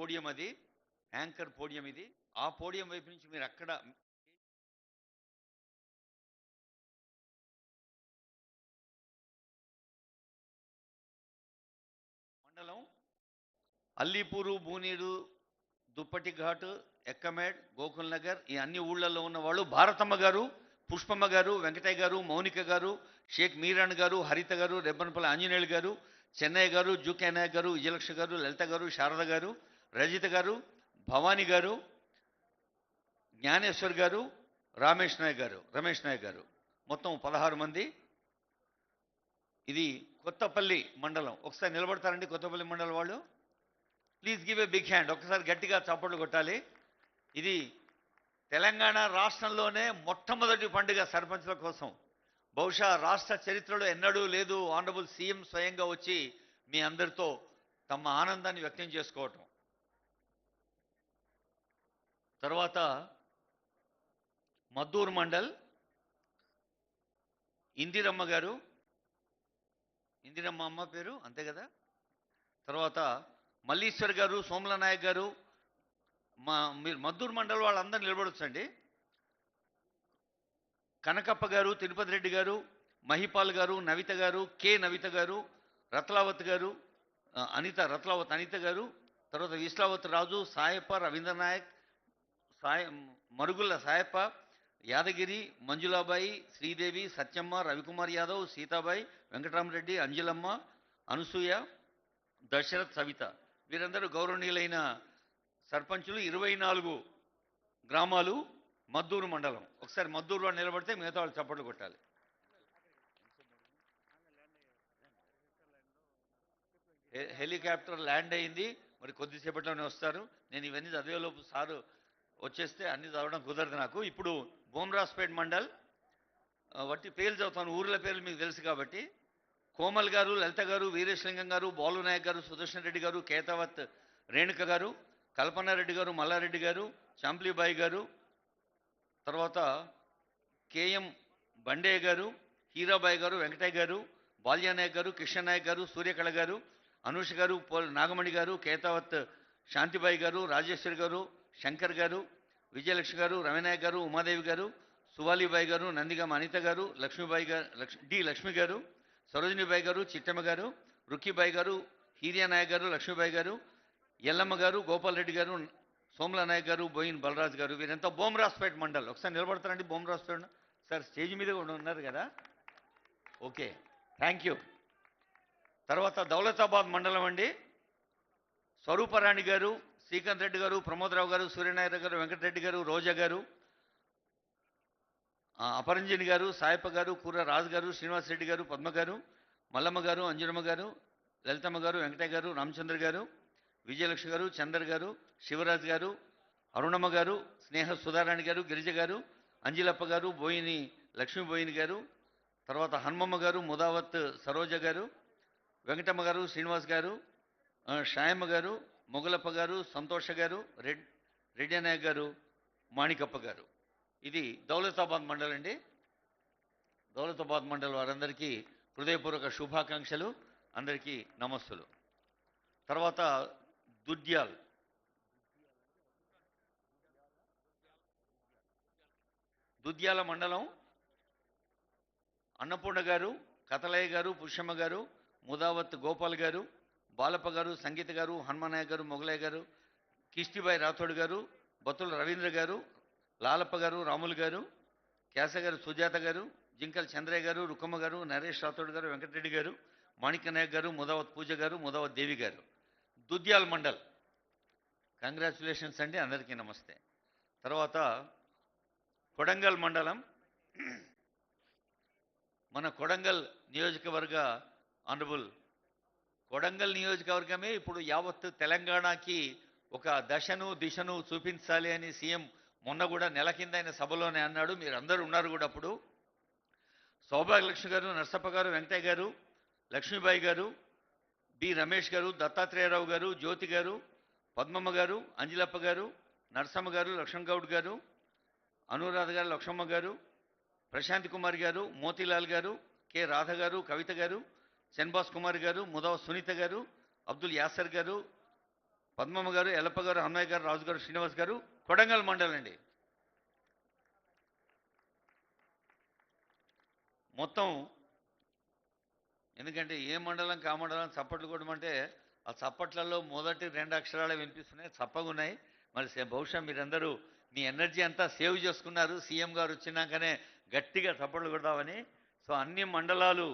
Podium, అది anchor podium. ఇది ఆ పోడియం వైపు నుంచి మీరు అక్కడ మండలం అల్లీపూరు, బూనీరు, దుప్పటి ఘాట్, ఎక్కమేడ్, గోకుల్ నగర్, ఈ అన్ని ఊళ్ళల్లో ఉన్న వాళ్ళు భారతమ్మ గారు, పుష్పమ్మ గారు, వెంకటయ్య గారు, మౌనిక గారు, షేక్ మీరాన్ గారు, హరిత గారు, రెబ్బనపల్లి ఆంజనేయులు గారు, చెన్నయ్య గారు, జూకే నాయక్ గారు, విజయలక్ష్మి గారు, లలిత గారు, శారద గారు, రజిత గారు, భవానీ గారు, జ్ఞానేశ్వర్ గారు, రమేష్ నాయక్ గారు, మొత్తం 16 మంది. ఇది కొత్తపల్లి మండలం. ఒకసారి నిలబడతారండి కొత్తపల్లి మండలం వాళ్ళు? Please give a big hand. ఒకసారి గట్టిగా చప్పట్లు కొట్టాలి. ఇది తెలంగాణ రాష్ట్రంలోనే మొట్టమొదటి పండుగ సర్పంచ్ల కోసం. బహుశా రాష్ట్ర చరిత్రలో ఎన్నడూ లేదు. ఆనరబుల్ సీఎం స్వయంగా వచ్చి మీ అందరితో తమ ఆనందాన్ని వ్యక్తం చేసుకోవటం. తర్వాత మద్దూరు మండల్ ఇందిరమ్మ గారు, ఇందిరమ్మ అమ్మ పేరు అంతే కదా. తర్వాత మల్లీశ్వర్ గారు, సోమల నాయక్ గారు, మీరు మద్దూరు మండల్ వాళ్ళందరూ నిలబడొచ్చండి. కనకప్ప గారు, తిరుపతి రెడ్డి గారు, మహిపాల్ గారు, నవిత గారు, కె నవిత గారు, రత్లావత్ గారు, రత్లావత్ అనిత గారు, తర్వాత విశ్లావత్ రాజు, సాయప్ప, రవీంద్ర నాయక్, మరుగుల్ల సాయప్ప, యాదగిరి, మంజులాబాయి, శ్రీదేవి, సత్యమ్మ, రవికుమార్ యాదవ్, సీతాబాయి, వెంకటరామరెడ్డి, అంజలమ్మ, అనసూయ, దశరథ్, సవిత, వీరందరూ గౌరవనీయులైన సర్పంచులు. 24 గ్రామాలు మద్దూరు మండలం. ఒకసారి మద్దూరులో నిలబడితే మిగతా వాళ్ళు చప్పట్లు కొట్టాలి. హెలికాప్టర్ ల్యాండ్ అయింది, మరి కొద్దిసేపట్లోనే వస్తారు. నేను ఇవన్నీ చదివేలోపు సారు వచ్చేస్తే అన్ని చదవడం కుదరదు నాకు. ఇప్పుడు బోమ్రాస్పేట్ మండల్, వట్టి పేర్లు చదువుతాను, ఊర్ల పేర్లు మీకు తెలుసు కాబట్టి. కోమల్ గారు, లలిత గారు, వీరేశలింగం గారు, బాలు నాయక్ గారు, సుదర్శన్ రెడ్డి గారు, కేతావత్ రేణుక గారు, కల్పనారెడ్డి గారు, మల్లారెడ్డి గారు, చాంప్లీబాయి గారు, తర్వాత కేఎం బండే గారు, హీరాబాయి గారు, వెంకటయ్య గారు, బాల్యానాయక్ గారు, కిషన్ నాయక్ గారు, సూర్యకళ గారు, అనూష్ గారు, నాగమణి గారు, కేతావత్ శాంతిబాయి గారు, రాజేశ్వరి గారు, శంకర్ గారు, విజయలక్ష్మి గారు, రవినాయక్ గారు, ఉమాదేవి గారు, సువాలీబాయి గారు, నందిగం అనిత గారు, లక్ష్మీబాయి గారు, లక్ష్మి గారు, సరోజినీబాయి గారు, చిట్టమ్మ గారు, రుక్కిబాయి గారు, హీరియా నాయక్ గారు, లక్ష్మీబాయి గారు, ఎల్లమ్మ గారు, గోపాల్ రెడ్డి గారు, సోమల నాయక్ గారు, బోయిన్ బలరాజ్ గారు, వీరంతా బోమ్రాస్పేట్ మండల్. ఒకసారి నిలబడతారండి బోమ్రాస్పేట్ సార్? స్టేజ్ మీద కూడా ఉన్నారు కదా. Okay, thank you. తర్వాత దౌలతాబాద్ మండలం అండి. స్వరూపరాణి గారు, శ్రీకాంత్ రెడ్డి గారు, ప్రమోదరావు గారు, సూర్యనారాయణ గారు, వెంకటరెడ్డి గారు, రోజా గారు, అపరంజని గారు, సాయప్ప గారు, కూర రాజు గారు, శ్రీనివాస్ రెడ్డి గారు, పద్మ గారు, మల్లమ్మ గారు, అంజనమ్మ గారు, లలితమ్మ గారు, వెంకటయ్య గారు, రామచంద్ర గారు, విజయలక్ష్మి గారు, చందర్ గారు, శివరాజ్ గారు, అరుణమ్మ గారు, స్నేహ సుధారాణి గారు, గిరిజ గారు, అంజిలప్ప గారు, బోయిని లక్ష్మీ బోయిని గారు, తర్వాత హన్మమ్మ గారు, ముదావత్ సరోజ గారు, వెంకటమ్మ గారు, శ్రీనివాస్ గారు, షాయమ్మ గారు, మొగలప్ప గారు, సంతోష గారు, రెడ్డి నాయక్ గారు, మాణికప్ప గారు. ఇది దౌలతాబాద్ మండల్ అండి. దౌలతాబాద్ మండల్ వారందరికీ హృదయపూర్వక శుభాకాంక్షలు, అందరికీ నమస్సులు. తర్వాత దుద్యాల మండలం అన్నపూర్ణ గారు, కథలయ్య గారు, పుష్యమ్మ గారు, ముదావత్ గోపాల్ గారు, బాలప్ప గారు, సంగీత గారు, హనుమనాయక్ గారు, మొగలయ్య గారు, కిష్టిబాయి రాథోడ్ గారు, బతుల రవీంద్ర గారు, లాలప్ప గారు, రాములు గారు, కేశ గారు, సుజాత గారు, జింకల్ చంద్రయ్య గారు, రుక్కమ్మ గారు, నరేష్ రాథోడ్ గారు, వెంకటరెడ్డి గారు, మాణిక్య నాయక్ గారు, ముదావత్ పూజ గారు, ముదావత్ దేవి గారు. దుద్యాల్ మండల్. కంగ్రాచులేషన్స్ అండి, అందరికీ నమస్తే. తర్వాత కొడంగల్ మండలం. మన కొడంగల్ నియోజకవర్గ ఆనరబుల్ కొడంగల్ నియోజకవర్గమే ఇప్పుడు యావత్ తెలంగాణకి ఒక దశను దిశను చూపించాలి అని సీఎం మొన్న కూడా నెల కింద ఆయన సభలోనే అన్నాడు. మీరు అందరూ ఉన్నారు కూడా అప్పుడు. సౌభాగ్యలక్ష్మి గారు, నర్సప్ప గారు, వెంకటయ్య గారు, లక్ష్మీబాయి గారు, బి రమేష్ గారు, దత్తాత్రేయరావు గారు, జ్యోతి గారు, పద్మమ్మ గారు, అంజిలప్ప గారు, నరసమ్మ గారు, లక్ష్మణ్ గౌడ్ గారు, అనురాధ గారు, లక్ష్మమ్మ గారు, ప్రశాంత్ కుమార్ గారు, మోతీలాల్ గారు, కె రాధ గారు, కవిత గారు, చన్బాస్ కుమార్ గారు, ముదావ సునీత గారు, అబ్దుల్ యాసర్ గారు, పద్మమ్మ గారు, ఎల్లప్ప గారు, అన్నయ్య గారు, రాజు గారు, శ్రీనివాస్ గారు, కొడంగల్ మండలం అండి. మొత్తం ఎందుకంటే ఏ మండలం కా మండలం చప్పట్లు కొట్టమంటే ఆ చప్పట్లలో మొదటి 2 అక్షరాలే వినిపిస్తున్నాయి, చప్పగున్నాయి. మరి బహుశా మీరందరూ మీ ఎనర్జీ అంతా సేవ్ చేసుకున్నారు. సీఎం గారు వచ్చినాకనే గట్టిగా చప్పట్లు కొడదామని. సో అన్ని మండలాలు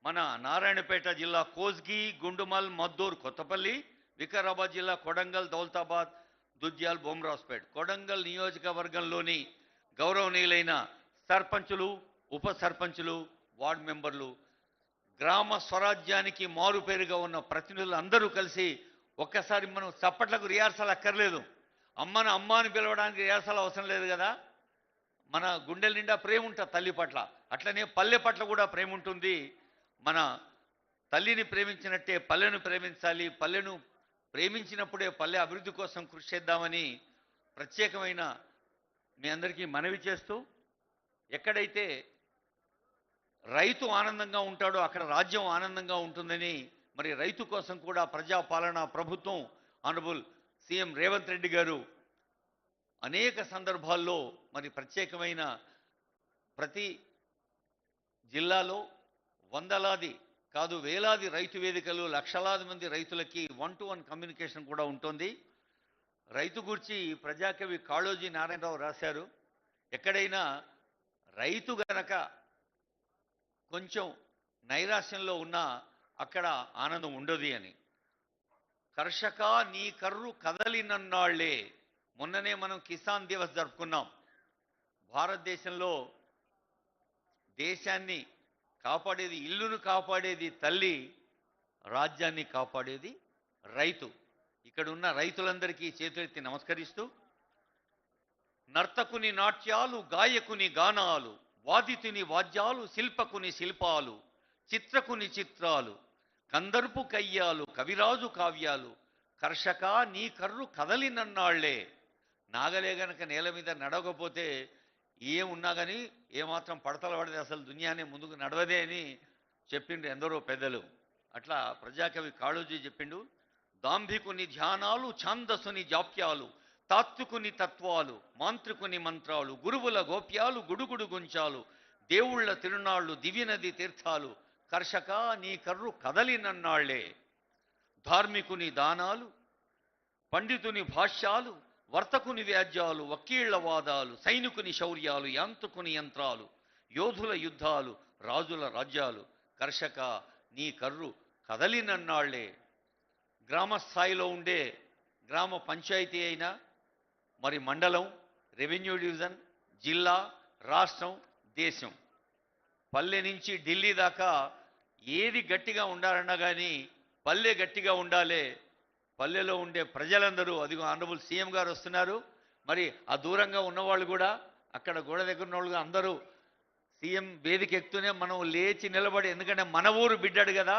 మన నారాయణపేట జిల్లా కోస్గి, గుండుమల్, మద్దూర్, కొత్తపల్లి, వికారాబాద్ జిల్లా కొడంగల్, దౌలతాబాద్, దుద్యాల్, బొమ్రాస్పేట్, కొడంగల్ నియోజకవర్గంలోని గౌరవనీయులైన సర్పంచులు, ఉప సర్పంచులు, వార్డు మెంబర్లు, గ్రామ స్వరాజ్యానికి మారుపేరుగా ఉన్న ప్రతినిధులు అందరూ కలిసి ఒక్కసారి మనం చప్పట్లకు రిహార్సల్ అక్కర్లేదు. అమ్మ అని పిలవడానికి రిహార్సల్ అవసరం లేదు కదా. మన గుండెల నిండా ప్రేమ ఉంటుంది తల్లి పట్ల, అట్లనే పల్లె పట్ల కూడా ప్రేమ ఉంటుంది. మన తల్లిని ప్రేమించినట్టే పల్లెను ప్రేమించాలి. పల్లెను ప్రేమించినప్పుడే పల్లె అభివృద్ధి కోసం కృషి చేద్దామని ప్రత్యేకమైన మీ అందరికీ మనవి చేస్తూ, ఎక్కడైతే రైతు ఆనందంగా ఉంటాడో అక్కడ రాజ్యం ఆనందంగా ఉంటుందని, మరి రైతు కోసం కూడా ప్రజాపాలన ప్రభుత్వం ఆనరబుల్ సీఎం రేవంత్ రెడ్డి గారు అనేక సందర్భాల్లో మరి ప్రత్యేకమైన ప్రతి జిల్లాలో వందలాది కాదు వేలాది రైతు వేదికలు, లక్షలాది మంది రైతులకి 1-to-1 కమ్యూనికేషన్ కూడా ఉంటుంది. రైతు గురించి ప్రజాకవి కాళోజీ నారాయణరావు రాశారు, ఎక్కడైనా రైతు గనక కొంచెం నైరాశ్యంలో ఉన్నా అక్కడ ఆనందం ఉండదు అని. కర్షక నీ కర్రు కదలినన్నాళ్లే. మొన్ననే మనం కిసాన్ దివస్ జరుపుకున్నాం. భారతదేశంలో దేశాన్ని కాపాడేది, ఇల్లును కాపాడేది తల్లి, రాజ్యాన్ని కాపాడేది రైతు. ఇక్కడ ఉన్న రైతులందరికీ చేతులెత్తి నమస్కరిస్తూ, నర్తకుని నాట్యాలు, గాయకుని గానాలు, వాదితుని వాద్యాలు, శిల్పకుని శిల్పాలు, చిత్రకుని చిత్రాలు, కందర్పు కయ్యాలు, కవిరాజు కావ్యాలు, కర్షక నీ కర్రు కదలినన్నాళ్లే. నాగలే గనక నేల మీద నడవకపోతే ఏమున్నా కానీ ఏమాత్రం పడతల పడితే అసలు దునియానే ముందుకు నడవదే అని చెప్పిండు ఎందరో పెద్దలు. అట్లా ప్రజాకవి కాళోజీ చెప్పిండు, దాంభికుని ధ్యానాలు, ఛాందసుని జాప్యాలు, తాత్వికుని తత్వాలు, మాంత్రికుని మంత్రాలు, గురువుల గోప్యాలు, గుడుగుడు గుంచాలు, దేవుళ్ళ తిరునాళ్ళు, దివ్యనది తీర్థాలు, కర్షక నీ కర్రు కదలినన్నాళ్లే. ధార్మికుని దానాలు, పండితుని భాష్యాలు, వర్తకుని వ్యాజ్యాలు, వకీళ్ల వాదాలు, సైనికుని శౌర్యాలు, యాంత్రికుని యంత్రాలు, యోధుల యుద్ధాలు, రాజుల రాజ్యాలు, కర్షక నీ కర్రు కదలినన్నాళ్లే. గ్రామ స్థాయిలో ఉండే గ్రామ పంచాయతీ అయినా, మరి మండలం, రెవెన్యూ డివిజన్, జిల్లా, రాష్ట్రం, దేశం, పల్లె నుంచి ఢిల్లీ దాకా ఏది గట్టిగా ఉండాలన్నా కానీ పల్లె గట్టిగా ఉండాలి. పల్లెలో ఉండే ప్రజలందరూ, అదిగో ఆనరబుల్ సీఎం గారు వస్తున్నారు, మరి ఆ దూరంగా ఉన్నవాళ్ళు కూడా, అక్కడ గోడ దగ్గర ఉన్న వాళ్ళు అందరూ సీఎం వేదిక ఎక్కుతూనే మనం లేచి నిలబడి, ఎందుకంటే మన ఊరు బిడ్డాడు కదా,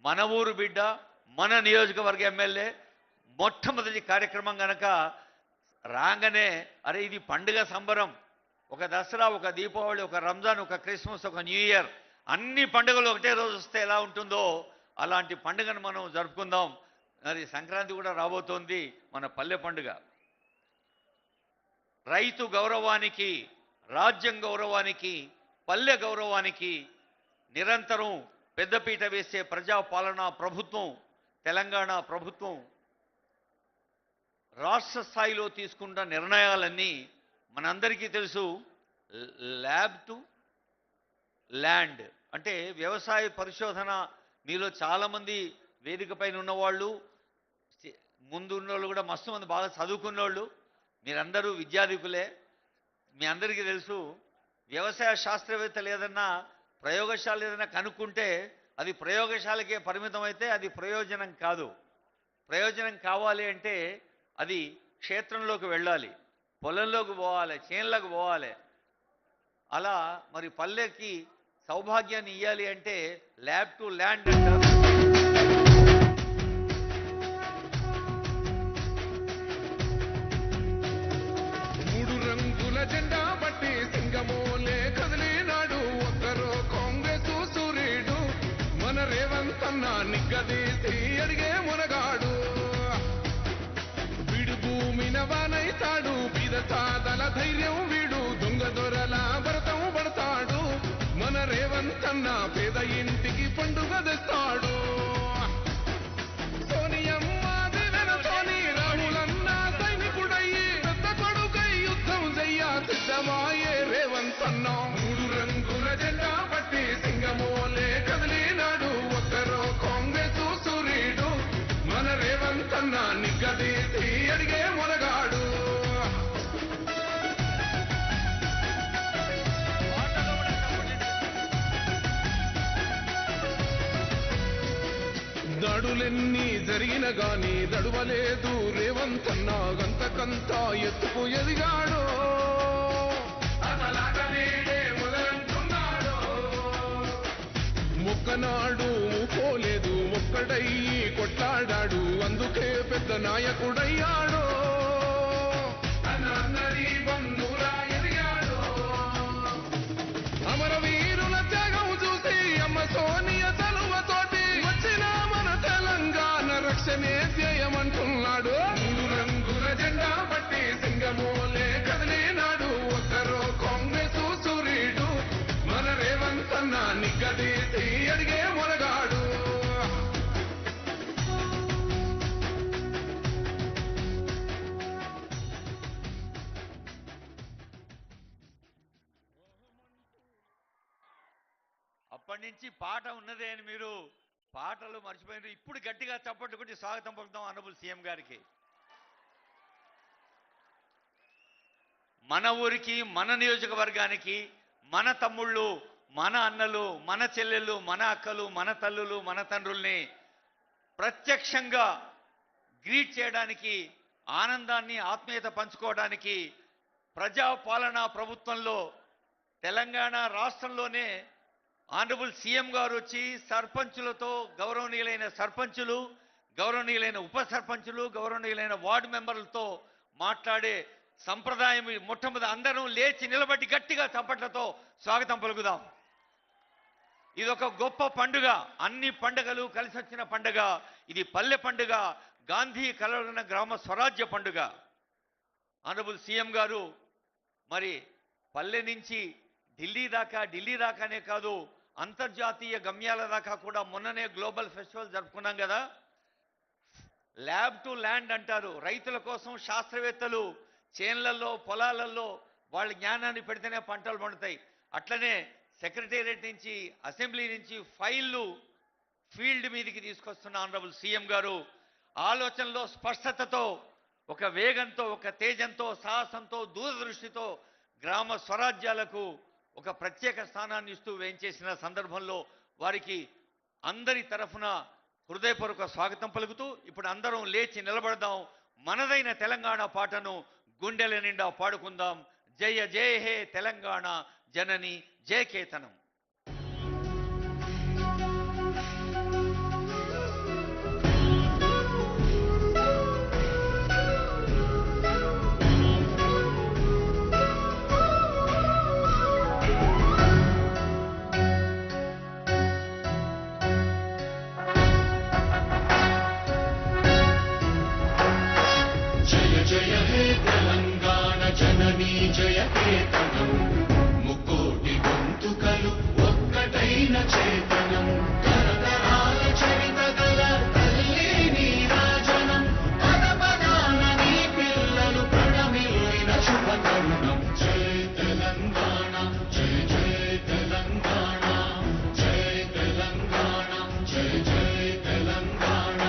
మన ఊరు బిడ్డ, మన నియోజకవర్గ ఎమ్మెల్యే, మొట్టమొదటి కార్యక్రమం కనుక రాగానే అరే ఇది పండుగ సంబరం. ఒక దసరా, ఒక దీపావళి, ఒక రంజాన్, ఒక క్రిస్మస్, ఒక న్యూ ఇయర్, అన్ని పండుగలు ఒకటే రోజు వస్తే ఎలా ఉంటుందో అలాంటి పండుగను మనం జరుపుకుందాం. మరి సంక్రాంతి కూడా రాబోతోంది, మన పల్లె పండుగ. రైతు గౌరవానికి, రాజ్యం గౌరవానికి, పల్లె గౌరవానికి నిరంతరం పెద్దపీట వేసే ప్రజాపాలనా ప్రభుత్వం తెలంగాణ ప్రభుత్వం. రాష్ట్ర స్థాయిలో తీసుకున్న నిర్ణయాలన్నీ మనందరికీ తెలుసు. ల్యాబ్ టు ల్యాండ్ అంటే వ్యవసాయ పరిశోధన. మీలో చాలామంది వేదిక పైన ఉన్నవాళ్ళు, ముందు ఉన్నోళ్ళు కూడా మస్తు మంది బాగా చదువుకున్నోళ్ళు, మీరందరూ విద్యాధికులే. మీ అందరికీ తెలుసు, వ్యవసాయ శాస్త్రవేత్తలు ఏదన్నా ప్రయోగశాల ఏదైనా కనుక్కుంటే అది ప్రయోగశాలకే పరిమితం అయితే అది ప్రయోజనం కాదు. ప్రయోజనం కావాలి అంటే అది క్షేత్రంలోకి వెళ్ళాలి, పొలంలోకి పోవాలి, చేన్లకు పోవాలి. అలా మరి పల్లెకి సౌభాగ్యాన్ని ఇవ్వాలి అంటే ల్యాబ్ టు ల్యాండ్ అంటారు. మూడు రంగుల జెండా బట్టి సింగమోలే కదిలినాడు ఒక్కరో కాంగ్రెస్ సూర్యుడు, మన రేవంత్ అన్న నిగ్గదీసి అడిగే మునగాడు. ధైర్యం వీడు దొంగ దొరల భరతం పడతాడు మన రేవంతన్న పేద ఇంటికి పండుగ తెస్తాడు సోనియమ్మ దివెనతోని రాహులన్న సైనికుడయ్యి పెద్ద కొడుకై యుద్ధం చెయ్య సిద్ధమాయే రేవంతన్న మూడు రంగుల జెండా పట్టి సింగమోలే కదిలినాడు ఒక్కరో కాంగ్రెస్ సూర్యుడు మన రేవంతన్న నిగ్గదీసి అడిగే మొనగాడు దాడులెన్ని జరిగిన గాని దడువలేదు రేవంతన్న గంతకంతా ఎత్తుకు ఎదిగాడు మొక్కనాడు పోలేదు ఒక్కడయ్యి కొట్లాడాడు అందుకే పెద్ద నాయకుడయ్యాడు అన్నరి బంధురా ఎదిగాడు అమరవీరుల త్యాగం చూసి అమ్మ సోనియ చలువతోటి వచ్చిన మన తెలంగాణ రక్షణే ధ్యేయమంటున్నాడు మూడు రంగుల జెండా పట్టి సింగమోలే కదిలినాడు ఒక్కరో కాంగ్రెస్ సూర్యుడు మన రేవంతన్న నిగ్గదీసి అడిగే మొనగాడు అప్పటి నుంచి పాట ఉన్నదే అని మీరు పాటలు మర్చిపోయినారు ఇప్పుడు గట్టిగా చప్పట్లు కొట్టి స్వాగతం పలుకుతాం ఆనరబుల్ సీఎం గారికి మన ఊరికి మన నియోజకవర్గానికి మన తమ్ముళ్ళు మన అన్నలు మన చెల్లెళ్ళు మన అక్కలు మన తల్లులు మన తండ్రుల్ని ప్రత్యక్షంగా గ్రీట్ చేయడానికి ఆనందాన్ని ఆత్మీయత పంచుకోవడానికి ప్రజాపాలనా ప్రభుత్వంలో తెలంగాణ రాష్ట్రంలోనే ఆనరబుల్ సీఎం గారు వచ్చి సర్పంచులతో గౌరవనీయులైన సర్పంచులు గౌరవనీయులైన ఉప సర్పంచులు గౌరవనీయులైన వార్డు మెంబర్లతో మాట్లాడే సంప్రదాయం మొట్టమొదటి అందరం లేచి నిలబడి గట్టిగా చప్పట్లతో స్వాగతం పలుకుదాం ఇదొక గొప్ప పండుగ అన్ని పండుగలు కలిసి వచ్చిన పండుగ ఇది పల్లె పండుగ గాంధీ కలగన గ్రామ స్వరాజ్య పండుగ ఆనరబుల్ సీఎం గారు మరి పల్లె నుంచి ఢిల్లీ దాకానే కాదు అంతర్జాతీయ గమ్యాల దాకా కూడా మొన్ననే గ్లోబల్ ఫెస్టివల్ జరుపుకున్నాం కదా ల్యాబ్ టు ల్యాండ్ అంటారు రైతుల కోసం శాస్త్రవేత్తలు చేన్లలో పొలాలలో వాళ్ళ జ్ఞానాన్ని పెడితేనే పంటలు పండుతాయి అట్లనే సెక్రటేరియట్ నుంచి అసెంబ్లీ నుంచి ఫైళ్ళు ఫీల్డ్ మీదకి తీసుకొస్తున్న ఆనరబుల్ సీఎం గారు ఆలోచనలో స్పష్టతతో ఒక వేగంతో ఒక తేజంతో సాహసంతో దూరదృష్టితో గ్రామ స్వరాజ్యాలకు ఒక ప్రత్యేక స్థానాన్ని ఇస్తూ వేయించేసిన సందర్భంలో వారికి అందరి తరఫున హృదయపూర్వక స్వాగతం పలుకుతూ ఇప్పుడు అందరం లేచి నిలబడదాం మనదైన తెలంగాణ పాటను గుండెల నిండా పాడుకుందాం జయ జయ హే తెలంగాణ జనని జయకేతనం జయ హే తెలంగాణ జననీ జయ కేతనం ముకోటి గొంతుకలు ఒక్కటైన చేతనం తరతరాల చరిత గల తల్లి నీరాజనం పద పదాన నీ పిల్లలు ప్రణమిల్లిన శుభతరుణం జయ తెలంగాణ జయ జయ తెలంగాణ జయ తెలంగాణ జయ జయ తెలంగాణ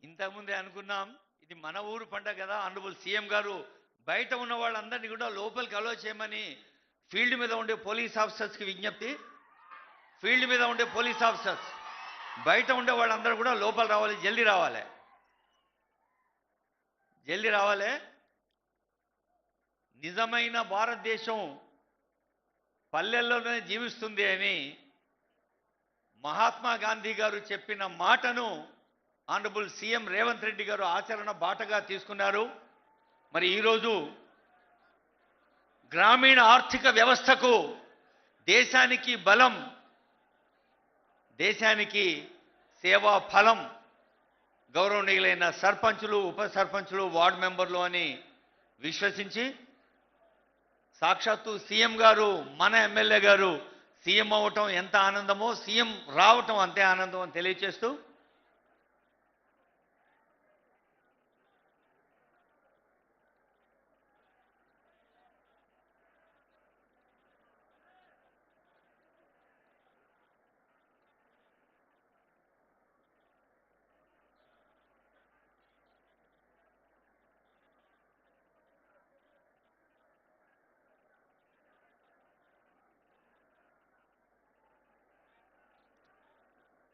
ఇంతకుముందే అనుకున్నాం ఇది మన ఊరు పండగ కదా. ఆనరబుల్ సీఎం గారు బయట ఉన్న వాళ్ళందరినీ కూడా లోపలికి అలో చేయమని ఫీల్డ్ మీద ఉండే పోలీస్ ఆఫీసర్స్కి విజ్ఞప్తి. ఫీల్డ్ మీద ఉండే పోలీస్ ఆఫీసర్స్ బయట ఉండే వాళ్ళందరూ కూడా లోపల రావాలి, జల్దీ రావాలి, జల్దీ రావాలి. నిజమైన భారతదేశం పల్లెల్లోనే జీవిస్తుంది అని మహాత్మా గాంధీ గారు చెప్పిన మాటను ఆనరబుల్ సీఎం రేవంత్ రెడ్డి గారు ఆచరణ బాటగా తీసుకున్నారు. మరి ఈరోజు గ్రామీణ ఆర్థిక వ్యవస్థకు దేశానికి బలం, దేశానికి సేవా ఫలం గౌరవనీయులైన సర్పంచులు, ఉప సర్పంచులు, వార్డు మెంబర్లు అని విశ్వసించి సాక్షాత్తు సీఎం గారు, మన ఎమ్మెల్యే గారు సీఎం అవ్వటం ఎంత ఆనందమో సీఎం రావటం అంతే ఆనందం అని తెలియచేస్తూ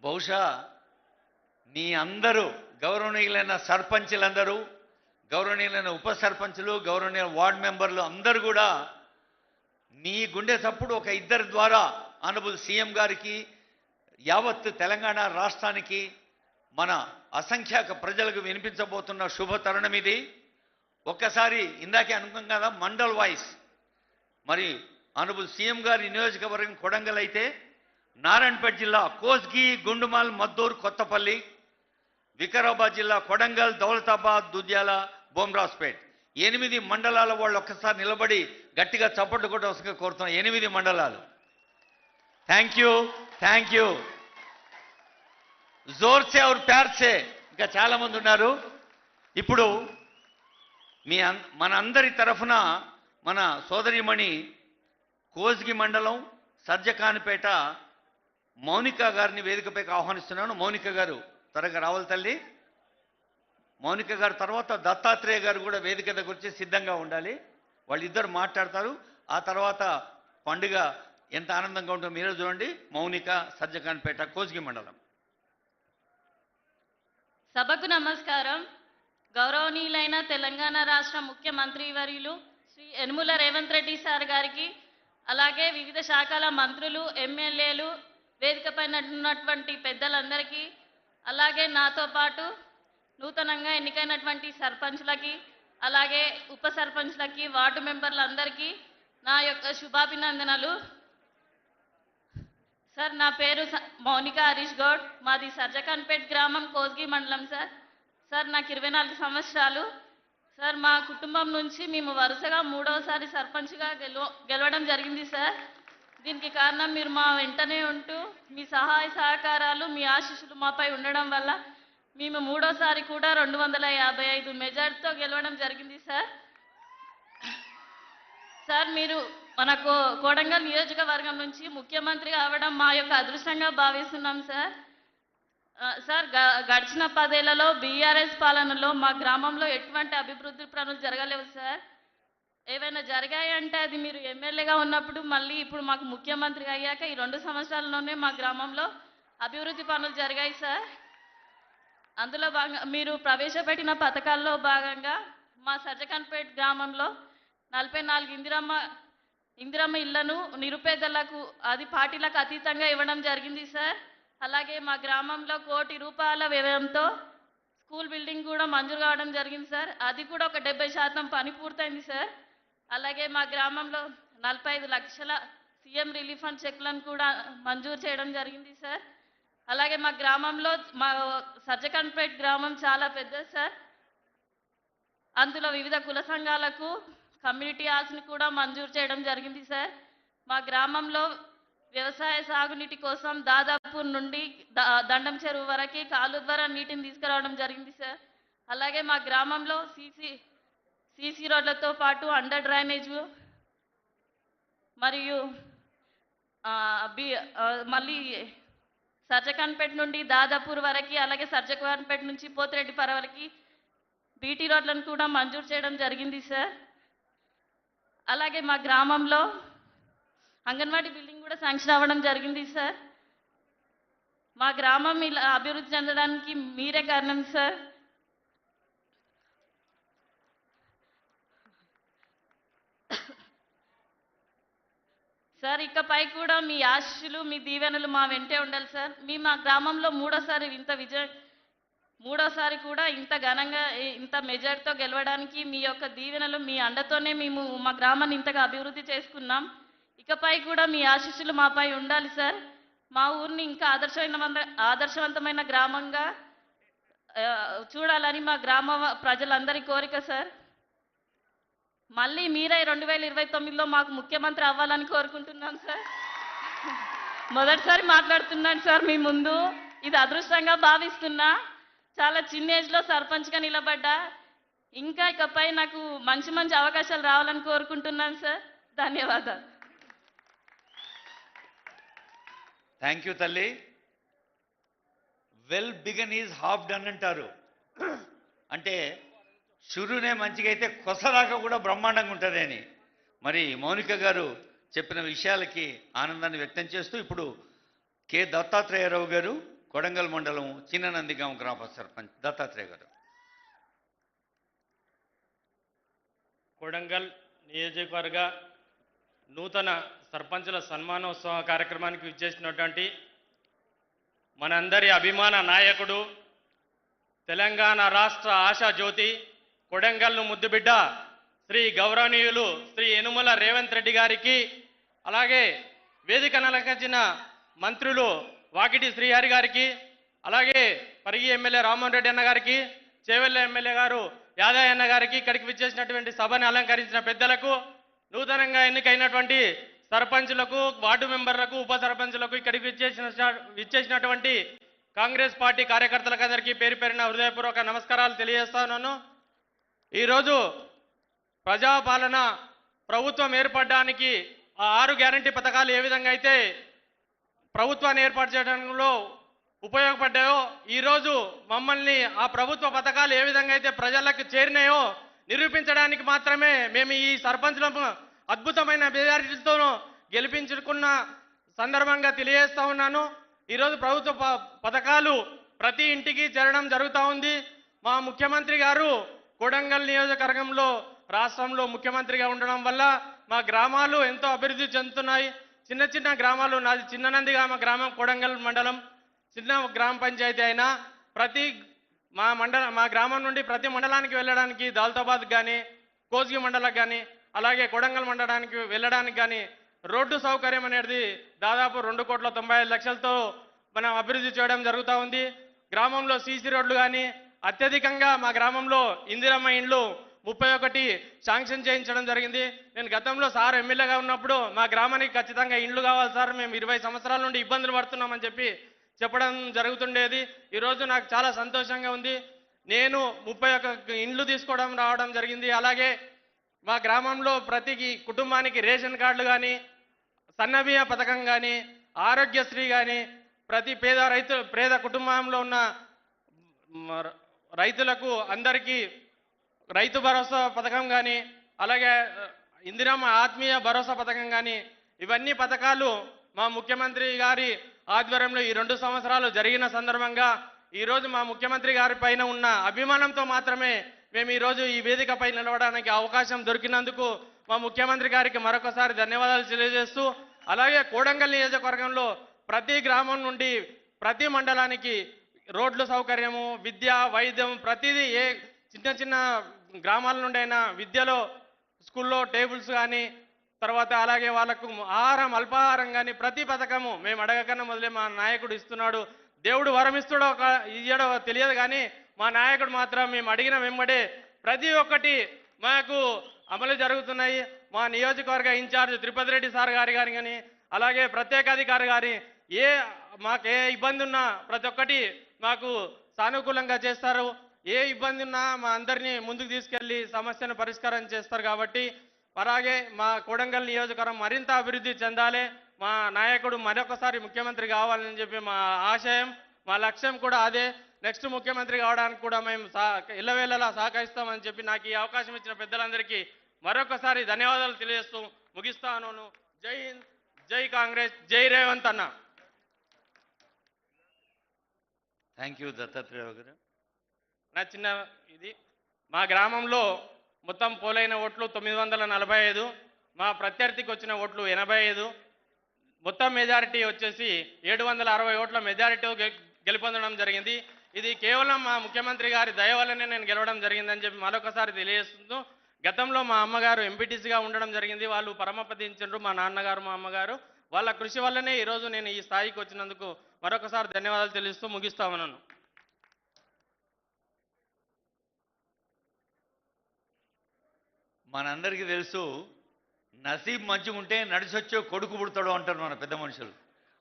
బహుశా మీ అందరూ గౌరవనీయులైన సర్పంచులందరూ, గౌరవనీయులైన ఉప సర్పంచులు, గౌరవనీయ వార్డు మెంబర్లు అందరూ కూడా మీ గుండె చప్పుడు ఒక ఇద్దరి ద్వారా ఆనరబుల్ సీఎం గారికి, యావత్ తెలంగాణ రాష్ట్రానికి, మన అసంఖ్యాక ప్రజలకు వినిపించబోతున్న శుభ తరుణం ఇది. ఒక్కసారి ఇందాకే అనుకున్నాం కదా మండల్ వాయిస్. మరి ఆనరబుల్ సీఎం గారి నియోజకవర్గం కొడంగల్ అయితే నారాయణపేట జిల్లా కోస్గి, గుండుమల్, మద్దూరు, కొత్తపల్లి, వికారాబాద్ జిల్లా కొడంగల్, దౌలతాబాద్, దుద్యాల, బోమ్రాజ్పేట్ 8 మండలాల వాళ్ళు ఒక్కసారి నిలబడి గట్టిగా చప్పట్లు కొట్టవలసిందిగా కోరుతున్నాం. 8 మండలాలు. Thank you, thank you. జోర్సే और ప్యార్ సే ఇంకా చాలా మంది ఉన్నారు. ఇప్పుడు మన అందరి తరఫున మన సోదరిమణి కోస్గి మండలం సర్జకానిపేట మౌనిక గారిని వేదికపైకి ఆహ్వానిస్తున్నాను. మౌనిక గారు త్వరగా రావాలి తల్లి. మౌనిక గారు తర్వాత దత్తాత్రేయ గారు కూడా వేదిక దగ్గర వచ్చి సిద్ధంగా ఉండాలి. వాళ్ళిద్దరు మాట్లాడతారు. ఆ తర్వాత పండుగ ఎంత ఆనందంగా ఉంటుందో మీరే చూడండి. మౌనిక, సర్జకానిపేట, కోస్గి మండలం. సభకు నమస్కారం. గౌరవనీయులైన తెలంగాణ రాష్ట్ర ముఖ్యమంత్రి వర్యులు శ్రీ యనుమల రేవంత్ రెడ్డి సార్ గారికి, అలాగే వివిధ శాఖల మంత్రులు, ఎమ్మెల్యేలు, వేదికపైన ఉన్నటువంటి పెద్దలందరికీ, అలాగే నాతో పాటు నూతనంగా ఎన్నికైనటువంటి సర్పంచ్లకి, అలాగే ఉప సర్పంచ్లకి, వార్డు మెంబర్లందరికీ నా యొక్క శుభాభినందనలు. సార్, నా పేరు మౌనిక హరీష్ గౌడ్. మాది సర్జకాన్పేట్ గ్రామం, కోస్గి మండలం. సార్ నాకు 24 సంవత్సరాలు. సార్, మా కుటుంబం నుంచి మేము వరుసగా 3వసారి సర్పంచ్గా గెలవడం జరిగింది సార్. దీనికి కారణం మీరు మా వెంటనే ఉంటూ మీ సహాయ సహకారాలు, మీ ఆశీస్సులు మాపై ఉండడం వల్ల మేము 3వసారి కూడా 255 మెజార్టీతో గెలవడం జరిగింది సార్. సార్, మీరు మన కొడంగల్ నియోజకవర్గం నుంచి ముఖ్యమంత్రి కావడం మా యొక్క అదృష్టంగా భావిస్తున్నాం సార్. సార్, గడిచిన 10 ఏళ్లలో బీఆర్ఎస్ పాలనలో మా గ్రామంలో ఎటువంటి అభివృద్ధి పనులు జరగలేవు సార్. ఏవైనా జరిగాయంటే అది మీరు ఎమ్మెల్యేగా ఉన్నప్పుడు, మళ్ళీ ఇప్పుడు మాకు ముఖ్యమంత్రిగా అయ్యాక ఈ 2 సంవత్సరాల్లోనే మా గ్రామంలో అభివృద్ధి పనులు జరిగాయి సార్. అందులో భాగంగా మీరు ప్రవేశపెట్టిన పథకాల్లో భాగంగా మా సర్జకాన్పేట్ గ్రామంలో 44 ఇందిరమ్మ ఇళ్లను నిరుపేదలకు, అది పార్టీలకు అతీతంగా ఇవ్వడం జరిగింది సార్. అలాగే మా గ్రామంలో 1 కోటి రూపాయల వ్యయంతో స్కూల్ బిల్డింగ్ కూడా మంజూరు కావడం జరిగింది సార్. అది కూడా ఒక 70% పని పూర్తయింది సార్. అలాగే మా గ్రామంలో 45 లక్షల సీఎం రిలీఫ్ ఫండ్ చెక్లను కూడా మంజూరు చేయడం జరిగింది సార్. అలాగే మా గ్రామంలో, మా సర్జకాన్పేట్ గ్రామం చాలా పెద్దది సార్. అందులో వివిధ కుల సంఘాలకు కమ్యూనిటీ హాల్స్ని కూడా మంజూరు చేయడం జరిగింది సార్. మా గ్రామంలో వ్యవసాయ సాగునీటి కోసం దాదాపు నుండి దండం చెరువు వరకు కాలు ద్వారా నీటిని తీసుకురావడం జరిగింది సార్. అలాగే మా గ్రామంలో సీసీ రోడ్లతో పాటు అండర్ డ్రైనేజ్ మరియు మళ్ళీ సర్జకాన్పేట నుండి దాదాపూర్ వరకు, అలాగే సర్జకాన్పేట నుంచి పోతిరెడ్డిపార వరకు బీటీ రోడ్లను కూడా మంజూరు చేయడం జరిగింది సార్. అలాగే మా గ్రామంలో అంగన్వాడీ బిల్డింగ్ కూడా శాంక్షన్ అవ్వడం జరిగింది సార్. మా గ్రామం ఇలా అభివృద్ధి చెందడానికి మీరే కారణం సార్. సార్ ఇకపై కూడా మీ ఆశీస్సులు, మీ దీవెనలు మా వెంటే ఉండాలి సార్. మీ మా గ్రామంలో మూడోసారి కూడా ఇంత ఘనంగా ఇంత మెజార్టీతో గెలవడానికి మీ యొక్క దీవెనలు, మీ అండతోనే మేము మా గ్రామాన్ని ఇంతగా అభివృద్ధి చేసుకున్నాం. ఇకపై కూడా మీ ఆశీస్సులు మాపై ఉండాలి సార్. మా ఊరిని ఇంకా ఆదర్శవంతమైన గ్రామంగా చూడాలని మా గ్రామ ప్రజలందరి కోరిక సార్. మళ్ళీ మీరే 2029లో మాకు ముఖ్యమంత్రి అవ్వాలని కోరుకుంటున్నాం సార్. మొదటిసారి మాట్లాడుతున్నాను సార్ మీ ముందు. ఇది అదృష్టంగా భావిస్తున్నా. చాలా చిన్న ఏజ్లో సర్పంచ్గా నిలబడ్డా. ఇంకా ఇకపై నాకు మంచి మంచి అవకాశాలు రావాలని కోరుకుంటున్నాను సార్. ధన్యవాదాలు. థ్యాంక్ యూ తల్లి. Well began is half done అంటారు. అంటే షురునే మంచిగా అయితే కొసరాక కూడా బ్రహ్మాండంగా ఉంటుంది అని. మరి మౌనిక గారు చెప్పిన విషయాలకి ఆనందాన్ని వ్యక్తం చేస్తూ ఇప్పుడు కె దత్తాత్రేయరావు గారు, కొడంగల్ మండలం చిన్ననందిగాం గ్రామ సర్పంచ్. దత్తాత్రేయ గారు. కొడంగల్ నియోజకవర్గ నూతన సర్పంచుల సన్మానోత్సవ కార్యక్రమానికి విచ్చేసినటువంటి మనందరి అభిమాన నాయకుడు, తెలంగాణ రాష్ట్ర ఆశాజ్యోతి, కొడంగల్ను ముద్దుబిడ్డ శ్రీ గౌరవనీయులు శ్రీ యనుమల రేవంత్ రెడ్డి గారికి, అలాగే వేదికను అలంకరించిన మంత్రులు వాకిటి శ్రీహరి గారికి, అలాగే పరిగి ఎమ్మెల్యే రామ్మోహన్ రెడ్డి అన్న గారికి, చేవెళ్ళ ఎమ్మెల్యే గారు యాదయ్య అన్న గారికి, ఇక్కడికి విచ్చేసినటువంటి సభను అలంకరించిన పెద్దలకు, నూతనంగా ఎన్నికైనటువంటి సర్పంచులకు, వార్డు మెంబర్లకు, ఉప సర్పంచులకు, ఇక్కడికి విచ్చేసినటువంటి కాంగ్రెస్ పార్టీ కార్యకర్తలకు అందరికీ పేరు పేరున హృదయపూర్వక నమస్కారాలు తెలియజేస్తా ఉన్నాను. ఈరోజు ప్రజాపాలన ప్రభుత్వం ఏర్పడడానికి ఆ 6 గ్యారంటీ పథకాలు ఏ విధంగా అయితే ప్రభుత్వాన్ని ఏర్పాటు చేయడంలో ఉపయోగపడ్డాయో, ఈరోజు మమ్మల్ని ఆ ప్రభుత్వ పథకాలు ఏ విధంగా అయితే ప్రజలకు చేరినాయో నిరూపించడానికి మాత్రమే మేము ఈ సర్పంచులను అద్భుతమైన మెజారిటీలతో గెలిపించుకున్న సందర్భంగా తెలియజేస్తా ఉన్నాను. ఈరోజు ప్రభుత్వ పథకాలు ప్రతి ఇంటికి చేరడం జరుగుతూ ఉంది. మా ముఖ్యమంత్రి గారు కొడంగల్ నియోజకవర్గంలో రాష్ట్రంలో ముఖ్యమంత్రిగా ఉండడం వల్ల మా గ్రామాలు ఎంతో అభివృద్ధి చెందుతున్నాయి. చిన్న చిన్న గ్రామాలు, నాది చిన్ననందిగామ గ్రామం, కొడంగల్ మండలం చిన్న గ్రామ పంచాయతీ అయినా మా గ్రామం నుండి ప్రతి మండలానికి వెళ్ళడానికి దౌలతాబాద్ కానీ, కోస్గి మండలకు కానీ, అలాగే కొడంగల్ మండలానికి వెళ్ళడానికి కానీ రోడ్డు సౌకర్యం అనేది దాదాపు 2,95,00,000తో మనం అభివృద్ధి చేయడం జరుగుతూ ఉంది. గ్రామంలో సీసీ రోడ్లు కానీ, అత్యధికంగా మా గ్రామంలో ఇందిరమ్మ ఇండ్లు 31 శాంక్షన్ చేయించడం జరిగింది. నేను గతంలో సార్ ఎమ్మెల్యేగా ఉన్నప్పుడు మా గ్రామానికి ఖచ్చితంగా ఇండ్లు కావాలి సార్, మేము 20 సంవత్సరాల నుండి ఇబ్బందులు పడుతున్నామని చెప్పడం జరుగుతుండేది. ఈరోజు నాకు చాలా సంతోషంగా ఉంది. నేను 31 ఇండ్లు తీసుకోవడం రావడం జరిగింది. అలాగే మా గ్రామంలో ప్రతి కుటుంబానికి రేషన్ కార్డులు కానీ, సన్నబియ్య పథకం కానీ, ఆరోగ్యశ్రీ కానీ, ప్రతి పేద కుటుంబంలో ఉన్న రైతులకు అందరికీ రైతు భరోసా పథకం కానీ, అలాగే ఇందిరమ్మ ఆత్మీయ భరోసా పథకం కానీ, ఇవన్నీ పథకాలు మా ముఖ్యమంత్రి గారి ఆధ్వర్యంలో ఈ 2 సంవత్సరాలు జరిగిన సందర్భంగా ఈరోజు మా ముఖ్యమంత్రి గారి పైన ఉన్న అభిమానంతో మాత్రమే మేము ఈరోజు ఈ వేదికపై నిలవడానికి అవకాశం దొరికినందుకు మా ముఖ్యమంత్రి గారికి మరొకసారి ధన్యవాదాలు తెలియజేస్తూ, అలాగే కొడంగల్ నియోజకవర్గంలో ప్రతి గ్రామం నుండి ప్రతి మండలానికి రోడ్ల సౌకర్యము, విద్య, వైద్యం, ప్రతిదీ ఏ చిన్న గ్రామాల నుండి అయినా విద్యలో స్కూల్లో టేబుల్స్ కానీ, తర్వాత అలాగే వాళ్ళకు ఆహారం, అల్పాహారం కానీ ప్రతి పథకము మేము అడగకన్నా మొదలే మా నాయకుడు ఇస్తున్నాడు. దేవుడు వరం ఇయ్యడో తెలియదు కానీ మా నాయకుడు మాత్రం మేము అడిగిన వెంబడే ప్రతి ఒక్కటి మాకు అమలు జరుగుతున్నాయి. మా నియోజకవర్గ ఇన్ఛార్జ్ తిరుపతి రెడ్డి సార్ గారి కానీ, అలాగే ప్రత్యేకాధికారి గారి మాకు ఏ ఇబ్బంది ఉన్నా ప్రతి ఒక్కటి మాకు సానుకూలంగా చేస్తారు. ఏ ఇబ్బంది ఉన్నా మా అందరినీ ముందుకు తీసుకెళ్లి సమస్యను పరిష్కారం చేస్తారు. కాబట్టి అలాగే మా కొడంగల్ నియోజకవర్గం మరింత అభివృద్ధి చెందాలి, మా నాయకుడు మరొకసారి ముఖ్యమంత్రి కావాలని చెప్పి మా ఆశయం, మా లక్ష్యం కూడా అదే. నెక్స్ట్ ముఖ్యమంత్రి కావడానికి కూడా మేము ఇళ్ళవేళలా సహకరిస్తామని చెప్పి నాకు ఈ అవకాశం ఇచ్చిన పెద్దలందరికీ మరొకసారి ధన్యవాదాలు తెలియజేస్తూ ముగిస్తాను. జై హింద్, జై కాంగ్రెస్, జై రేవంత్ అన్న. థ్యాంక్ యూ దత్తాత్రేయ గారు. నా చిన్న ఇది, మా గ్రామంలో మొత్తం పోలైన ఓట్లు 945, మా ప్రత్యర్థికి వచ్చిన ఓట్లు 85, మొత్తం మెజారిటీ వచ్చేసి 760 ఓట్ల మెజారిటీ గెలుపొందడం జరిగింది. ఇది కేవలం మా ముఖ్యమంత్రి గారి దయ వల్లనే నేను గెలవడం జరిగిందని చెప్పి మరొకసారి తెలియజేస్తూ, గతంలో మా అమ్మగారు ఎంపీటీసీగా ఉండడం జరిగింది. వాళ్ళు పరమపదించారు, మా నాన్నగారు మా అమ్మగారు. వాళ్ళ కృషి వల్లనే ఈరోజు నేను ఈ స్థాయికి వచ్చినందుకు మరొకసారి ధన్యవాదాలు తెలుస్తూ ముగిస్తామన్నాను. మనందరికీ తెలుసు, నసీబ్ మంచిగా ఉంటే నడిచొచ్చే కొడుకు పుడతాడు అంటారు మన పెద్ద మనుషులు.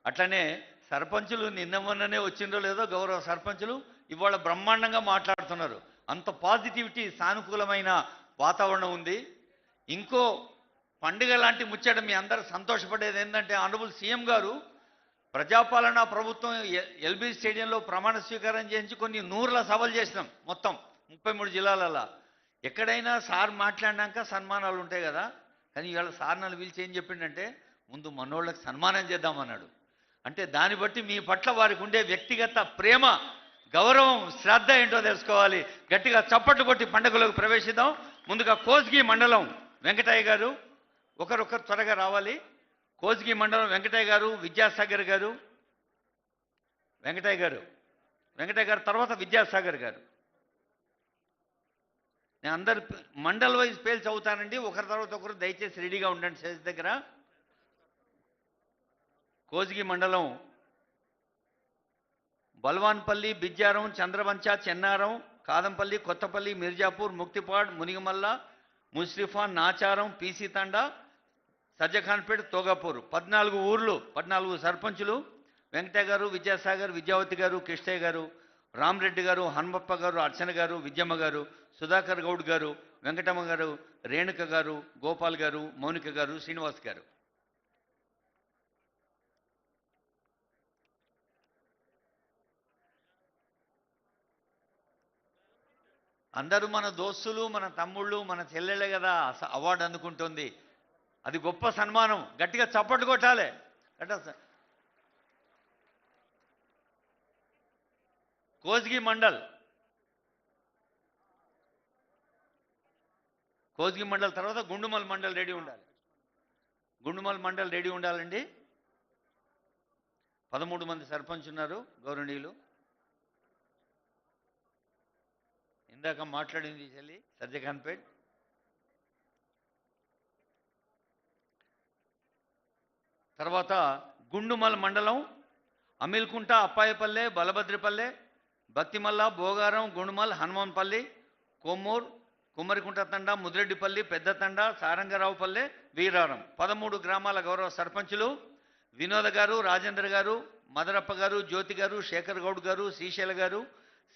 అట్లనే సర్పంచులు నిన్న మొన్ననే వచ్చిందో లేదో గౌరవ సర్పంచులు ఇవాళ బ్రహ్మాండంగా మాట్లాడుతున్నారు. అంత పాజిటివిటీ, సానుకూలమైన వాతావరణం ఉంది. ఇంకో పండుగ లాంటి ముచ్చట మీ అందరూ సంతోషపడేది ఏంటంటే, ఆనరబుల్ సీఎం గారు ప్రజాపాలన ప్రభుత్వం ఎల్బీ స్టేడియంలో ప్రమాణ స్వీకారం చేయించి కొన్ని నూర్ల సభలు చేసినాం మొత్తం 33 జిల్లాలలో. ఎక్కడైనా సార్ మాట్లాడినాక సన్మానాలు ఉంటాయి కదా, కానీ ఇవాళ సార్ నన్ను పిలిచి ఏం చెప్పిండంటే, ముందు మనోళ్ళకి సన్మానం చేద్దామన్నాడు. అంటే దాన్ని బట్టి మీ పట్ల వారికి ఉండే వ్యక్తిగత ప్రేమ, గౌరవం, శ్రద్ధ ఏంటో తెలుసుకోవాలి. గట్టిగా చప్పట్లు కొట్టి పండుగలోకి ప్రవేశిద్దాం. ముందుగా కోస్గి మండలం వెంకటయ్య గారు, ఒకరొకరు త్వరగా రావాలి. కోస్గి మండలం వెంకటయ్య గారు, విద్యాసాగర్ గారు, వెంకటయ్య గారు తర్వాత విద్యాసాగర్ గారు. నేను అందరు మండల్ వైజ్ పేర్లు చదువుతానండి, ఒకరి తర్వాత ఒకరు దయచేసి రెడీగా ఉండండి స్టేజ్ దగ్గర. కోస్గి మండలం బల్వాన్పల్లి, బిజ్జారం, చంద్రవంచ, చెన్నారం, కాదంపల్లి, కొత్తపల్లి, మిర్జాపూర్, ముక్తిపాడ్, మునిగమల్ల, ముస్రిఫా, నాచారం, పీసీ తండా, సజ్జఖాన్పేట్, తోగాపూర్. 14 ఊర్లు, 14 సర్పంచులు. వెంకటయ్య గారు, విద్యాసాగర్, విద్యావతి గారు, కృష్ణయ్య గారు, రామరెడ్డి గారు, హనుమప్ప గారు, అర్చన గారు, విద్యమ్మ గారు, సుధాకర్ గౌడ్ గారు, వెంకటమ్మ గారు, రేణుక గారు, గోపాల్ గారు, మౌనిక గారు, శ్రీనివాస్ గారు. అందరూ మన దోస్తులు, మన తమ్ముళ్ళు, మన చెల్లెళ్ళే కదా అవార్డు అందుకుంటుంది. అది గొప్ప సన్మానం. గట్టిగా చప్పట్లు కొట్టాలి. కోస్గి మండల్ తర్వాత గుండుమల్ మండల్ రెడీ ఉండాలి. గుండుమల్ మండల్ రెడీ ఉండాలండి. 13 మంది సర్పంచ్ ఉన్నారు గౌరవనీయులు. ఇందాక మాట్లాడింది చెల్లి సజ్జఖాన్పేట్. తర్వాత గుండుమల్ మండలం అమిల్కుంట, అప్పాయపల్లె, బలభద్రపల్లె, భక్తిమల్ల, భోగారం, గుండుమల్, హనుమాన్పల్లి, కొమ్మూర్, కుమ్మరికుంట తండా, ముదిరెడ్డిపల్లి, పెద్ద తండా, సారంగరావుపల్లె, వీరారం. 13 గ్రామాల గౌరవ సర్పంచులు వినోద గారు, రాజేంద్ర గారు, మదరప్ప గారు, జ్యోతి గారు, శేఖర్ గౌడ్ గారు, శ్రీశైల గారు,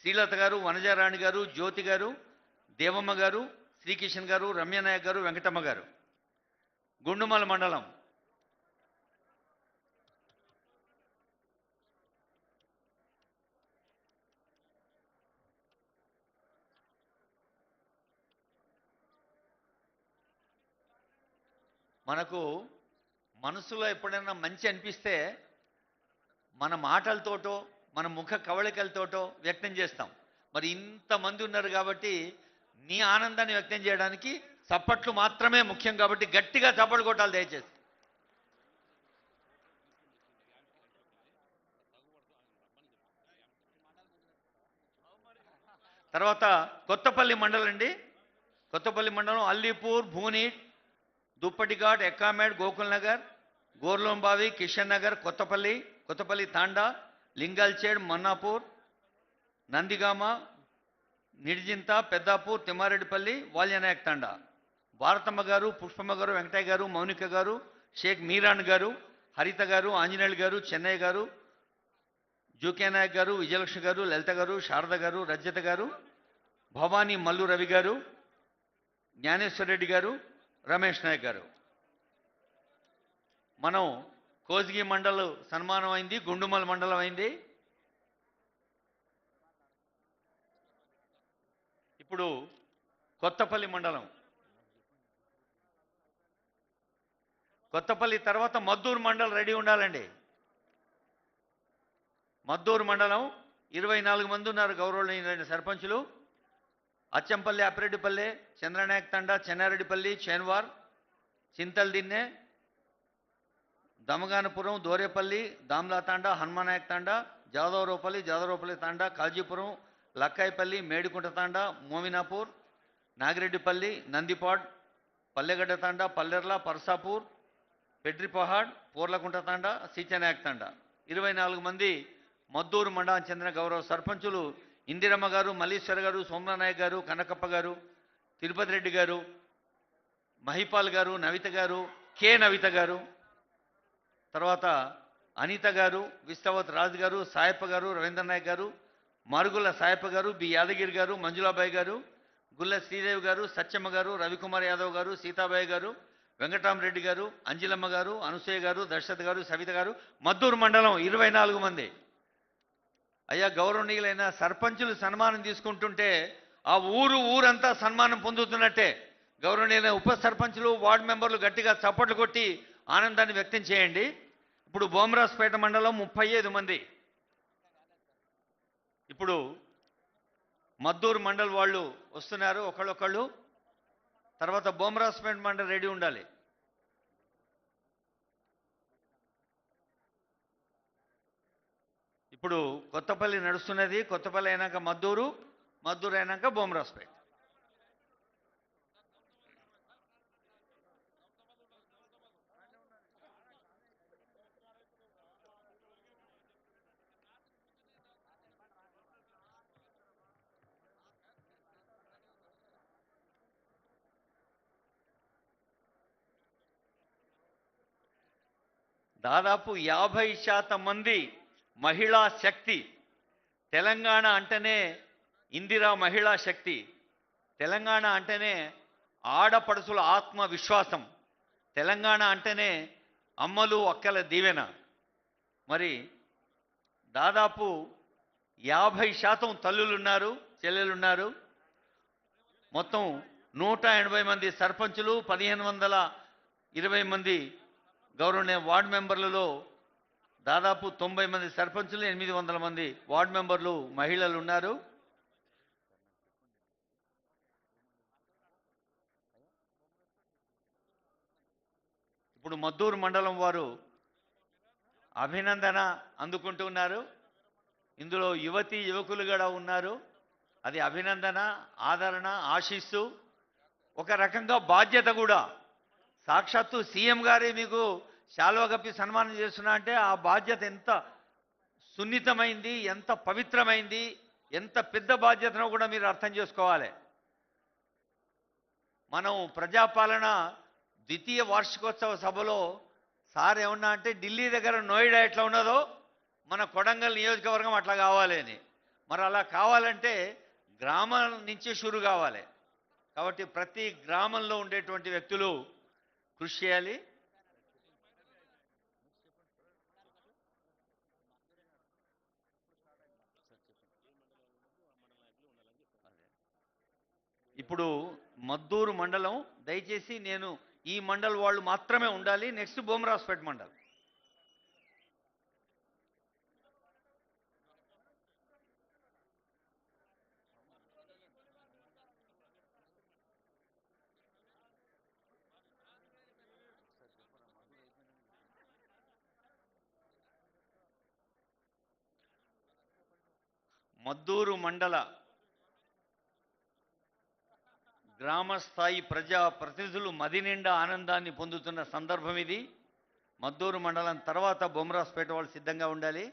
శ్రీలత గారు, వనజారాణి గారు, జ్యోతి గారు, దేవమ్మ గారు, శ్రీకిషన్ గారు, రమ్యనాయక్ గారు, వెంకటమ్మ గారు. గుండుమల్ మండలం మనకు మనసులో ఎప్పుడైనా మంచి అనిపిస్తే మన మాటలతోటో మన ముఖ కవళికలతోటో వ్యక్తం చేస్తాం. మరి ఇంతమంది ఉన్నారు కాబట్టి నీ ఆనందాన్ని వ్యక్తం చేయడానికి చప్పట్లు మాత్రమే ముఖ్యం. కాబట్టి గట్టిగా చప్పట్లు కొట్టాలి దయచేసి. తర్వాత కొత్తపల్లి మండలం అండి. కొత్తపల్లి మండలం అల్లీపూర్, భూనీట్, దుప్పటిఘాట్, ఎక్కామేడ్, గోకుల్ నగర్, గోర్లోంబావి, కిషన్ నగర్, కొత్తపల్లి తాండా, లింగాల్చేడ్, మన్నాపూర్, నందిగామ, నిడ్జింత, పెద్దాపూర్, తిమ్మారెడ్డిపల్లి, వాల్యనాయక్ తాండా. భారతమ్మ గారు, పుష్పమ్మ గారు, వెంకటయ్య గారు, మౌనిక గారు, షేక్ మీరాన్ గారు, హరిత గారు, ఆంజనేయులు గారు, చెన్నయ్య గారు, జూకే నాయక్ గారు, విజయలక్ష్మి గారు, లలిత గారు, శారద గారు, రజ్యత గారు, భవానీ మల్లు రవి గారు, జ్ఞానేశ్వర్ రెడ్డి గారు, రమేష్ నాయక్ గారు. మనం కోసిగి మండలం సన్మానం అయింది, గుండుమల్ మండలం అయింది. ఇప్పుడు కొత్తపల్లి మండలం, కొత్తపల్లి తర్వాత మద్దూరు మండలం రెడీ ఉండాలండి. మద్దూరు మండలం 24 మంది ఉన్నారు గౌరవనీయులైన సర్పంచులు. అచ్చంపల్లి, అప్పిరెడ్డిపల్లె, చంద్రనాయక్ తండా, చెన్నారెడ్డిపల్లి, చేన్వార్, చింతల్దిన్నె, దమగానపురం, దోరేపల్లి, దామ్లా తాండా, హనుమానాయక్ తాండా, జాదవరావుపల్లి తాండా, కాజీపురం, లక్కాయిపల్లి, మేడికుంట తాండా, మోమినాపూర్, నాగిరెడ్డిపల్లి, నందిపాడ్, పల్లెగడ్డ తాండా, పల్లెర్ల, పర్సాపూర్, పెడ్రిపహాడ్, పూర్లకుంట తాండా, సీచనాయక్ తాండా. 24 మంది మద్దూరు మండలానికి చెందిన గౌరవ సర్పంచులు ఇందిరమ్మ గారు, మల్లీశ్వర్ గారు, సోమనాయక్ గారు, కనకప్ప గారు, తిరుపతి రెడ్డి గారు, మహిపాల్ గారు, నవిత గారు, కె నవిత గారు, తర్వాత అనిత గారు, విశ్వవత్ రాజు గారు, సాయప్ప గారు, రవీంద్ర నాయక్ గారు, మరుగుల సాయప్ప గారు, బి యాదగిరి గారు, మంజులాబాయి గారు, గుల్ల శ్రీదేవి గారు, సత్యమ్మ గారు, రవికుమార్ యాదవ్ గారు, సీతాబాయి గారు, వెంకటరామరెడ్డి గారు, అంజిలమ్మ గారు, అనసూయ గారు, దర్శత్ గారు, సవిత గారు, మద్దూరు మండలం 24 మంది. అయ్యా గౌరవనీయులైన సర్పంచులు సన్మానం తీసుకుంటుంటే ఆ ఊరంతా సన్మానం పొందుతున్నట్టే. గౌరవనీయులైన ఉప సర్పంచులు, వార్డు మెంబర్లు గట్టిగా చప్పట్లు కొట్టి ఆనందాన్ని వ్యక్తం చేయండి. ఇప్పుడు బోమరాజపేట మండలం 35 మంది. ఇప్పుడు మద్దూరు మండల్ వాళ్ళు వస్తున్నారు ఒకళ్ళొకళ్ళు. తర్వాత బోమరాజపేట మండల్ రెడీ ఉండాలి. ఇప్పుడు కొత్తపల్లి నడుస్తున్నది. కొత్తపల్లి అయినాక మద్దూరు, మద్దూరు అయినాక బోమరాజపేట. దాదాపు 50% మంది మహిళా శక్తి. తెలంగాణ అంటేనే ఇందిరా మహిళా శక్తి. తెలంగాణ అంటేనే ఆడపడుచుల ఆత్మవిశ్వాసం. తెలంగాణ అంటేనే అమ్మలు అక్కల దీవెన. మరి దాదాపు 50% తల్లులున్నారు, చెల్లెలున్నారు. మొత్తం 180 మంది సర్పంచులు, 1520 మంది గౌరవనీయ వార్డు మెంబర్లలో దాదాపు 90 మంది సర్పంచులు, 800 మంది వార్డు మెంబర్లు మహిళలు ఉన్నారు. ఇప్పుడు మద్దూరు మండలం వారు అభినందన అందుకుంటున్నారు. ఇందులో యువతీ యువకులు కూడా ఉన్నారు. అది అభినందన, ఆదరణ, ఆశీస్సు, ఒక రకంగా బాధ్యత కూడా. సాక్షాత్తు సీఎం గారే మీకు శాలువా కప్పి సన్మానం చేస్తున్నా అంటే ఆ బాధ్యత ఎంత సున్నితమైంది, ఎంత పవిత్రమైంది, ఎంత పెద్ద బాధ్యతనో కూడా మీరు అర్థం చేసుకోవాలి. మనం ప్రజాపాలన ద్వితీయ వార్షికోత్సవ సభలో సార్ ఏమన్నా అంటే ఢిల్లీ దగ్గర నోయిడా ఎట్లా ఉన్నదో మన కొడంగల్ నియోజకవర్గం అట్లా కావాలి అని. మరి అలా కావాలంటే గ్రామం నుంచి షురు కావాలి. కాబట్టి ప్రతి గ్రామంలో ఉండేటువంటి వ్యక్తులు కృషి చేయాలి. ఇప్పుడు మద్దూరు మండలం దయచేసి నేను ఈ మండల్ వాళ్ళు మాత్రమే ఉండాలి. నెక్స్ట్ బోమరాజపేట మండల్. మద్దూరు మండల గ్రామస్థాయి ప్రజా ప్రతినిధులు మది నిండా ఆనందాన్ని పొందుతున్న సందర్భం ఇది. మద్దూరు మండలం తర్వాత బొమరాజ్పేట వాళ్ళు సిద్ధంగా ఉండాలి.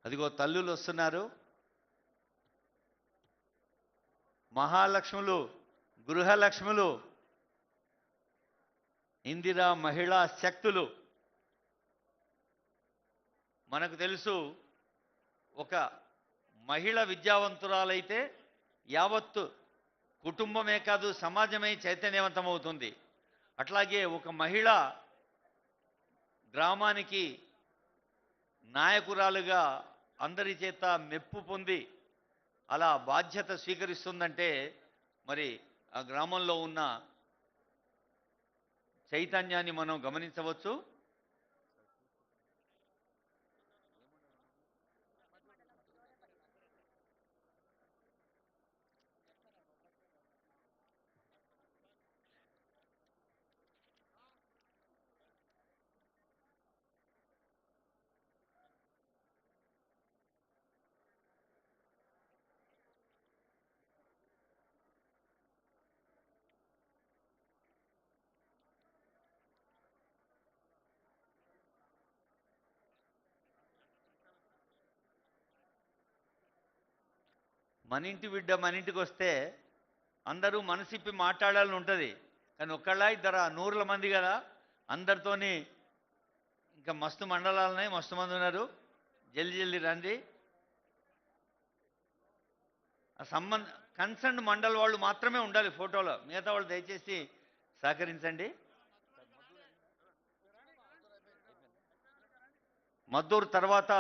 అదిగో తల్లులు వస్తున్నారు. మహాలక్ష్ములు, గృహలక్ష్ములు ఇందిరా మహిళా శక్తులు. మనకు తెలుసు, ఒక మహిళ విద్యావంతురాలైతే యావత్తు కుటుంబమే కాదు సమాజమే చైతన్యవంతమవుతుంది. అట్లాగే ఒక మహిళ గ్రామానికి నాయకురాలుగా అందరి చేత మెప్పు పొంది అలా బాధ్యత స్వీకరిస్తుందంటే మరి ఆ గ్రామంలో ఉన్న చైతన్యాన్ని మనం గమనించవచ్చు. మన ఇంటి బిడ్డ మన ఇంటికి వస్తే అందరూ మనసిప్పి మాట్లాడాలని ఉంటుంది. కానీ ఒక్కళ్ళ ఇద్దరు నూరుల మంది కదా, అందరితోని ఇంకా మస్తు మండలాలున్నాయి, మస్తు మంది ఉన్నారు. జల్దీ జల్దీ రండి. ఆ కన్సర్న్ మండల్ వాళ్ళు మాత్రమే ఉండాలి ఫోటోలో, మిగతా వాళ్ళు దయచేసి సహకరించండి. మద్దూరు తర్వాత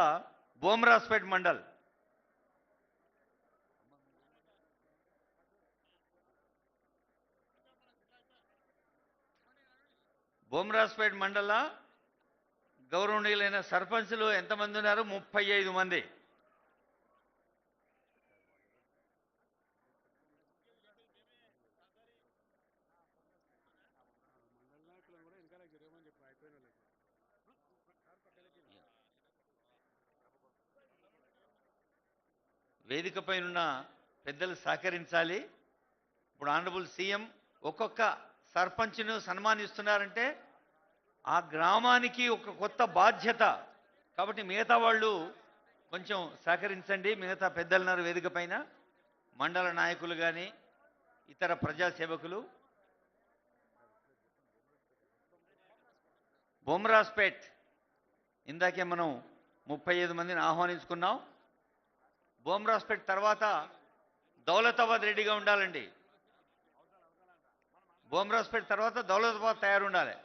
బోమ్రాస్పేట్ మండల్. బోమ్రాస్పేట్ మండల గౌరవనీయులైన సర్పంచులు ఎంతమంది ఉన్నారు? 35 మంది. వేదికపై ఉన్న పెద్దలు సహకరించాలి. ఇప్పుడు ఆనరబుల్ సీఎం ఒక్కొక్క సర్పంచ్ను సన్మానిస్తున్నారంటే ఆ గ్రామానికి ఒక కొత్త బాధ్యత. కాబట్టి మిగతా వాళ్ళు కొంచెం సహకరించండి. మిగతా పెద్దలున్నారు వేదిక పైన, మండల నాయకులు కానీ ఇతర ప్రజాసేవకులు. బొమ్రాస్పేట్ ఇందాకే మనం 35 మందిని ఆహ్వానించుకున్నాం. బొమ్రాస్పేట్ తర్వాత దౌలతాబాద్ రెడీగా ఉండాలండి. బొమ్రాస్పేట్ తర్వాత దౌలతాబాద్ తయారుండాలి.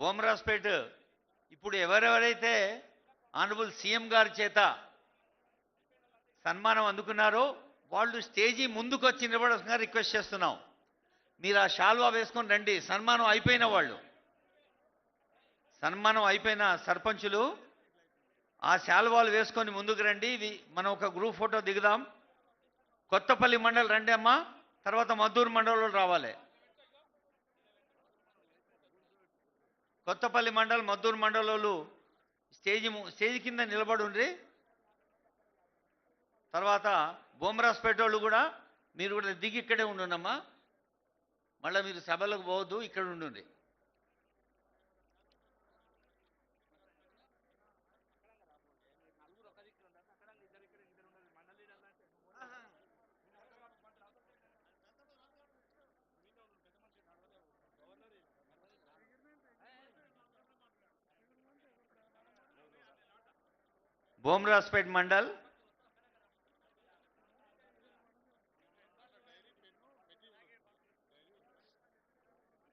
బొమ్రాస్పేట్ ఇప్పుడు ఎవరెవరైతే ఆనరబుల్ సీఎం గారి చేత సన్మానం అందుకున్నారో వాళ్ళు స్టేజీ ముందుకు వచ్చి నిలబడాల్సిందిగా రిక్వెస్ట్ చేస్తున్నాం. మీరు ఆ షాల్వా వేసుకొని రండి. సన్మానం అయిపోయిన వాళ్ళు, సన్మానం అయిపోయిన సర్పంచులు ఆ శాల్వాలు వేసుకొని ముందుకు రండి. మనం ఒక గ్రూప్ ఫోటో దిగుదాం. కొత్తపల్లి మండలం రండి అమ్మా, తర్వాత మద్దూరు మండలంలో రావాలి. కొత్తపల్లి మండలం మద్దూరు మండలంలో స్టేజి కింద నిలబడి ఉండ్రి. తర్వాత బొమ్రాస్పేట వాళ్ళు కూడా మీరు కూడా దిగి ఇక్కడే ఉండుండమ్మా, మళ్ళీ మీరు సభలకు పోవద్దు, ఇక్కడ ఉండండి. బొమ్రాస్పేట్ మండల్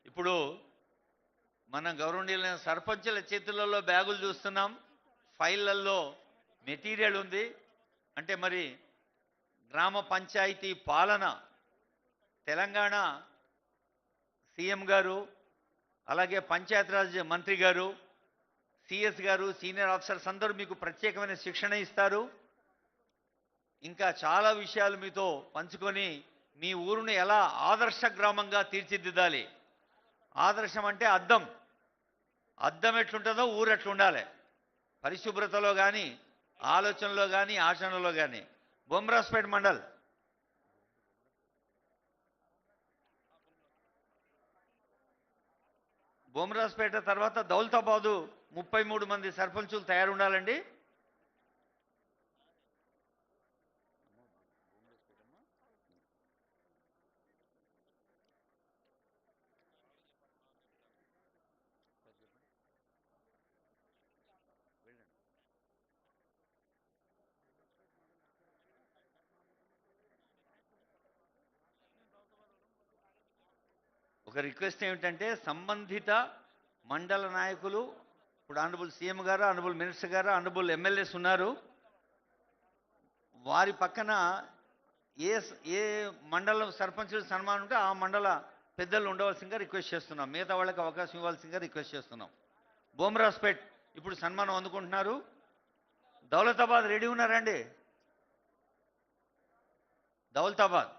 ఇప్పుడు మన గౌరవనీయులైన సర్పంచుల చేతులలో బ్యాగులు చూస్తున్నాం, ఫైళ్ళల్లో మెటీరియల్ ఉంది. అంటే మరి గ్రామ పంచాయతీ పాలన తెలంగాణ సీఎం గారు, అలాగే పంచాయతీరాజ్ మంత్రి గారు, సిఎస్ గారు, సీనియర్ ఆఫీసర్స్ అందరూ మీకు ప్రత్యేకమైన శిక్షణ ఇస్తారు. ఇంకా చాలా విషయాలు మీతో పంచుకొని మీ ఊరుని ఎలా ఆదర్శ గ్రామంగా తీర్చిదిద్దాలి. ఆదర్శం అంటే అద్దం, అద్దం ఎట్లుంటుందో ఊరు ఎట్లుండాలి, పరిశుభ్రతలో కానీ, ఆలోచనలో కానీ, ఆచరణలో కానీ. బొమ్రాస్పేట్ మండల్ బొమ్మరాజపేట తర్వాత దౌలతాబాదు 33 మంది సర్పంచులు తయారు ఉండాలండి. ఒక రిక్వెస్ట్ ఏమిటంటే సంబంధిత మండల నాయకులు, ఇప్పుడు ఆనరబుల్ సీఎం గారు, ఆనరబుల్ మినిస్టర్ గారు, ఆనరబుల్ ఎమ్మెల్యేస్ ఉన్నారు, వారి పక్కన ఏ ఏ మండలం సర్పంచులు సన్మానం ఉంటే ఆ మండల పెద్దలు ఉండవలసిందిగా రిక్వెస్ట్ చేస్తున్నాం. మిగతా వాళ్ళకి అవకాశం ఇవ్వాల్సిందిగా రిక్వెస్ట్ చేస్తున్నాం. బొమ్మరాజ్పేట్ ఇప్పుడు సన్మానం అందుకుంటున్నారు. దౌలతాబాద్ రెడీ ఉన్నారండి? దౌలతాబాద్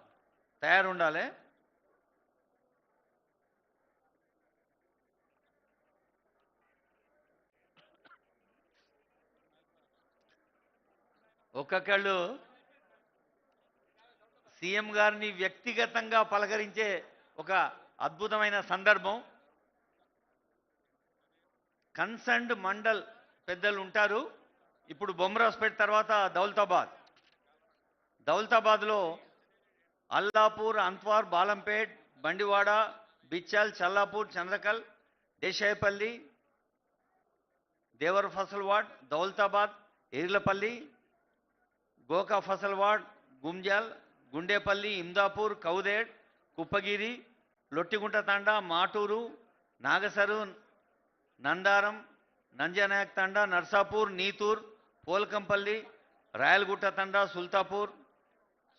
తయారు ఉండాలి. ఒక్కొక్కళ్ళు సీఎం గారిని వ్యక్తిగతంగా పలకరించే ఒక అద్భుతమైన సందర్భం. కన్సర్న్డ్ మండల్ పెద్దలు ఉంటారు. ఇప్పుడు బొమ్మరాజ్పేట తర్వాత దౌలతాబాద్లో అల్లాపూర్, అంత్వార్, బాలంపేట్, బండివాడ, బిచ్చల్, చల్లాపూర్, చంద్రకల్, దేశాయపల్లి, దేవర్ ఫసల్వాడ్, దౌలతాబాద్, ఎర్లపల్లి, గోకా ఫసల్వాడ్, గుంజాల్, గుండేపల్లి, ఇందాపూర్, కౌదేడ్, కుప్పగిరి, లొట్టిగుంట తండా, మాటూరు, నాగసరు, నందారం, నంజనాయక్ తండా, నర్సాపూర్, నీతూర్, పోల్కంపల్లి, రాయలగుట్ట తండా,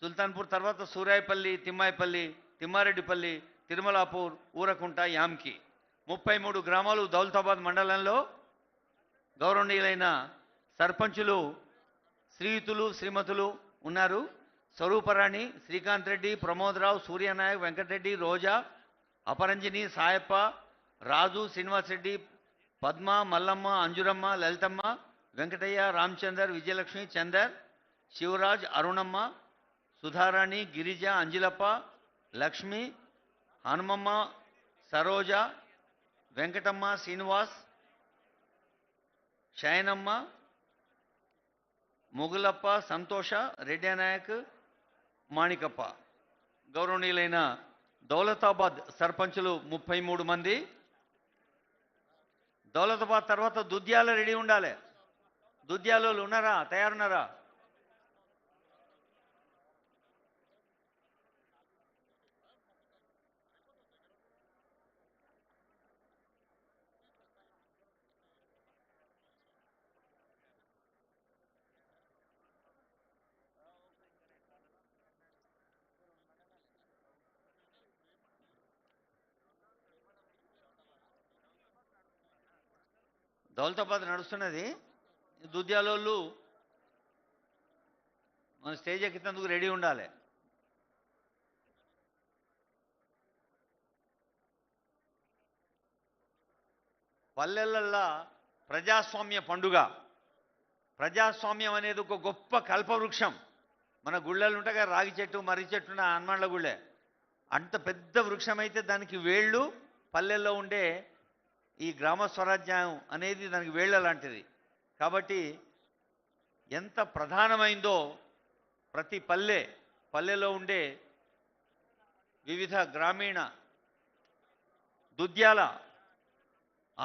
సుల్తాన్పూర్ తర్వాత సూరాయపల్లి, తిమ్మాయిపల్లి, తిమ్మారెడ్డిపల్లి, తిరుమలాపూర్, ఊరకుంట, యామ్కి 33 గ్రామాలు దౌలతాబాద్ మండలంలో గౌరవనీయులైన సర్పంచులు శ్రీయుతులు శ్రీమతులు ఉన్నారు. స్వరూపరాణి, శ్రీకాంత్ రెడ్డి, ప్రమోదరావు, సూర్యనాయక్, వెంకటరెడ్డి, రోజా, అపరంజిని, సాయప్ప, రాజు, శ్రీనివాస్ రెడ్డి, పద్మ, మల్లమ్మ, అంజురమ్మ, లలితమ్మ, వెంకటయ్య, రామచందర్, విజయలక్ష్మి, చందర్, శివరాజ్, అరుణమ్మ, సుధారాణి, గిరిజ, అంజిలప్ప, లక్ష్మి, హనుమమ్మ, సరోజ, వెంకటమ్మ, శ్రీనివాస్, శయనమ్మ, ముగులప్ప, సంతోష, రెడ్డి నాయక్, మాణికప్ప. గౌరవనీయులైన దౌలతాబాద్ సర్పంచులు 33 మంది. దౌలతాబాద్ తర్వాత దుద్యాల రెడీ ఉండాలి. దుద్యాలు ఉన్నారా? తయారున్నారా? దౌలతాబాద్ నడుస్తున్నది. దుద్యాలోళ్ళు మన స్టేజ్ ఎక్కినందుకు రెడీ ఉండాలి. పల్లెలల్లా ప్రజాస్వామ్య పండుగ. ప్రజాస్వామ్యం అనేది ఒక గొప్ప కల్పవృక్షం. మన గుళ్ళలు ఉంటాగా రాగి చెట్టు, మర్రి చెట్టు, హనుమాన్ల గుళ్ళే. అంత పెద్ద వృక్షం అయితే దానికి వేళ్ళు పల్లెల్లో ఉండే ఈ గ్రామ స్వరాజ్యం అనేది దానికి వేళ్ళ లాంటిది. కాబట్టి ఎంత ప్రధానమైందో ప్రతి పల్లెలో ఉండే వివిధ గ్రామీణ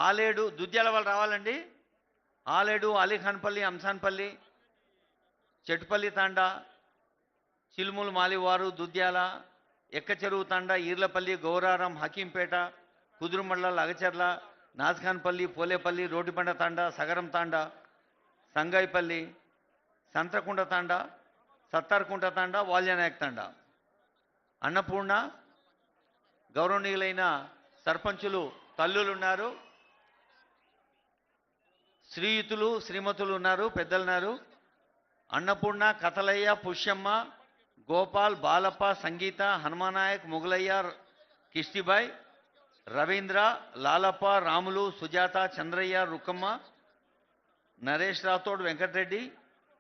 ఆలేడు, దుద్యాల వాళ్ళు రావాలండి. ఆలేడు, అలీఖాన్పల్లి, అంసాన్పల్లి, చెట్టుపల్లి తాండా, చిలుములు మాలివారు, దుద్యాల, ఎక్కచెరువు తాండా, ఈర్లపల్లి, గౌరారం, హకీంపేట, కుదురుమళ్ళ, అగచర్ల, నాజ్ఖాన్పల్లి, పోలేపల్లి, రోడ్డుబండ తాండా, సగరం తాండా, సంగాయిపల్లి, సంత్రకుంట తాండా, సత్తార్కుంట తాండా, వాల్యనాయక్ తాండా. అన్నపూర్ణ. గౌరవనీయులైన సర్పంచులు తల్లులు ఉన్నారు, శ్రీయుతులు శ్రీమతులు ఉన్నారు, పెద్దలున్నారు. అన్నపూర్ణ, కథలయ్య, పుష్యమ్మ, గోపాల్, బాలప్ప, సంగీత, హనుమానాయక్, ముగలయ్య, కిష్టిబాయ్, రవీంద్ర, లాలప్ప, రాములు, సుజాత, చంద్రయ్య, రుక్కమ్మ, నరేష్ రాథోడ్, వెంకటరెడ్డి,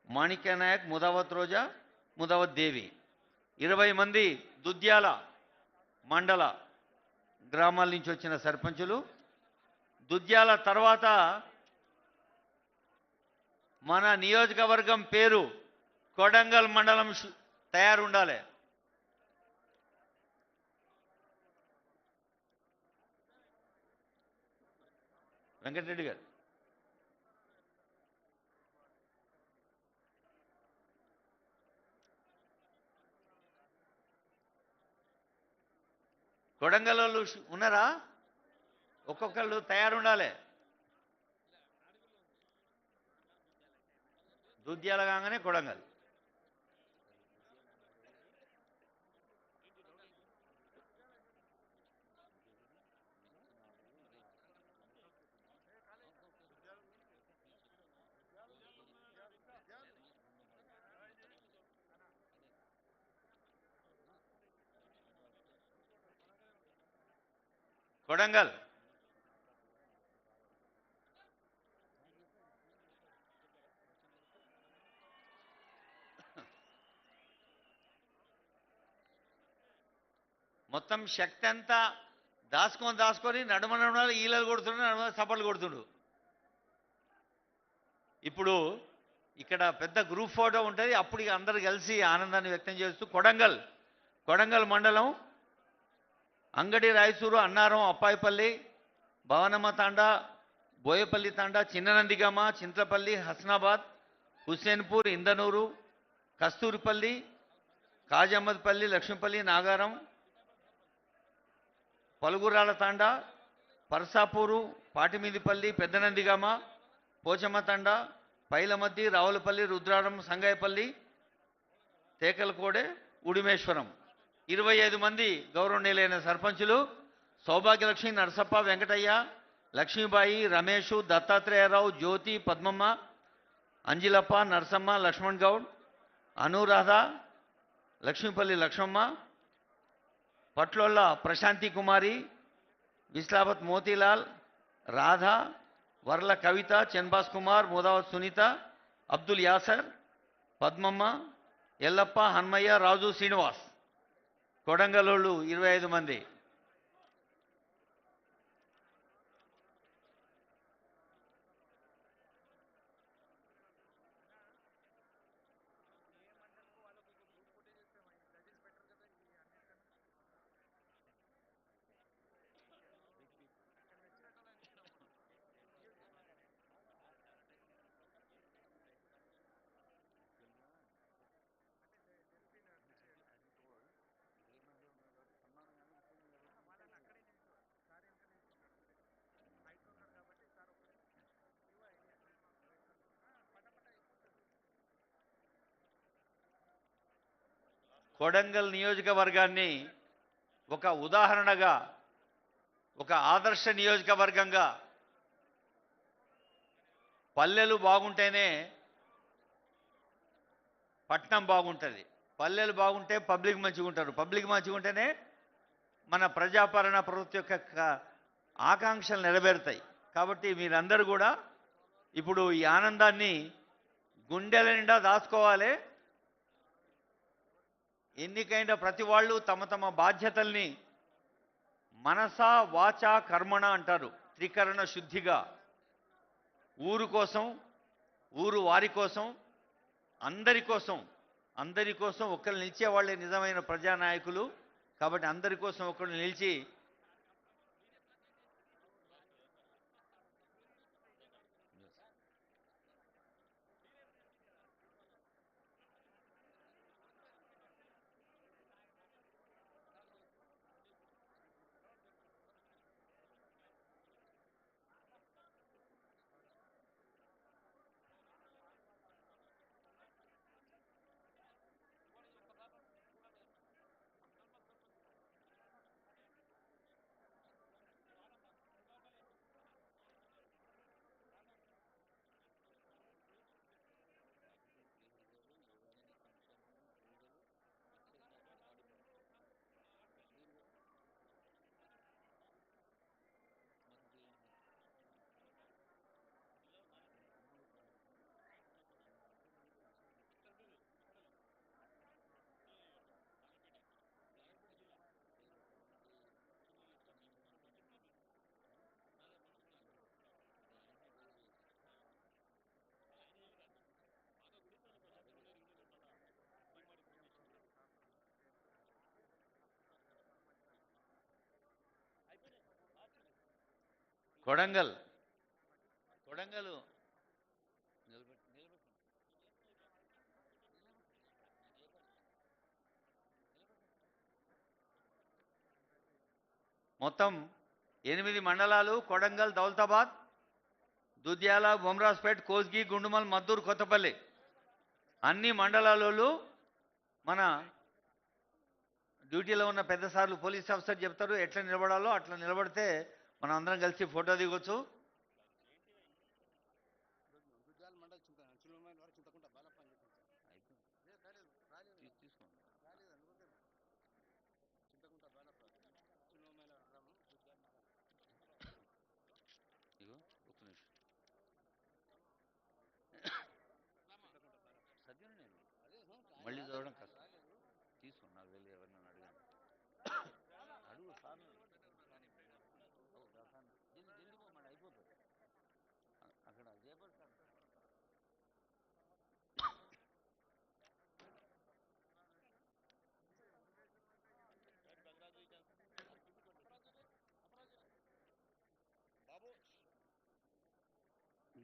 మాణిక్య నాయక్, ముదావత్ రోజా, ముదావత్ దేవి. 20 మంది దుద్యాల మండల గ్రామాల నుంచి వచ్చిన సర్పంచులు. దుద్యాల తర్వాత మన నియోజకవర్గం పేరు కొడంగల్ మండలం తయారు ఉండాలి. వెంకటరెడ్డి గారు కొడంగల్ వాళ్ళు ఉన్నారా? ఒక్కొక్కళ్ళు తయారుండాలి. దుద్యాల కాగానే కొడంగల్. కొడంగల్ మొత్తం శక్తి అంతా దాచుకొని నడుమన ఈలలు కొడుతుండు, నడుమ సపట్లు కొడుతుండు. ఇప్పుడు ఇక్కడ పెద్ద గ్రూప్ ఫోటో ఉంటుంది. అప్పుడు ఇక అందరు కలిసి ఆనందాన్ని వ్యక్తం చేస్తూ కొడంగల్ మండలం అంగడి రాయచూరు, అన్నారం, అప్పాయిపల్లి, భవనమ్మ తాండా, బోయపల్లి తాండా, చిన్ననందిగామ, చింతపల్లి, హస్నాబాద్, హుస్సేన్పూర్, ఇందనూరు, కస్తూరిపల్లి, కాజమ్మద్పల్లి, లక్ష్మీపల్లి, నాగారం, పలుగురాల తాండా, పర్సాపూరు, పాటిమీదిపల్లి, పెద్దనందిగామ, పోచమ్మ తాండా, పైలమద్ది, రావులపల్లి, రుద్రారం, సంగాయపల్లి, తేకలకోడే, ఉడిమేశ్వరం. 25 మంది గౌరవనీయులైన సర్పంచులు సౌభాగ్యలక్ష్మి, నరసప్ప, వెంకటయ్య, లక్ష్మీబాయి, రమేషు, దత్తాత్రేయరావు, జ్యోతి, పద్మమ్మ, అంజిలప్ప, నరసమ్మ, లక్ష్మణ్ గౌడ్, అనురాధ, లక్ష్మీపల్లి లక్ష్మమ్మ, పట్లోళ్ళ ప్రశాంతి కుమారి, విస్లావత్ మోతీలాల్, రాధ, వర్ల కవిత, చన్బాస్ కుమార్, మోదావత్ సునీత, అబ్దుల్ యాసర్, పద్మమ్మ, ఎల్లప్ప, హన్మయ్య, రాజు, శ్రీనివాస్. కొడంగలోళ్ళు 25 మంది. కొడంగల్ నియోజకవర్గాన్ని ఒక ఉదాహరణగా, ఒక ఆదర్శ నియోజకవర్గంగా, పల్లెలు బాగుంటేనే పట్నం బాగుంటుంది. పల్లెలు బాగుంటే పబ్లిక్ మంచిగా ఉంటారు. పబ్లిక్ మంచిగా ఉంటేనే మన ప్రజాపాలన ప్రభుత్వం యొక్క ఆకాంక్షలు నెరవేరుతాయి. కాబట్టి మీరందరూ కూడా ఇప్పుడు ఈ ఆనందాన్ని గుండెల నిండా దాచుకోవాలి. ఎన్నికైన ప్రతి వాళ్ళు తమ తమ బాధ్యతల్ని మనస, వాచ, కర్మణ అంటారు. త్రికరణ శుద్ధిగా ఊరు కోసం, ఊరు వారి కోసం, అందరి కోసం ఒక్కరు నిలిచే వాళ్ళే నిజమైన ప్రజానాయకులు. కాబట్టి అందరి కోసం ఒకరు నిలిచి కొడంగల్ కొడంగల్ మొత్తం 8 మండలాలు కొడంగల్, దౌలతాబాద్, దుద్యాల, బొమ్రాజ్పేట్, కోస్గి, గుండుమల్, మద్దూరు, కొత్తపల్లి అన్ని మండలాలలో మన డ్యూటీలో ఉన్న పెద్ద సార్లు పోలీస్ ఆఫీసర్ చెప్తారు ఎట్లా నిలబడాలో అట్లా నిలబడితే మనం అందరం కలిసి ఫోటో దిగొచ్చు. మళ్ళీ చదవడం కష్టం. తీసుకోండి, నాకు వెళ్ళి ఎవరినైనా అడిగాను అడుగు సార్ అయిపోతుంది అక్కడ జయపడి సార్.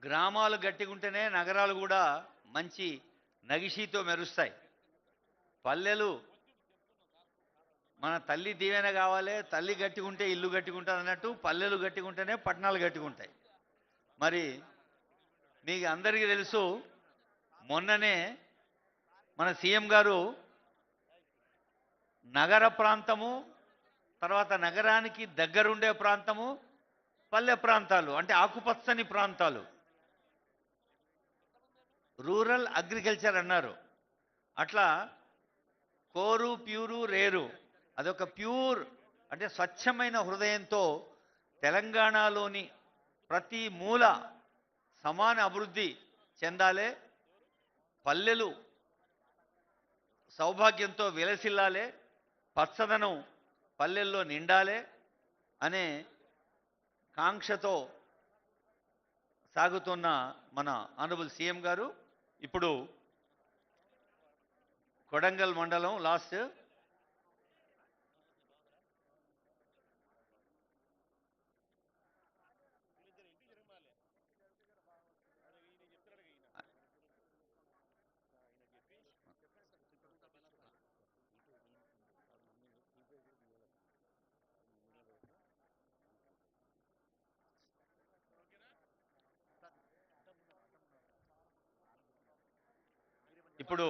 గ్రామాలు గట్టిగుంటేనే నగరాలు కూడా మంచి నగిషీతో మెరుస్తాయి. పల్లెలు మన తల్లి దీవెన కావాలి, తల్లి గట్టిగుంటే ఇల్లు గట్టిగుంటుంది అన్నట్టు పల్లెలు గట్టిగుంటేనే పట్టణాలు గట్టిగుంటాయి. మరి మీకు అందరికీ తెలుసు, మొన్ననే మన సీఎం గారు నగర ప్రాంతము, తర్వాత నగరానికి దగ్గరుండే ప్రాంతము, పల్లె ప్రాంతాలు అంటే ఆకుపచ్చని ప్రాంతాలు, రూరల్ అగ్రికల్చర్ అన్నారు. అట్లా కోరు, ప్యూరు, రేరు అదొక ప్యూర్ అంటే స్వచ్ఛమైన హృదయంతో తెలంగాణలోని ప్రతి మూల సమాన అభివృద్ధి చెందాలే, పల్లెలు సౌభాగ్యంతో విలసిల్లాలే, పచ్చదనం పల్లెల్లో నిండాలే అనే కాంక్షతో సాగుతున్న మన ఆనరబుల్ సీఎం గారు ఇప్పుడు కొడంగల్ మండలం లాస్ట్ ఇప్పుడు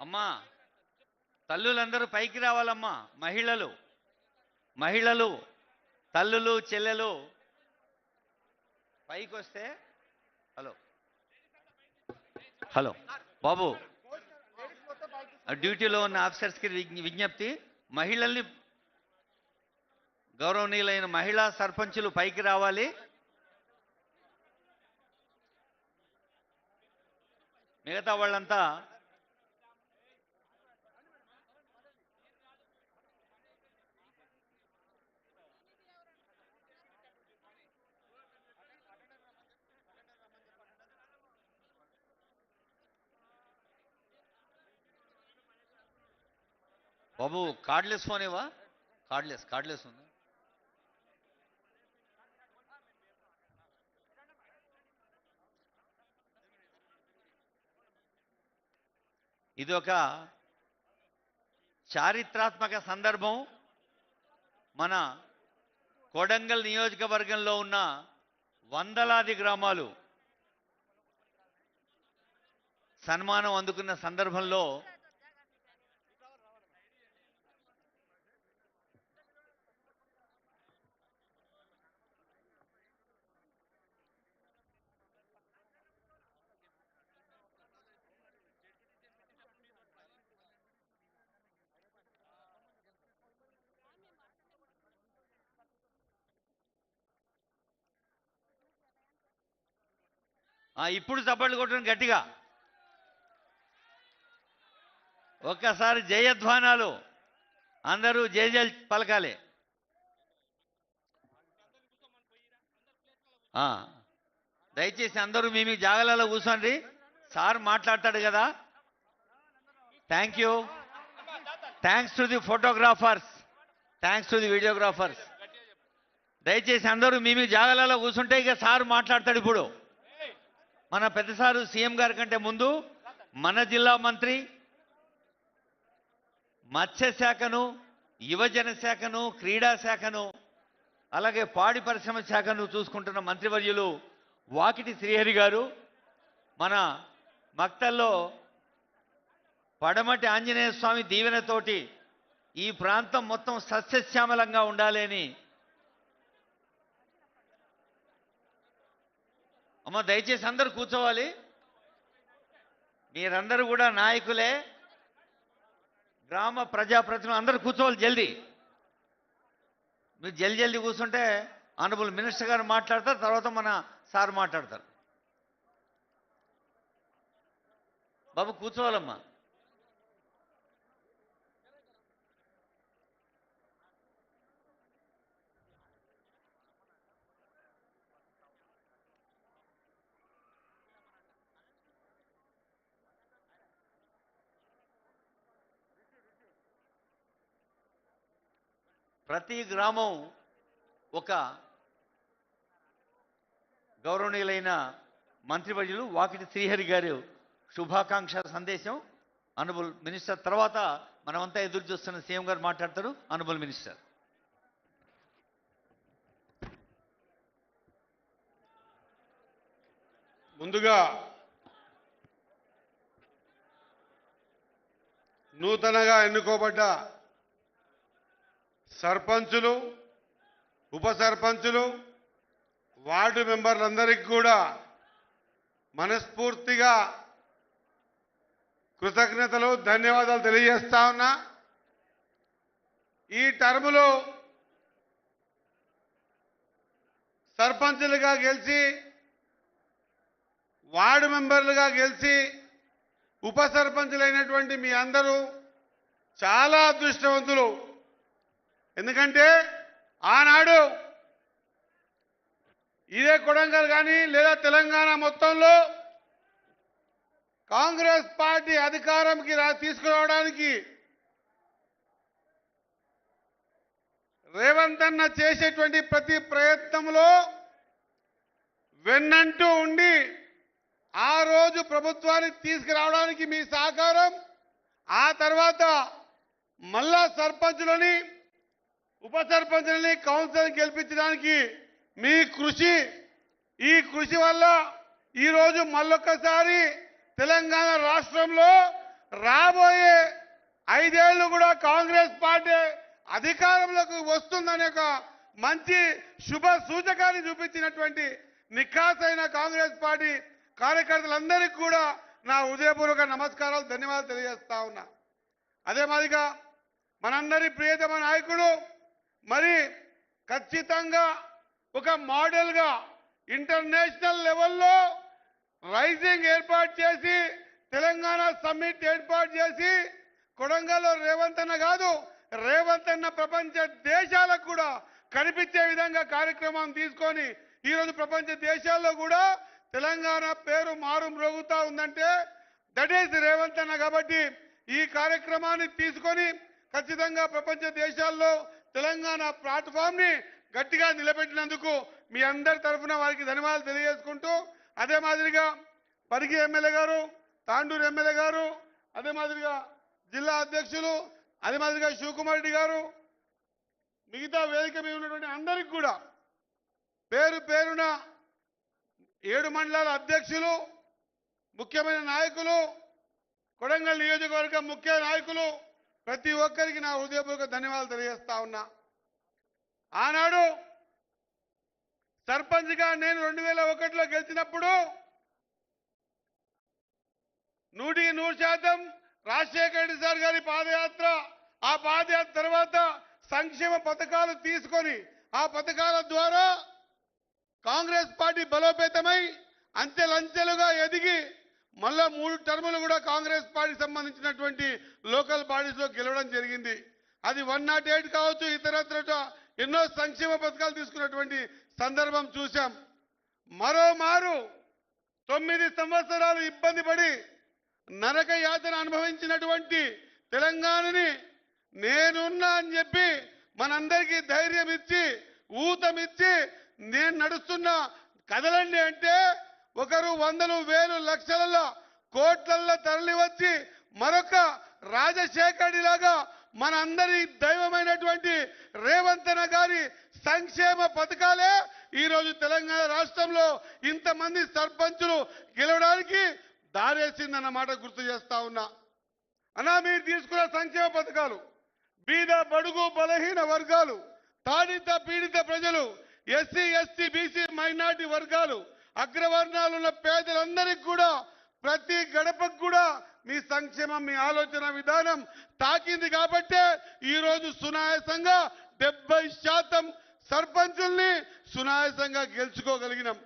అమ్మా తల్లులందరూ పైకి రావాలమ్మా. మహిళలు తల్లులు చెల్లెలు పైకి వస్తే హలో బాబు, డ్యూటీలో ఉన్న ఆఫీసర్స్కి విజ్ఞప్తి, మహిళల్ని గౌరవనీయులైన మహిళా సర్పంచులు పైకి రావాలి. మిగతా వాళ్ళంతా బాబు కార్డ్లెస్ ఫోన్ ఇవా, కార్డ్లెస్ ఉంది. ఇది ఒక చారిత్రాత్మక సందర్భం. మన కొడంగల్ నియోజకవర్గంలో ఉన్న వందలాది గ్రామాలు సన్మానం అందుకున్న సందర్భంలో ఇప్పుడు చప్పట్లు కొట్టడం గట్టిగా. ఒక్కసారి జయధ్వానాలు అందరూ జయజయలు పలకాలి. దయచేసి అందరూ మీ జాగాలలో కూర్చోండి. సార్ మాట్లాడతాడు కదా. Thank you. Thanks to the photographers, thanks to the videographers. దయచేసి అందరూ మీ జాగాలలో కూర్చుంటే ఇక సార్ మాట్లాడతాడు. ఇప్పుడు మన పెద్ద సారు సీఎం గారి కంటే ముందు మన జిల్లా మంత్రి, మత్స్యశాఖను, యువజన శాఖను, క్రీడా శాఖను, అలాగే పాడి పరిశ్రమ శాఖను చూసుకుంటున్న మంత్రివర్యులు వాకిటి శ్రీహరి గారు మన మక్తల్లో పడమటి ఆంజనేయ స్వామి దీవెనతోటి ఈ ప్రాంతం మొత్తం సస్యశ్యామలంగా ఉండాలి అని. అమ్మ దయచేసి అందరూ కూర్చోవాలి. మీరందరూ కూడా నాయకులే, గ్రామ ప్రజాప్రతినిధులు అందరూ కూర్చోవాలి. జల్దీ మీరు జల్దీ కూర్చుంటే ఆనరబుల్ మినిస్టర్ గారు మాట్లాడతారు, తర్వాత మన సార్ మాట్లాడతారు. బాబు కూర్చోవాలమ్మా. ప్రతి గ్రామం ఒక గౌరవనీయులైన మంత్రివర్యులు వాకిటి శ్రీహరి గారు శుభాకాంక్ష సందేశం ఆనరబుల్ మినిస్టర్, తర్వాత మనమంతా ఎదురు చూస్తున్న సీఎం గారు మాట్లాడతారు. Honourable minister. ముందుగా నూతనగా ఎన్నుకోబడ్డ సర్పంచులు, ఉప సర్పంచులు, వార్డు మెంబర్లందరికీ కూడా మనస్ఫూర్తిగా కృతజ్ఞతలు, ధన్యవాదాలు తెలియజేస్తా ఉన్నా. ఈ టర్ములో సర్పంచులుగా గెలిచి, వార్డు మెంబర్లుగా గెలిచి, ఉప సర్పంచులైనటువంటి మీ అందరూ చాలా అదృష్టవంతులు. ఎందుకంటే ఆనాడు ఇదే కొడంగల్ కానీ లేదా తెలంగాణ మొత్తంలో కాంగ్రెస్ పార్టీ అధికారంకి తీసుకురావడానికి రేవంత్ అన్న చేసేటువంటి ప్రతి ప్రయత్నంలో వెన్నంటూ ఉండి ఆ రోజు ప్రభుత్వాన్ని తీసుకురావడానికి మీ సహకారం, ఆ తర్వాత మళ్ళా సర్పంచులని, ఉప సర్పంచులని కౌన్సిల్ గెలిపించడానికి మీ కృషి, ఈ కృషి వల్ల ఈరోజు మళ్ళొక్కసారి తెలంగాణ రాష్ట్రంలో రాబోయే 5 ఏళ్లు కూడా కాంగ్రెస్ పార్టీ అధికారంలోకి వస్తుందనే ఒక మంచి శుభ సూచకాన్ని చూపించినటువంటి నిఖాసైన కాంగ్రెస్ పార్టీ కార్యకర్తలందరికీ కూడా నా హృదయపూర్వక నమస్కారాలు, ధన్యవాదాలు తెలియజేస్తా ఉన్నా. అదే మాదిరిగా మనందరి ప్రియతమ నాయకుడు మరి ఖచ్చితంగా ఒక మోడల్గా ఇంటర్నేషనల్ లెవెల్లో రైజింగ్ ఏర్పాటు చేసి, తెలంగాణ సమ్మిట్ ఏర్పాటు చేసి, కొడంగల్లో రేవంత్ అన్న కాదు, రేవంత్ అన్న ప్రపంచ దేశాలకు కూడా కనిపించే విధంగా కార్యక్రమం తీసుకొని ఈరోజు ప్రపంచ దేశాల్లో కూడా తెలంగాణ పేరు మారు మ్రోగుతా ఉందంటే దట్ ఈస్ రేవంత్ అన్న. కాబట్టి ఈ కార్యక్రమాన్ని తీసుకొని ఖచ్చితంగా ప్రపంచ దేశాల్లో తెలంగాణ ప్లాట్ఫామ్ ని గట్టిగా నిలబెట్టినందుకు మీ అందరి తరఫున వారికి ధన్యవాదాలు తెలియజేసుకుంటూ, అదే మాదిరిగా పరిగి ఎమ్మెల్యే గారు, తాండూరు ఎమ్మెల్యే గారు, అదే మాదిరిగా జిల్లా అధ్యక్షులు, అదే మాదిరిగా శివకుమార్ రెడ్డి గారు, మిగతా వేదిక మీద ఉన్నటువంటి అందరికి కూడా పేరు పేరున 7 మండలాల అధ్యక్షులు, ముఖ్యమైన నాయకులు, కొడంగల్ నియోజకవర్గం ముఖ్య నాయకులు, ప్రతి ఒక్కరికి నా హృదయపూర్వక ధన్యవాదాలు తెలియజేస్తా ఉన్నా. ఆనాడు సర్పంచ్గా నేను 2001లో గెలిచినప్పుడు 100% రాజశేఖర రెడ్డి సార్ గారి పాదయాత్ర, ఆ పాదయాత్ర తర్వాత సంక్షేమ పథకాలు తీసుకొని ఆ పథకాల ద్వారా కాంగ్రెస్ పార్టీ బలోపేతమై అంచెలంచెలుగా ఎదిగి మళ్ళా 3 టర్ములు కూడా కాంగ్రెస్ పార్టీకి సంబంధించినటువంటి లోకల్ బాడీస్లో గెలవడం జరిగింది. అది 108 కావచ్చు, ఇతరత్ర ఎన్నో సంక్షేమ పథకాలు తీసుకున్నటువంటి సందర్భం చూశాం. మరోమారు 9 సంవత్సరాలు ఇబ్బంది పడి నరక యాతన అనుభవించినటువంటి తెలంగాణని నేనున్నా అని చెప్పి మనందరికీ ధైర్యం ఇచ్చి ఊతమిచ్చి నేను నడుస్తున్నా కదలండి అంటే ఒకరు వందలు వేలు లక్షలలో కోట్లల్లో తరలి వచ్చి మరొక రాజశేఖరుడిలాగా మనందరి దైవమైనటువంటి రేవంత్ అన్న గారి సంక్షేమ పథకాలే ఈరోజు తెలంగాణ రాష్ట్రంలో ఇంతమంది సర్పంచులు గెలవడానికి దారేసిందన్నమాట గుర్తు చేస్తా ఉన్నా. అన్నా మీరు తీసుకున్న సంక్షేమ పథకాలు బీద బడుగు బలహీన వర్గాలు, తాడిత పీడిత ప్రజలు, ఎస్సీ ఎస్టీ బీసీ మైనార్టీ వర్గాలు, అగ్రవర్ణాలున్న పేదలందరికీ కూడా ప్రతి గడపకు కూడా మీ సంక్షేమం మీ ఆలోచన విధానం తాకింది కాబట్టే ఈరోజు సునాయాసంగా 70% సర్పంచుల్ని సునాయాసంగా గెలుచుకోగలిగినాం.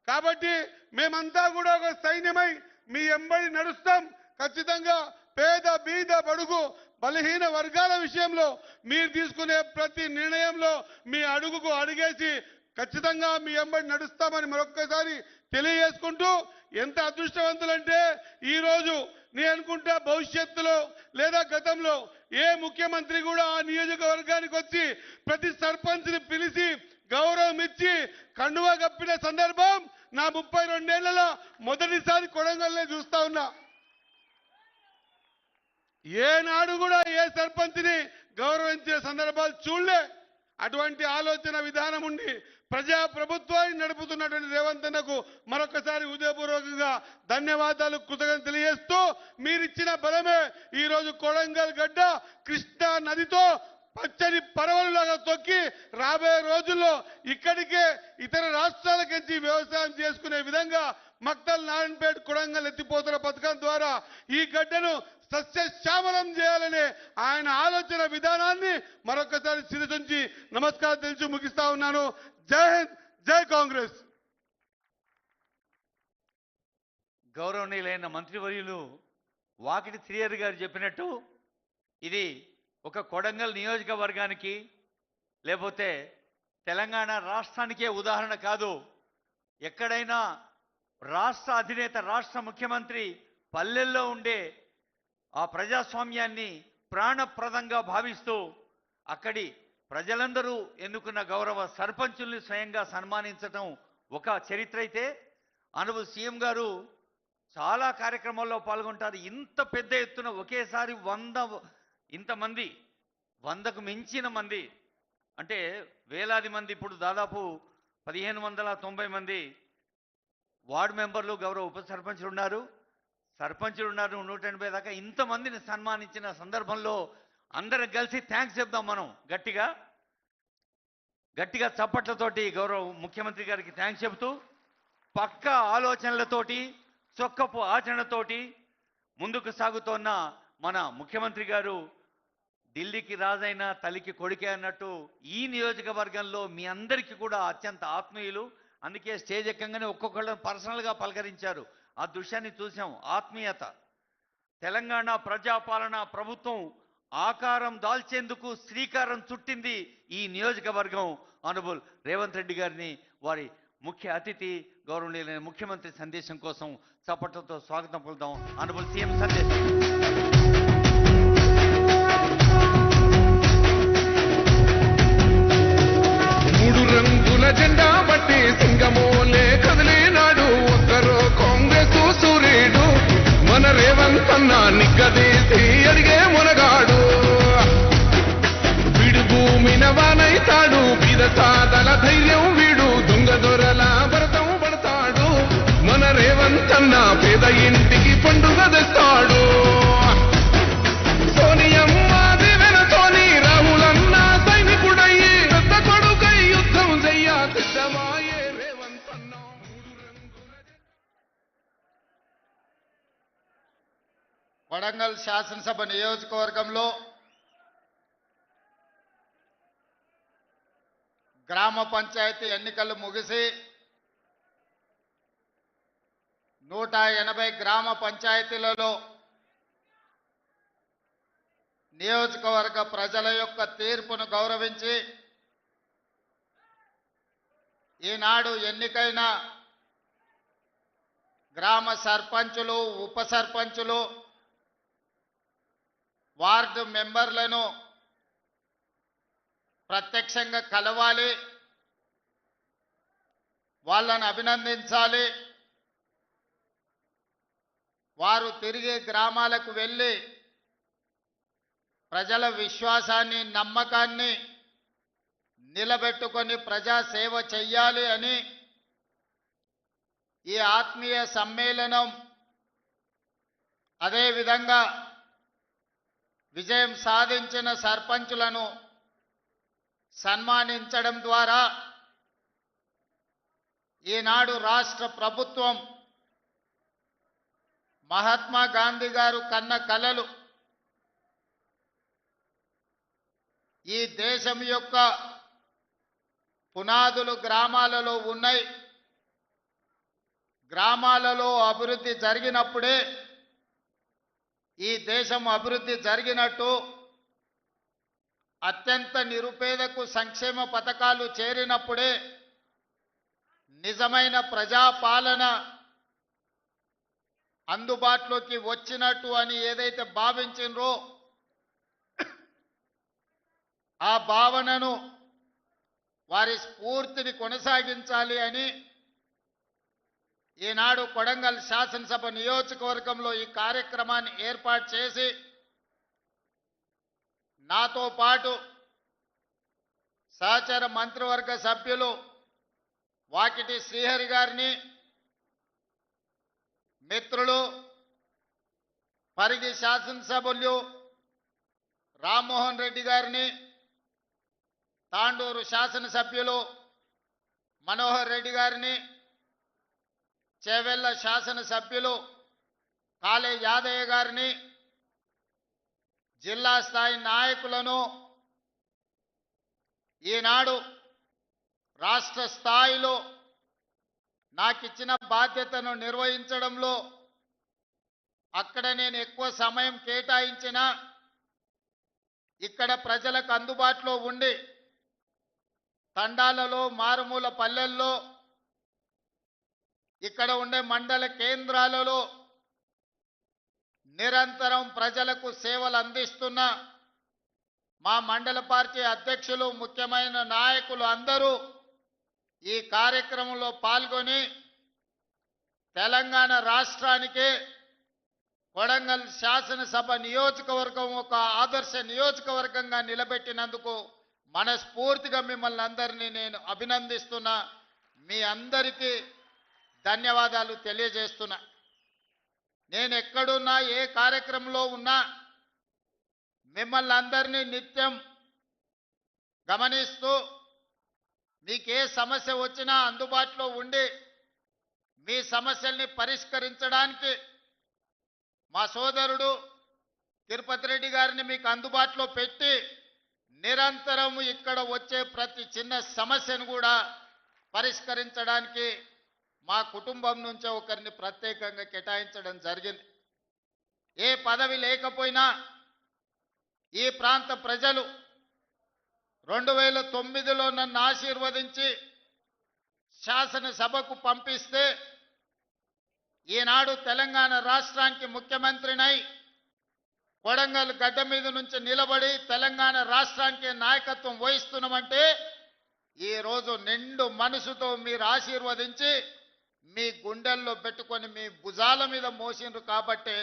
కాబట్టి మేమంతా కూడా ఒక సైన్యమై మీ ఎంబడి నడుస్తాం. ఖచ్చితంగా పేద బీద బడుగు బలహీన వర్గాల విషయంలో మీరు తీసుకునే ప్రతి నిర్ణయంలో మీ అడుగుకు అడిగేసి ఖచ్చితంగా మీ ఎంబడి నడుస్తామని మరొక్కసారి తెలియజేసుకుంటూ, ఎంత అదృష్టవంతులంటే ఈరోజు నేను అనుకుంటా భవిష్యత్తులో లేదా గతంలో ఏ ముఖ్యమంత్రి కూడా ఆ నియోజకవర్గానికి వచ్చి ప్రతి సర్పంచ్ని పిలిచి గౌరవం ఇచ్చి కండువా కప్పిన సందర్భం నా 32 ఏళ్లలో మొదటిసారి కొడంగల్నే చూస్తా ఉన్నా. ఏనాడు కూడా ఏ సర్పంచ్ని గౌరవించే సందర్భాలు చూడలే. అటువంటి ఆలోచన విధానం ఉండి ప్రజా ప్రభుత్వాన్ని నడుపుతున్నటువంటి రేవంత్ అన్నకు మరొకసారి హృదయపూర్వకంగా ధన్యవాదాలు కృతజ్ఞతలు తెలియజేస్తూ, మీరిచ్చిన బలమే ఈరోజు కొడంగల్ గడ్డ కృష్ణా నదితో పచ్చని పరవలులాగా తొక్కి రాబోయే రోజుల్లో ఇక్కడికే ఇతర రాష్ట్రాలకించి వ్యవసాయం చేసుకునే విధంగా మక్తల్ నారాయణపేట కొడంగల్ ఎత్తిపోతల పథకం ద్వారా ఈ గడ్డను సస్యశ్యామలం చేయాలనే ఆయన ఆలోచన విధానాన్ని మరొకసారి శిరసుంచి నమస్కారం తెలిసి ముగిస్తా ఉన్నాను. జై హింద్, జై కాంగ్రెస్. గౌరవనీయులైన మంత్రివర్యులు వాకిటి శ్రీహరి గారు చెప్పినట్టు ఇది ఒక కొడంగల్ నియోజకవర్గానికి లేకపోతే తెలంగాణ రాష్ట్రానికే ఉదాహరణ కాదు. ఎక్కడైనా రాష్ట్ర అధినేత రాష్ట్ర ముఖ్యమంత్రి పల్లెల్లో ఉండే ఆ ప్రజాస్వామ్యాన్ని ప్రాణప్రదంగా భావిస్తూ అక్కడి ప్రజలందరూ ఎన్నుకున్న గౌరవ సర్పంచుల్ని స్వయంగా సన్మానించడం ఒక చరిత్ర అయితే, అనుభవ సీఎం గారు చాలా కార్యక్రమాల్లో పాల్గొంటారు. ఇంత పెద్ద ఎత్తున ఒకేసారి 100కు మించిన మంది అంటే వేలాది మంది, ఇప్పుడు దాదాపు 1590 మంది వార్డు మెంబర్లు గౌరవ ఉప సర్పంచులు ఉన్నారు, సర్పంచులు ఉన్నారు 180 దాకా. ఇంతమందిని సన్మానించిన సందర్భంలో అందరం కలిసి థ్యాంక్స్ చెప్దాం. మనం గట్టిగా చప్పట్లతోటి గౌరవ ముఖ్యమంత్రి గారికి థ్యాంక్స్ చెబుతూ, పక్క ఆలోచనలతోటి చొక్కపు ఆచరణతోటి ముందుకు సాగుతోన్న మన ముఖ్యమంత్రి గారు ఢిల్లీకి రాజైన తల్లికి కొడుకే అన్నట్టు ఈ నియోజకవర్గంలో మీ అందరికీ కూడా అత్యంత ఆత్మీయులు. అందుకే స్టేజ్ ఎక్కగానే ఒక్కొక్కళ్ళని పర్సనల్గా పలకరించారు. ఆ దృశ్యాన్ని చూసాం. ఆత్మీయత. తెలంగాణ ప్రజాపాలన ప్రభుత్వం ఆకారం దాల్చేందుకు శ్రీకారం చుట్టింది ఈ నియోజకవర్గం. ఆనరబుల్ రేవంత్ రెడ్డి గారిని వారి ముఖ్య అతిథి గౌరవనీయులైన ముఖ్యమంత్రి సందేశం కోసం చప్పట్లతో స్వాగతం పలుకుదాం. ఆనరబుల్ సీఎం సందేశం. 3 రంగుల జెండా బట్టి సింగమోలే కదిలినాడు ఒక్కరో కాంగ్రెస్ సూర్యుడు మన రేవంత్ అన్న నిగ్గదీసి అడిగే మునగాడు. వీడు భూమిన వానైతాడు, బీద సాదల ధైర్యం వీడు, దొంగ దొరల భరతం పడతాడు. మన రేవంత్ అన్న పేద ఇంటికి పండుగ తెస్తాడు. సోనియమ్మ దివెనతోని రాహులన్న సైనికుడయ్యి పెద్ద కొడుకై యుద్ధం చెయ్య సిద్ధమాయే రేవంత్ అన్న. వరంగల్ శాసనసభ నియోజకవర్గంలో గ్రామ పంచాయతీ ఎన్నికలు ముగిసి 180 గ్రామ పంచాయతీలలో నియోజకవర్గ ప్రజల యొక్క తీర్పును గౌరవించి ఈనాడు ఎన్నికైన గ్రామ సర్పంచులు, ఉప సర్పంచులు, వార్డు మెంబర్లను ప్రత్యక్షంగా కలవాలి, వాళ్ళను అభినందించాలి. వారు తిరిగి గ్రామాలకు వెళ్ళి ప్రజల విశ్వాసాన్ని, నమ్మకాన్ని నిలబెట్టుకొని ప్రజాసేవ చెయ్యాలి అని ఈ ఆత్మీయ సమ్మేళనం, అదేవిధంగా విజయం సాధించిన సర్పంచులను సన్మానించడం ద్వారా ఈనాడు రాష్ట్ర ప్రభుత్వం మహాత్మా గాంధీ గారు కన్న కలలు ఈ దేశం యొక్క పునాదులు గ్రామాలలో ఉన్నాయి. గ్రామాలలో అభివృద్ధి జరిగినప్పుడే ఈ దేశం అభివృద్ధి జరిగినట్టు, అత్యంత నిరుపేదకు సంక్షేమ పథకాలు చేరినప్పుడే నిజమైన ప్రజాపాలన అందుబాటులోకి వచ్చినట్టు అని ఏదైతే భావించినరో ఆ భావనను, వారి స్ఫూర్తిని కొనసాగించాలి అని ఈనాడు కొడంగల్ శాసనసభ నియోజకవర్గంలో ఈ కార్యక్రమాన్ని ఏర్పాటు చేసి నాతో పాటు సహచర మంత్రివర్గ సభ్యులు వాకిటి శ్రీహరి గారిని, మిత్రులు పరిగి శాసనసభ్యులు రామ్మోహన్ రెడ్డి గారిని, తాండూరు శాసనసభ్యులు మనోహర్ రెడ్డి గారిని, చేవెళ్ల శాసనసభ్యులు కాళే యాదయ్య గారిని, జిల్లా స్థాయి నాయకులను, ఈనాడు రాష్ట్ర స్థాయిలో నాకిచ్చిన బాధ్యతను నిర్వహించడంలో అక్కడ నేను ఎక్కువ సమయం కేటాయించిన, ఇక్కడ ప్రజలకు అందుబాటులో ఉండి తండాలలో, మారుమూల పల్లెల్లో, ఇక్కడ ఉండే మండల కేంద్రాలలో నిరంతరం ప్రజలకు సేవలు అందిస్తున్న మా మండల పార్టీ అధ్యక్షులు, ముఖ్యమైన నాయకులు అందరూ ఈ కార్యక్రమంలో పాల్గొని తెలంగాణ రాష్ట్రానికి కొడంగల్ శాసనసభ నియోజకవర్గం ఒక ఆదర్శ నియోజకవర్గంగా నిలబెట్టినందుకు మనస్ఫూర్తిగా మిమ్మల్ని అందరినీ నేను అభినందిస్తున్నా. మీ అందరికీ ధన్యవాదాలు తెలియజేస్తున్నా. నేను ఎక్కడున్నా, ఏ కార్యక్రమంలో ఉన్నా మిమ్మల్ని అందరినీ నిత్యం గమనిస్తూ మీకే సమస్య వచ్చినా అందుబాటులో ఉండి మీ సమస్యల్ని పరిష్కరించడానికి మా సోదరుడు తిరుపతి రెడ్డి గారిని మీకు అందుబాటులో పెట్టి నిరంతరం ఇక్కడ వచ్చే ప్రతి చిన్న సమస్యను కూడా పరిష్కరించడానికి మా కుటుంబం నుంచే ఒకరిని ప్రత్యేకంగా కేటాయించడం జరిగింది. ఏ పదవి లేకపోయినా ఈ ప్రాంత ప్రజలు 2009లో నన్ను ఆశీర్వదించి శాసనసభకు పంపిస్తే ఈనాడు తెలంగాణ రాష్ట్రానికి ముఖ్యమంత్రినై కొడంగల్ గడ్డ మీద నుంచి నిలబడి తెలంగాణ రాష్ట్రానికి నాయకత్వం వహిస్తున్నామంటే ఈరోజు నిండు మనసుతో మీరు ఆశీర్వదించి మీ గుండెల్లో పెట్టుకొని మీ భుజాల మీద మోసిండ్రు కాబట్టే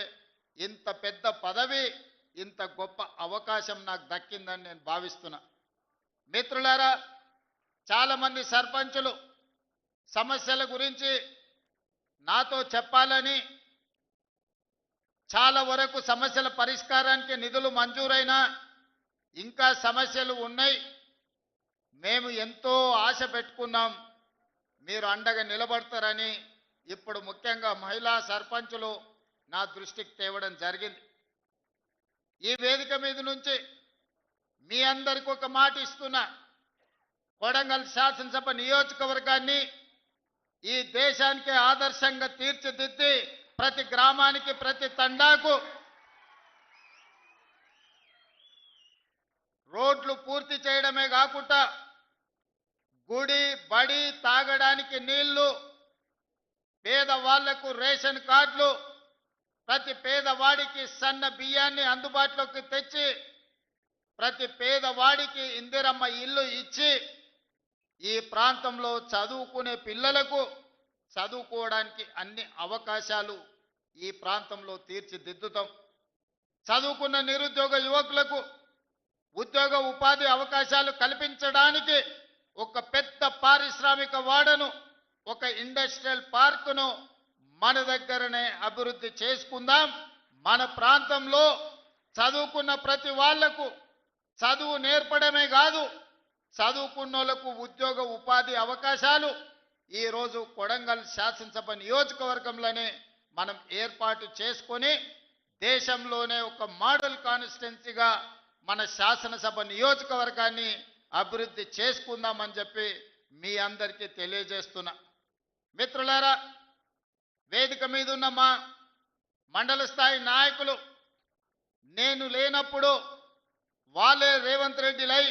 ఇంత పెద్ద పదవి, ఇంత గొప్ప అవకాశం నాకు దక్కిందని నేను భావిస్తున్నా. మిత్రులారా, చాలామంది సర్పంచులు సమస్యల గురించి నాతో చెప్పాలని, చాలా వరకు సమస్యల పరిష్కారానికి నిధులు మంజూరైనా ఇంకా సమస్యలు ఉన్నాయి, మేము ఎంతో ఆశ పెట్టుకున్నాం, మీరు అండగా నిలబడతారని ఇప్పుడు ముఖ్యంగా మహిళా సర్పంచులు నా దృష్టికి తేవడం జరిగింది. ఈ వేదిక మీద నుంచి మీ అందరికీ ఒక మాట ఇస్తున్నా, కొడంగల్ శాసనసభ నియోజకవర్గాన్ని ఈ దేశానికి ఆదర్శంగా తీర్చిదిద్ది ప్రతి గ్రామానికి ప్రతి తండాకు రోడ్లు పూర్తి చేయడమే కాకుండా గుడి బడి తాగడానికి నీళ్లు, పేదవాళ్లకు రేషన్ కార్డులు, ప్రతి పేదవాడికి సన్న బియ్యాన్ని అందుబాటులోకి తెచ్చి ప్రతి పేదవాడికి ఇందిరమ్మ ఇల్లు ఇచ్చి ఈ ప్రాంతంలో చదువుకునే పిల్లలకు చదువుకోవడానికి అన్ని అవకాశాలు ఈ ప్రాంతంలో తీర్చిదిద్దుతాం. చదువుకున్న నిరుద్యోగ యువకులకు ఉద్యోగ ఉపాధి అవకాశాలు కల్పించడానికి ఒక పెద్ద పారిశ్రామిక వాడను, ఒక ఇండస్ట్రియల్ పార్కును మన దగ్గరనే అభివృద్ధి చేసుకుందాం. మన ప్రాంతంలో చదువుకున్న ప్రతి వాళ్లకు చదువు నేర్పడమే కాదు, చదువుకున్నోళ్లకు ఉద్యోగ ఉపాధి అవకాశాలు ఈరోజు కొడంగల్ శాసనసభ నియోజకవర్గంలోనే మనం ఏర్పాటు చేసుకొని దేశంలోనే ఒక మోడల్ కాన్స్టిట్యున్సీగా మన శాసనసభ నియోజకవర్గాన్ని అభివృద్ధి చేసుకుందామని చెప్పి మీ అందరికీ తెలియజేస్తున్నా. మిత్రులారా, వేదిక మీద ఉన్న మా మండల స్థాయి నాయకులు నేను లేనప్పుడు వాళ్ళే రేవంత్ రెడ్డిలై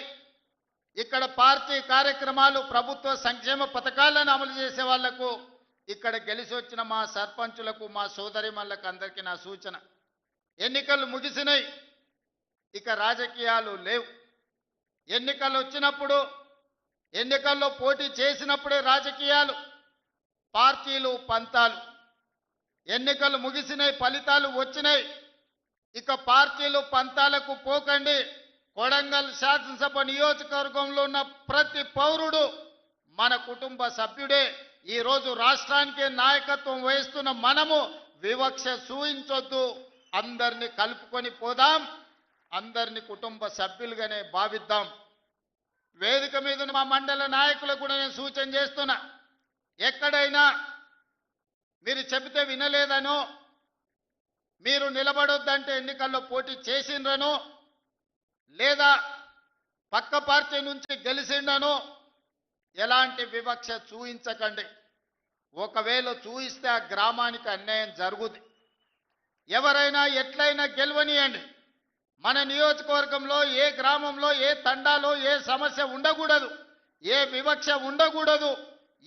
ఇక్కడ పార్టీ కార్యక్రమాలు, ప్రభుత్వ సంక్షేమ పథకాలను అమలు చేసే వాళ్లకు ఇక్కడ గెలిచి వచ్చిన మా సర్పంచులకు, మా సోదరిమణులకు అందరికీ నా సూచన, ఎన్నికలు ముగిసినాయి, ఇక రాజకీయాలు లేవు. ఎన్నికలు వచ్చినప్పుడు, ఎన్నికల్లో పోటీ చేసినప్పుడే రాజకీయాలు, పార్టీలు, పంతాలు. ఎన్నికలు ముగిసినాయి, ఫలితాలు వచ్చినాయి, ఇక పార్టీలు పంతాలకు పోకండి. కొడంగల్ శాసనసభ నియోజకవర్గంలో ఉన్న ప్రతి పౌరుడు మన కుటుంబ సభ్యుడే. ఈరోజు రాష్ట్రానికి నాయకత్వం వహిస్తున్న మనము వివక్ష చూయించొద్దు, అందరినీ కలుపుకొని పోదాం, అందరినీ కుటుంబ సభ్యులుగానే భావిద్దాం. వేదిక మీద ఉన్న మా మండల నాయకులకు కూడా నేను సూచన చేస్తున్నా, ఎక్కడైనా మీరు చెబితే వినలేదనో, మీరు నిలబడొద్దంటే ఎన్నికల్లో పోటీ చేసిండ్రనో, లేదా పక్క పార్టీ నుంచి గెలిచిండనో ఎలాంటి వివక్ష చూయించకండి. ఒకవేళ చూయిస్తే ఆ గ్రామానికి అన్యాయం జరుగుతుంది. ఎవరైనా ఎట్లయినా గెలవనియండి. మన నియోజకవర్గంలో ఏ గ్రామంలో, ఏ తండాలో ఏ సమస్య ఉండకూడదు, ఏ వివక్ష ఉండకూడదు.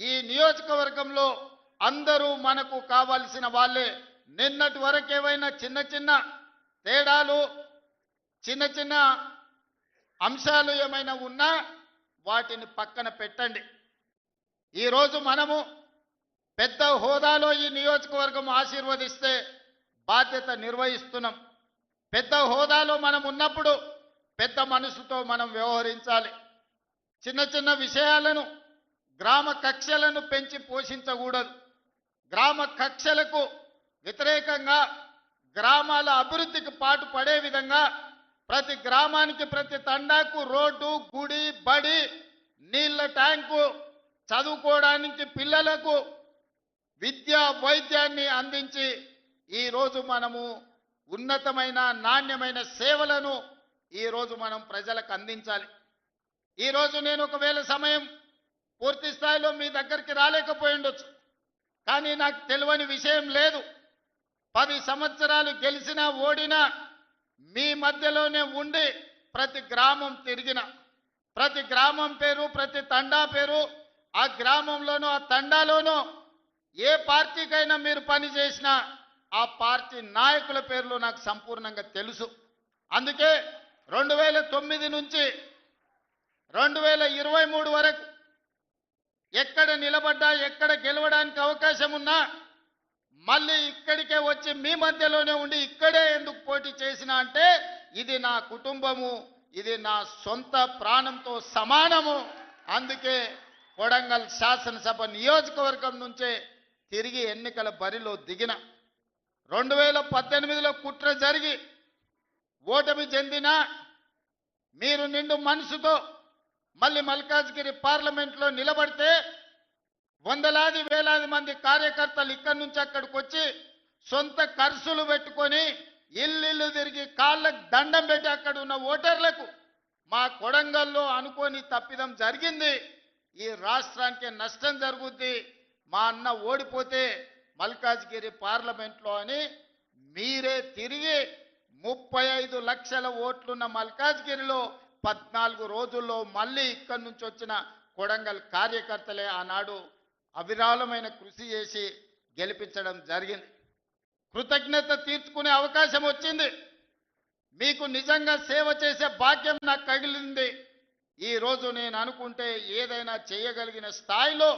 ఈ నియోజకవర్గంలో అందరూ మనకు కావాల్సిన వాళ్ళే. నిన్నటి వరకు ఏవైనా చిన్న చిన్న తేడాలు, చిన్న చిన్న అంశాలు ఏమైనా ఉన్నా వాటిని పక్కన పెట్టండి. ఈరోజు మనము పెద్ద హోదాలో ఈ నియోజకవర్గం ఆశీర్వదిస్తే బాధ్యత నిర్వహిస్తున్నాం. పెద్ద హోదాలో మనం ఉన్నప్పుడు పెద్ద మనసుతో మనం వ్యవహరించాలి. చిన్న చిన్న విషయాలను, గ్రామ కక్షలను పెంచి పోషించకూడదు. గ్రామ కక్షలకు వ్యతిరేకంగా గ్రామాల అభివృద్ధికి పాటు పడే విధంగా ప్రతి గ్రామానికి, ప్రతి తండాకు రోడ్డు, గుడి, బడి, నీళ్ల ట్యాంకు, చదువుకోవడానికి పిల్లలకు విద్య, వైద్యాన్ని అందించి ఈరోజు మనము ఉన్నతమైన, నాణ్యమైన సేవలను ఈరోజు మనం ప్రజలకు అందించాలి. ఈరోజు నేను ఒకవేళ సమయం పూర్తి స్థాయిలో మీ దగ్గరికి రాలేకపోయి ఉండొచ్చు, కానీ నాకు తెలియని విషయం లేదు. 10 సంవత్సరాలు గెలిచినా ఓడినా మీ మధ్యలోనే ఉండి ప్రతి గ్రామం తిరిగిన, ప్రతి గ్రామం పేరు, ప్రతి తండా పేరు, ఆ గ్రామంలోనూ ఆ తండాలోనూ ఏ పార్టీకైనా మీరు పని చేసినా ఆ పార్టీ నాయకుల పేర్లు నాకు సంపూర్ణంగా తెలుసు. అందుకే 2009 నుంచి 2023 వరకు ఎక్కడ నిలబడ్డా, ఎక్కడ గెలవడానికి అవకాశం ఉన్నా మళ్ళీ ఇక్కడికే వచ్చి మీ మధ్యలోనే ఉండి ఇక్కడే ఎందుకు పోటీ చేసినా అంటే ఇది నా కుటుంబము, ఇది నా సొంత ప్రాణంతో సమానము. అందుకే కొడంగల్ శాసనసభ నియోజకవర్గం నుంచే తిరిగి ఎన్నికల బరిలో దిగిన. 2018లో కుట్ర జరిగి ఓటమి చెందినా మీరు నిండు మనసుతో మళ్ళీ మల్కాజ్గిరి పార్లమెంట్లో నిలబడితే వందలాది వేలాది మంది కార్యకర్తలు ఇక్కడి నుంచి అక్కడికి వచ్చి సొంత ఖర్చులు పెట్టుకొని ఇల్లు తిరిగి కాళ్ళకు దండం పెట్టి అక్కడ ఉన్న ఓటర్లకు మా కొడంగల్లో అనుకోని తప్పిదం జరిగింది, ఈ రాష్ట్రానికి నష్టం జరుగుద్ది, మా అన్న ఓడిపోతే మల్కాజ్గిరి పార్లమెంట్లో అని మీరే తిరిగి 35 లక్షల ఓట్లున్న మల్కాజ్గిరిలో 14 రోజుల్లో మళ్ళీ ఇక్కడి నుంచి వచ్చిన కొడంగల్ కార్యకర్తలే ఆనాడు అవిరాళమైన కృషి చేసి గెలిపించడం జరిగింది. కృతజ్ఞత తీర్చుకునే అవకాశం వచ్చింది. మీకు నిజంగా సేవ చేసే భాగ్యం నాకు కలిగింది. ఈ రోజు నేను అనుకుంటే ఏదైనా చేయగలిగిన స్థాయిలో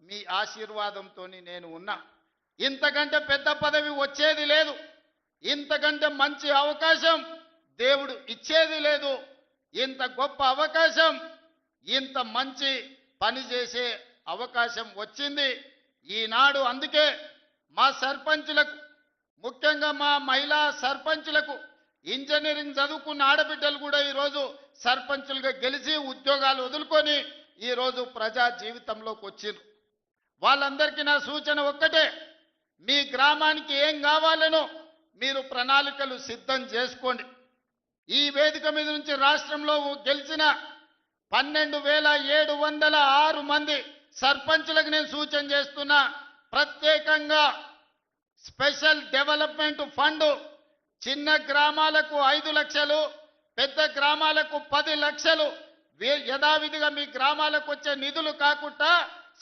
మీ ఆశీర్వాదంతో నేను ఉన్నా. ఇంతకంటే పెద్ద పదవి వచ్చేది లేదు, ఇంతకంటే మంచి అవకాశం దేవుడు ఇచ్చేది లేదు. ఇంత గొప్ప అవకాశం, ఇంత మంచి పని చేసే అవకాశం వచ్చింది ఈనాడు. అందుకే మా సర్పంచులకు, ముఖ్యంగా మా మహిళా సర్పంచులకు, ఇంజనీరింగ్ చదువుకున్న ఆడబిడ్డలు కూడా ఈరోజు సర్పంచులుగా గెలిచి ఉద్యోగాలు వదులుకొని ఈరోజు ప్రజా జీవితంలోకి వచ్చిండ్రు. వాళ్ళందరికీ నా సూచన ఒక్కటే, మీ గ్రామానికి ఏం కావాలనో మీరు ప్రణాళికలు సిద్ధం చేసుకోండి. ఈ వేదిక మీద నుంచి రాష్ట్రంలో గెలిచిన 12,706 మంది సర్పంచులకు నేను సూచన చేస్తున్నా, ప్రత్యేకంగా స్పెషల్ డెవలప్మెంట్ ఫండ్ చిన్న గ్రామాలకు 5 లక్షలు, పెద్ద గ్రామాలకు 10 లక్షలు యథావిధిగా మీ గ్రామాలకు వచ్చే నిధులు కాకుండా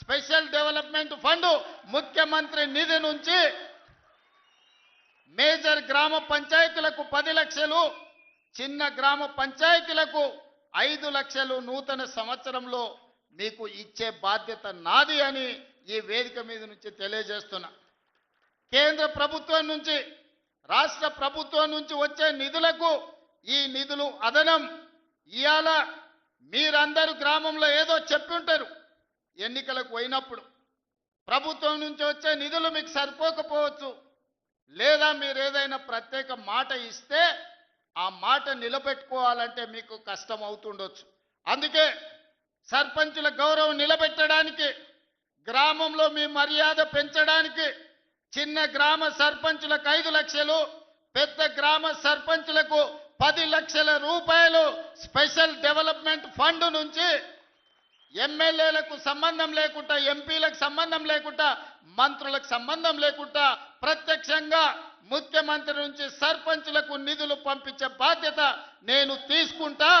స్పెషల్ డెవలప్మెంట్ ఫండ్ ముఖ్యమంత్రి నిధి నుంచి మేజర్ గ్రామ పంచాయతీలకు 10 లక్షలు, చిన్న గ్రామ పంచాయతీలకు 5 లక్షలు నూతన సంవత్సరంలో మీకు ఇచ్చే బాధ్యత నాది అని ఈ వేదిక మీద నుంచి తెలియజేస్తున్నా. కేంద్ర ప్రభుత్వం నుంచి, రాష్ట్ర ప్రభుత్వం నుంచి వచ్చే నిధులకు ఈ నిధులు అదనం. ఇవాళ మీరందరూ గ్రామంలో ఏదో చెప్పి ఉంటారు, ఎన్నికలకు పోయినప్పుడు ప్రభుత్వం నుంచి వచ్చే నిధులు మీకు సరిపోకపోవచ్చు, లేదా మీరు ఏదైనా ప్రత్యేక మాట ఇస్తే ఆ మాట నిలబెట్టుకోవాలంటే మీకు కష్టం అవుతుండొచ్చు. అందుకే సర్పంచుల గౌరవం నిలబెట్టడానికి, గ్రామంలో మీ మర్యాద పెంచడానికి చిన్న గ్రామ సర్పంచులకు 5 లక్షలు, పెద్ద గ్రామ సర్పంచులకు 10 లక్షల రూపాయలు స్పెషల్ డెవలప్మెంట్ ఫండ్ నుంచి ఎమ్మెల్యేలకు సంబంధం లేకుండా, ఎంపీలకు సంబంధం లేకుండా, మంత్రులకు సంబంధం లేకుండా ప్రత్యక్షంగా ముఖ్యమంత్రి నుంచి సర్పంచులకు నిధులు పంపించే బాధ్యత నేను తీసుకుంటా.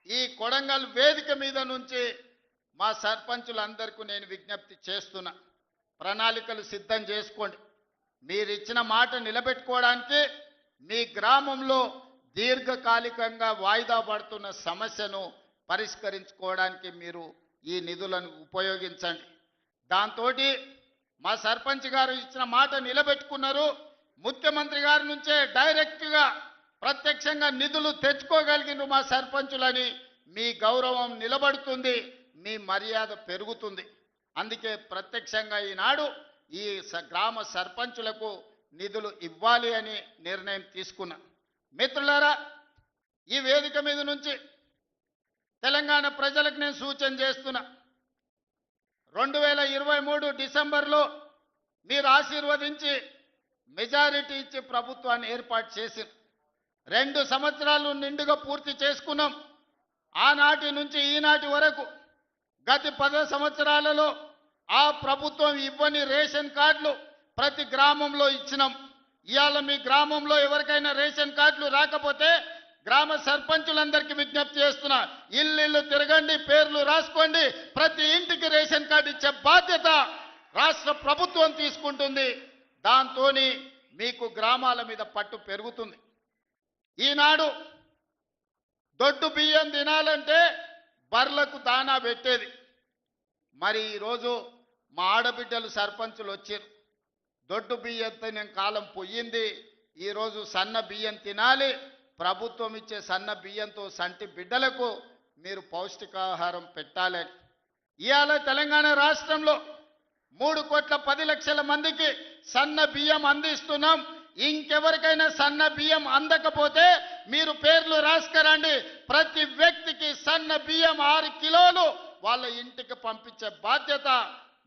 ఈ కొడంగల్ వేదిక మీద నుంచి మా సర్పంచులందరికీ నేను విజ్ఞప్తి చేస్తున్నా, ప్రణాళికలు సిద్ధం చేసుకోండి. మీరు ఇచ్చిన మాట నిలబెట్టుకోవడానికి మీ గ్రామంలో దీర్ఘకాలికంగా వాయిదా పడుతున్న సమస్యను పరిష్కరించుకోవడానికి మీరు ఈ నిధులను ఉపయోగించండి. దాంతో మా సర్పంచ్ గారు ఇచ్చిన మాట నిలబెట్టుకున్నారు. ముఖ్యమంత్రి గారి నుంచే డైరెక్ట్గా ప్రత్యక్షంగా నిధులు తెచ్చుకోగలిగిన మా సర్పంచులని మీ గౌరవం నిలబడుతుంది, మీ మర్యాద పెరుగుతుంది. అందుకే ప్రత్యక్షంగా ఈనాడు ఈ గ్రామ సర్పంచులకు నిధులు ఇవ్వాలి అని నిర్ణయం తీసుకున్నా. మిత్రులారా, ఈ వేదిక మీద నుంచి తెలంగాణ ప్రజలకు నేను సూచన చేస్తున్నా, 2023 డిసెంబర్లో మీరు ఆశీర్వదించి మెజారిటీ ఇచ్చి ప్రభుత్వాన్ని ఏర్పాటు చేసి 2 సంవత్సరాలు నిండుగా పూర్తి చేసుకున్నాం. ఆనాటి నుంచి ఈనాటి వరకు గత 10 సంవత్సరాలలో ఆ ప్రభుత్వం ఇవ్వని రేషన్ కార్డులు ప్రతి గ్రామంలో ఇచ్చినాం. ఇవాళ మీ గ్రామంలో ఎవరికైనా రేషన్ కార్డులు రాకపోతే గ్రామ సర్పంచులందరికీ విజ్ఞప్తి చేస్తున్నా, ఇల్లు తిరగండి, పేర్లు రాసుకోండి, ప్రతి ఇంటికి రేషన్ కార్డు ఇచ్చే బాధ్యత రాష్ట్ర ప్రభుత్వం తీసుకుంటుంది. దాంతో మీకు గ్రామాల మీద పట్టు పెరుగుతుంది. ఈనాడు దొడ్డు బియ్యం తినాలంటే బర్లకు దానా పెట్టేది. మరి ఈరోజు మా ఆడబిడ్డలు సర్పంచులు వచ్చారు, దొడ్డు బియ్యం తినే కాలం పోయింది. ఈరోజు సన్న బియ్యం తినాలి. ప్రభుత్వం ఇచ్చే సన్న బియ్యంతో సంటి బిడ్డలకు మీరు పౌష్టికాహారం పెట్టాలి. ఇవాళ తెలంగాణ రాష్ట్రంలో 3,10,00,000 మందికి సన్న బియ్యం అందిస్తున్నాం. ఇంకెవరికైనా సన్న బియ్యం అందకపోతే మీరు పేర్లు రాసుకురండి. ప్రతి వ్యక్తికి సన్న బియ్యం 6 కిలోలు వాళ్ళ ఇంటికి పంపించే బాధ్యత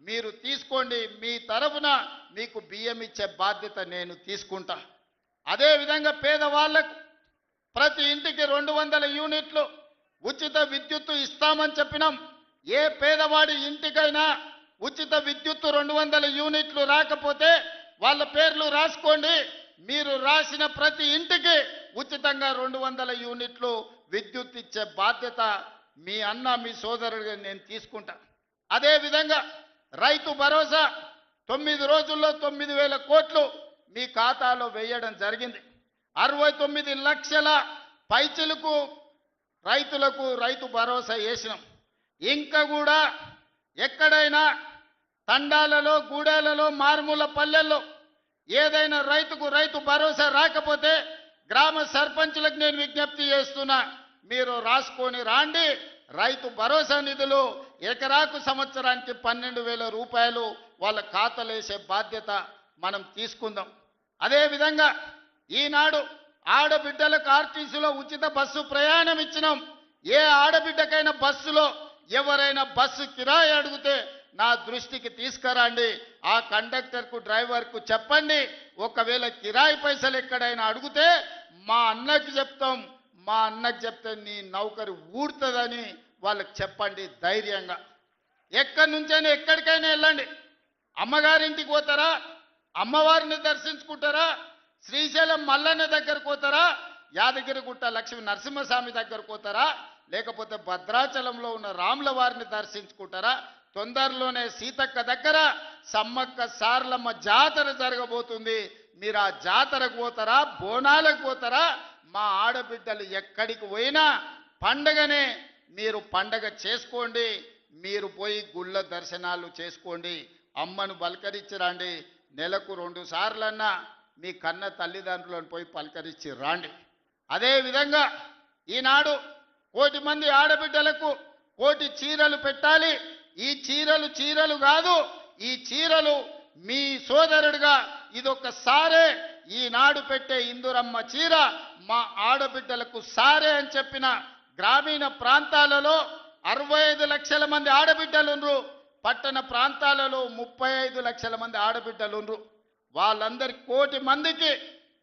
మీరు తీసుకోండి. మీ తరఫున మీకు బియ్యం ఇచ్చే బాధ్యత నేను తీసుకుంటా. అదేవిధంగా పేదవాళ్లకు ప్రతి ఇంటికి 200 యూనిట్లు ఉచిత విద్యుత్తు ఇస్తామని చెప్పినాం. ఏ పేదవాడి ఇంటికైనా ఉచిత విద్యుత్తు 200 యూనిట్లు రాకపోతే వాళ్ళ పేర్లు రాసుకోండి. మీరు రాసిన ప్రతి ఇంటికి ఉచితంగా 200 యూనిట్లు విద్యుత్ ఇచ్చే బాధ్యత మీ అన్న మీ సోదరుడిగా నేను తీసుకుంటా. అదే విధంగా రైతు భరోసా 9 రోజుల్లో 9,000 కోట్లు మీ ఖాతాలో వేయడం జరిగింది. 69 లక్షల పైచిలకు రైతులకు రైతు భరోసా వేసినాం. ఇంకా కూడా ఎక్కడైనా తండాలలో గూడెలలో మారుమూల పల్లెల్లో ఏదైనా రైతుకు రైతు భరోసా రాకపోతే గ్రామ సర్పంచులకు నేను విజ్ఞప్తి చేస్తున్నా, మీరు రాసుకొని రాండి. రైతు భరోసా నిధులు ఎకరాకు సంవత్సరానికి 12,000 రూపాయలు వాళ్ళ ఖాతాలో వేసే బాధ్యత మనం తీసుకుందాం. అదేవిధంగా ఈనాడు ఆడబిడ్డలకు ఆర్టీసీలో ఉచిత బస్సు ప్రయాణం ఇచ్చినాం. ఏ ఆడబిడ్డకైనా బస్సులో ఎవరైనా బస్సు కిరాయి అడిగితే నా దృష్టికి తీసుకురండి. ఆ కండక్టర్కు డ్రైవర్కు చెప్పండి, ఒకవేళ కిరాయి పైసలు ఎక్కడైనా అడిగితే మా అన్నకి చెప్తాం, మా అన్నకి చెప్తే నీ నౌకరు ఊడుతుందని వాళ్ళకి చెప్పండి ధైర్యంగా. ఎక్కడి నుంచైనా ఎక్కడికైనా వెళ్ళండి. అమ్మగారింటికి పోతారా, అమ్మవారిని దర్శించుకుంటారా, శ్రీశైలం మల్లన్న దగ్గరకు పోతారా, యాదగిరిగుట్ట లక్ష్మీ నరసింహస్వామి దగ్గరకు పోతారా, లేకపోతే భద్రాచలంలో ఉన్న రాముల వారిని దర్శించుకుంటారా, తొందరలోనే సీతక్క దగ్గర సమ్మక్క సార్లమ్మ జాతర జరగబోతుంది. మీరు ఆ జాతరకు పోతారా, బోనాలకు పోతారా? మా ఆడబిడ్డలు ఎక్కడికి పోయినా పండగనే మీరు పండగ చేసుకోండి. మీరు పోయి గుళ్ళ దర్శనాలు చేసుకోండి, అమ్మను పలకరించి రండి. నెలకు 2 సార్లన్నా మీ కన్న తల్లిదండ్రులను పోయి పలకరించి రాండి. అదేవిధంగా ఈనాడు 1,000 మంది ఆడబిడ్డలకు 1,000 చీరలు పెట్టాలి. ఈ చీరలు కాదు, ఈ చీరలు మీ సోదరుడిగా ఇదొక్కసారే ఈనాడు పెట్టే ఇందురమ్మ చీర మా ఆడబిడ్డలకు సారే అని చెప్పిన గ్రామీణ ప్రాంతాలలో 65 లక్షల మంది ఆడబిడ్డలుండ్రు, పట్టణ ప్రాంతాలలో 35 లక్షల మంది ఆడబిడ్డలుండ్రు. వాళ్ళందరికి 1,000 మందికి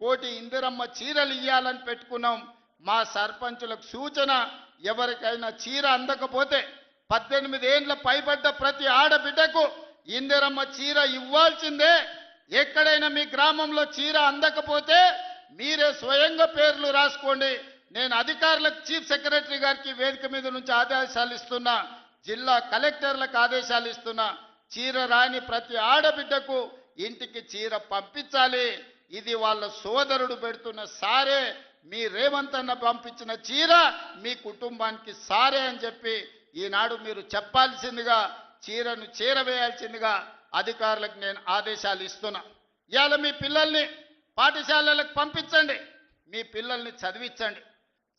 1,000 ఇందిరమ్మ చీరలు ఇవ్వాలని పెట్టుకున్నాం. మా సర్పంచులకు సూచన, ఎవరికైనా చీర అందకపోతే 18 ఏండ్ల పైబడ్డ ప్రతి ఆడబిడ్డకు ఇందిరమ్మ చీర ఇవ్వాల్సిందే. ఎక్కడైనా మీ గ్రామంలో చీర అందకపోతే మీరే స్వయంగా పేర్లు రాసుకోండి. నేను అధికారులకు చీఫ్ సెక్రటరీ గారికి వేదిక మీద నుంచి ఆదేశాలు ఇస్తున్నా, జిల్లా కలెక్టర్లకు ఆదేశాలు ఇస్తున్నా, చీర రాని ప్రతి ఆడబిడ్డకు ఇంటికి చీర పంపించాలి. ఇది వాళ్ళ సోదరుడు పెడుతున్న సారే, మీ రేవంత్ అన్న పంపించిన చీర మీ కుటుంబానికి సారే అని చెప్పి ఈనాడు మీరు చెప్పాల్సిందిగా, చీరను చేరవేయాల్సిందిగా అధికారులకు నేను ఆదేశాలు ఇస్తున్నా. ఇవాళ మీ పిల్లల్ని పాఠశాలలకు పంపించండి, మీ పిల్లల్ని చదివించండి.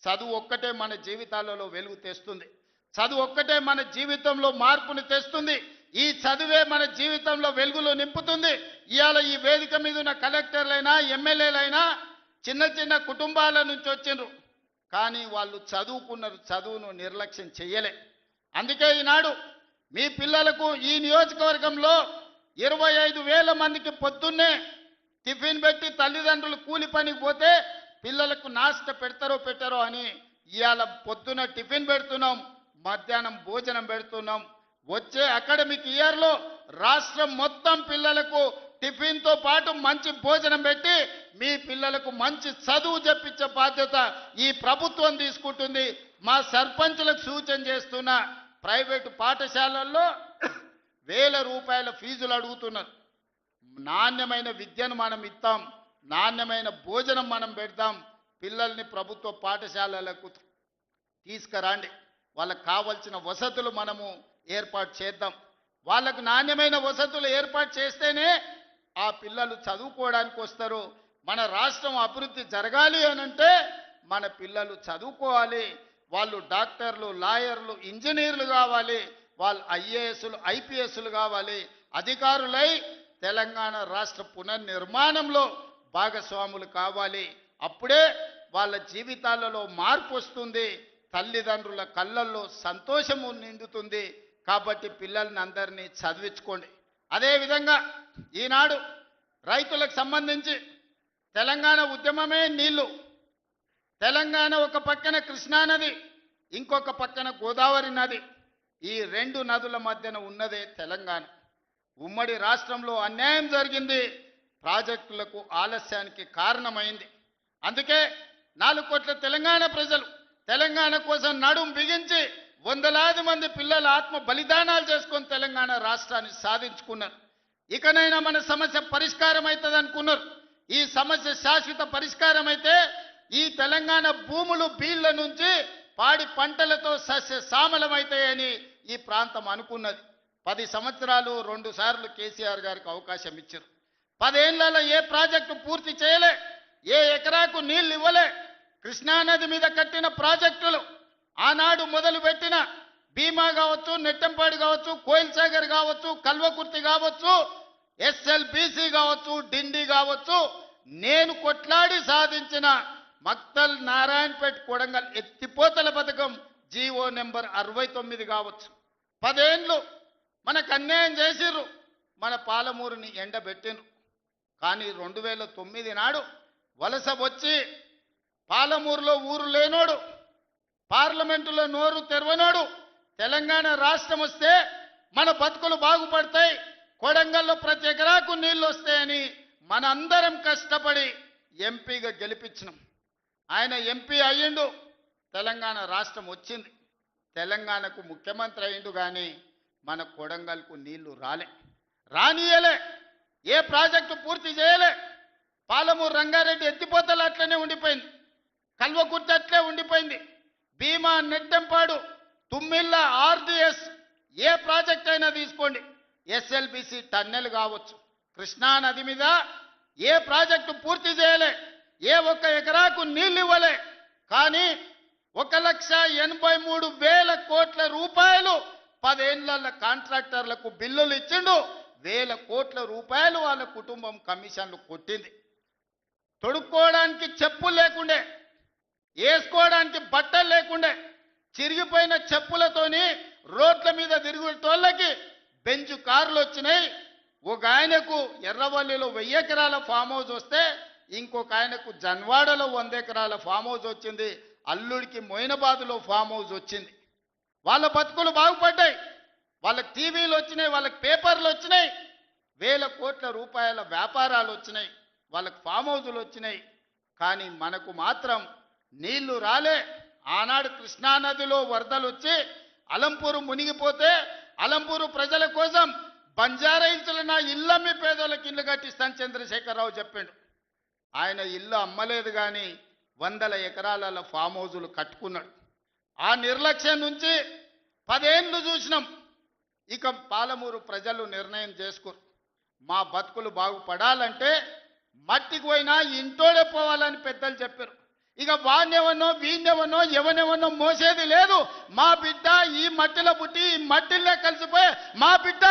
చదువు ఒక్కటే మన జీవితాలలో వెలుగు తెస్తుంది, చదువు ఒక్కటే మన జీవితంలో మార్పుని తెస్తుంది. ఈ చదువే మన జీవితంలో వెలుగులో నింపుతుంది. ఇవాళ ఈ వేదిక మీద ఉన్న కలెక్టర్లైనా ఎమ్మెల్యేలైనా చిన్న చిన్న కుటుంబాల నుంచి వచ్చిండ్రు, కానీ వాళ్ళు చదువుకున్నారు, చదువును నిర్లక్ష్యం చెయ్యలే. అందుకే ఈనాడు మీ పిల్లలకు ఈ నియోజకవర్గంలో 25,000 మందికి పొద్దున్నే టిఫిన్ పెట్టి తల్లిదండ్రులు కూలి పనికి పోతే పిల్లలకు నాస్ట పెట్టారో అని ఇవాళ పొద్దున టిఫిన్ పెడుతున్నాం, మధ్యాహ్నం భోజనం పెడుతున్నాం. వచ్చే అకాడమిక్ ఇయర్లో రాష్ట్రం మొత్తం పిల్లలకు టిఫిన్తో పాటు మంచి భోజనం పెట్టి మీ పిల్లలకు మంచి చదువు చెప్పించే బాధ్యత ఈ ప్రభుత్వం తీసుకుంటుంది. మా సర్పంచులకు సూచన చేస్తున్న, ప్రైవేటు పాఠశాలల్లో 1,000 రూపాయల ఫీజులు అడుగుతున్నారు. నాణ్యమైన విద్యను మనం ఇస్తాం, నాణ్యమైన భోజనం మనం పెడతాం. పిల్లల్ని ప్రభుత్వ పాఠశాలలకు తీసుకురండి, వాళ్ళకు కావలసిన వసతులు మనము ఏర్పాటు చేద్దాం. వాళ్ళకు నాణ్యమైన వసతులు ఏర్పాటు చేస్తేనే ఆ పిల్లలు చదువుకోవడానికి వస్తారు. మన రాష్ట్రం అభివృద్ధి జరగాలి అనంటే మన పిల్లలు చదువుకోవాలి. వాళ్ళు డాక్టర్లు, లాయర్లు, ఇంజనీర్లు కావాలి, వాళ్ళు ఐఏఎస్లు, ఐపీఎస్లు కావాలి, అధికారులై తెలంగాణ రాష్ట్ర పునర్నిర్మాణంలో భాగస్వాములు కావాలి. అప్పుడే వాళ్ళ జీవితాలలో మార్పు వస్తుంది, తల్లిదండ్రుల కళ్ళల్లో సంతోషము నిండుతుంది. కాబట్టి పిల్లల్ని అందరినీ చదివించుకోండి. అదేవిధంగా ఈనాడు రైతులకు సంబంధించి తెలంగాణ ఉద్యమమే నీళ్లు. తెలంగాణ ఒక పక్కన కృష్ణా నది, ఇంకొక పక్కన గోదావరి నది. ఈ రెండు నదుల మధ్యన ఉన్నదే తెలంగాణ. ఉమ్మడి రాష్ట్రంలో అన్యాయం జరిగింది, ప్రాజెక్టులకు ఆలస్యానికి కారణమైంది. అందుకే 4 కోట్ల తెలంగాణ ప్రజలు తెలంగాణ కోసం నడుం బిగించి వందలాది మంది పిల్లల ఆత్మ బలిదానాలు చేసుకొని తెలంగాణ రాష్ట్రాన్ని సాధించుకున్నారు. ఇకనైనా మన సమస్య పరిష్కారం అవుతుంది అనుకున్నారు. ఈ సమస్య శాశ్వత పరిష్కారం అయితే ఈ తెలంగాణ భూములు బీళ్ల నుంచి పాడి పంటలతో సస్య సామలమవుతాయని ఈ ప్రాంతం అనుకున్నది. 10 సంవత్సరాలు 2 సార్లు కేసీఆర్ గారికి అవకాశం ఇచ్చారు. 10 ఏళ్లలో ఏ ప్రాజెక్టు పూర్తి చేయలే, ఏ ఎకరాకు నీళ్లు ఇవ్వలే. కృష్ణానది మీద కట్టిన ప్రాజెక్టులు ఆనాడు మొదలుపెట్టిన భీమా కావచ్చు, నెట్టంపాడు కావచ్చు, కోయిల్ సాగర్ కావచ్చు, కల్వకుర్తి కావచ్చు, ఎస్ఎల్బిసి కావచ్చు, డిండి కావచ్చు, నేను కొట్లాడి సాధించిన మక్తల్ నారాయణపేట్ కొడంగల్ ఎత్తిపోతల పథకం జీవో నెంబర్ 69 కావచ్చు. 10 ఏళ్ళు మనకు అన్యాయం చేసిర్రు, మన పాలమూరుని ఎండబెట్టిండ్రు. కానీ 2009 నాడు వలస వచ్చి పాలమూరులో ఊరు లేనోడు, పార్లమెంటులో నోరు తెరవనోడు తెలంగాణ రాష్ట్రం వస్తే మన బతుకులు బాగుపడతాయి, కొడంగల్లో ప్రతి ఎకరాకు నీళ్లు వస్తాయని మనందరం కష్టపడి ఎంపీగా గెలిపించినాం. ఆయన ఎంపీ అయ్యిండు, తెలంగాణ రాష్ట్రం వచ్చింది, తెలంగాణకు ముఖ్యమంత్రి అయ్యిండు. కానీ మన కొడంగల్కు నీళ్లు రానియలే, ఏ ప్రాజెక్టు పూర్తి చేయలే. పాలమూరు రంగారెడ్డి ఎత్తిపోతలు అట్లనే ఉండిపోయింది, కల్వకుర్తి అట్లే ఉండిపోయింది. భీమా, నెట్టంపాడు, తుమ్మిళ్ళ, ఆర్డిఎస్ ఏ ప్రాజెక్ట్ అయినా తీసుకోండి, ఎస్ఎల్బిసి టన్నెల్ కావచ్చు, కృష్ణా నది మీద ఏ ప్రాజెక్టు పూర్తి చేయలే, ఏ ఒక్క ఎకరాకు నీళ్ళు ఇవ్వలే. కానీ 1,83,000 కోట్ల రూపాయలు 10 ఏళ్ల కాంట్రాక్టర్లకు బిల్లులు ఇచ్చిండు. 1,000 కోట్ల రూపాయలు వాళ్ళ కుటుంబం కమిషన్లు కొట్టింది. తొడుక్కోవడానికి చెప్పులు లేకుండే, వేసుకోవడానికి బట్టలు లేకుండే, చిరిగిపోయిన చెప్పులతోని రోడ్ల మీద తిరుగుతోళ్ళకి బెంచ్ కార్లు వచ్చినాయి. ఒక ఆయనకు ఎర్రవల్లిలో 1000 ఎకరాల ఫామ్ హౌస్ వస్తే ఇంకొక ఆయనకు జన్వాడలో 100 ఎకరాల ఫామ్ హౌస్ వచ్చింది, అల్లుడికి మొయినాబాద్లో ఫామ్ హౌస్ వచ్చింది. వాళ్ళ బతుకులు బాగుపడ్డాయి, వాళ్ళకి టీవీలు వచ్చినాయి, వాళ్ళకి పేపర్లు వచ్చినాయి, 1,000 కోట్ల రూపాయల వ్యాపారాలు వచ్చినాయి, వాళ్ళకి ఫామ్ హౌజులు వచ్చినాయి. కానీ మనకు మాత్రం నీళ్లు రాలే. ఆనాడు కృష్ణానదిలో వరదలు వచ్చి అలంపూరు మునిగిపోతే అలంపూరు ప్రజల కోసం బంజారా హిల్స్లో నా ఇల్లమ్మి పేదోళ్ళకి ఇల్లు కట్టిస్తాను చంద్రశేఖరరావు చెప్పిండు. ఆయన ఇల్లు అమ్మలేదు, కానీ 100 ఎకరాల ఫామ్ హౌజులు కట్టుకున్నాడు. ఆ నిర్లక్ష్యం నుంచి 10 ఏళ్ళు చూసినాం. ఇక పాలమూరు ప్రజలు నిర్ణయం చేసుకోరు, మా బతుకులు బాగుపడాలంటే మట్టికి పోయినా ఇంటోడే పోవాలని పెద్దలు చెప్పారు. ఇక వాణ్యవనో వీణ్యవనో ఎవనెవనో మోసేది లేదు. మా బిడ్డ ఈ మట్టిలో పుట్టి ఈ మట్టిలో కలిసిపోయి మా బిడ్డ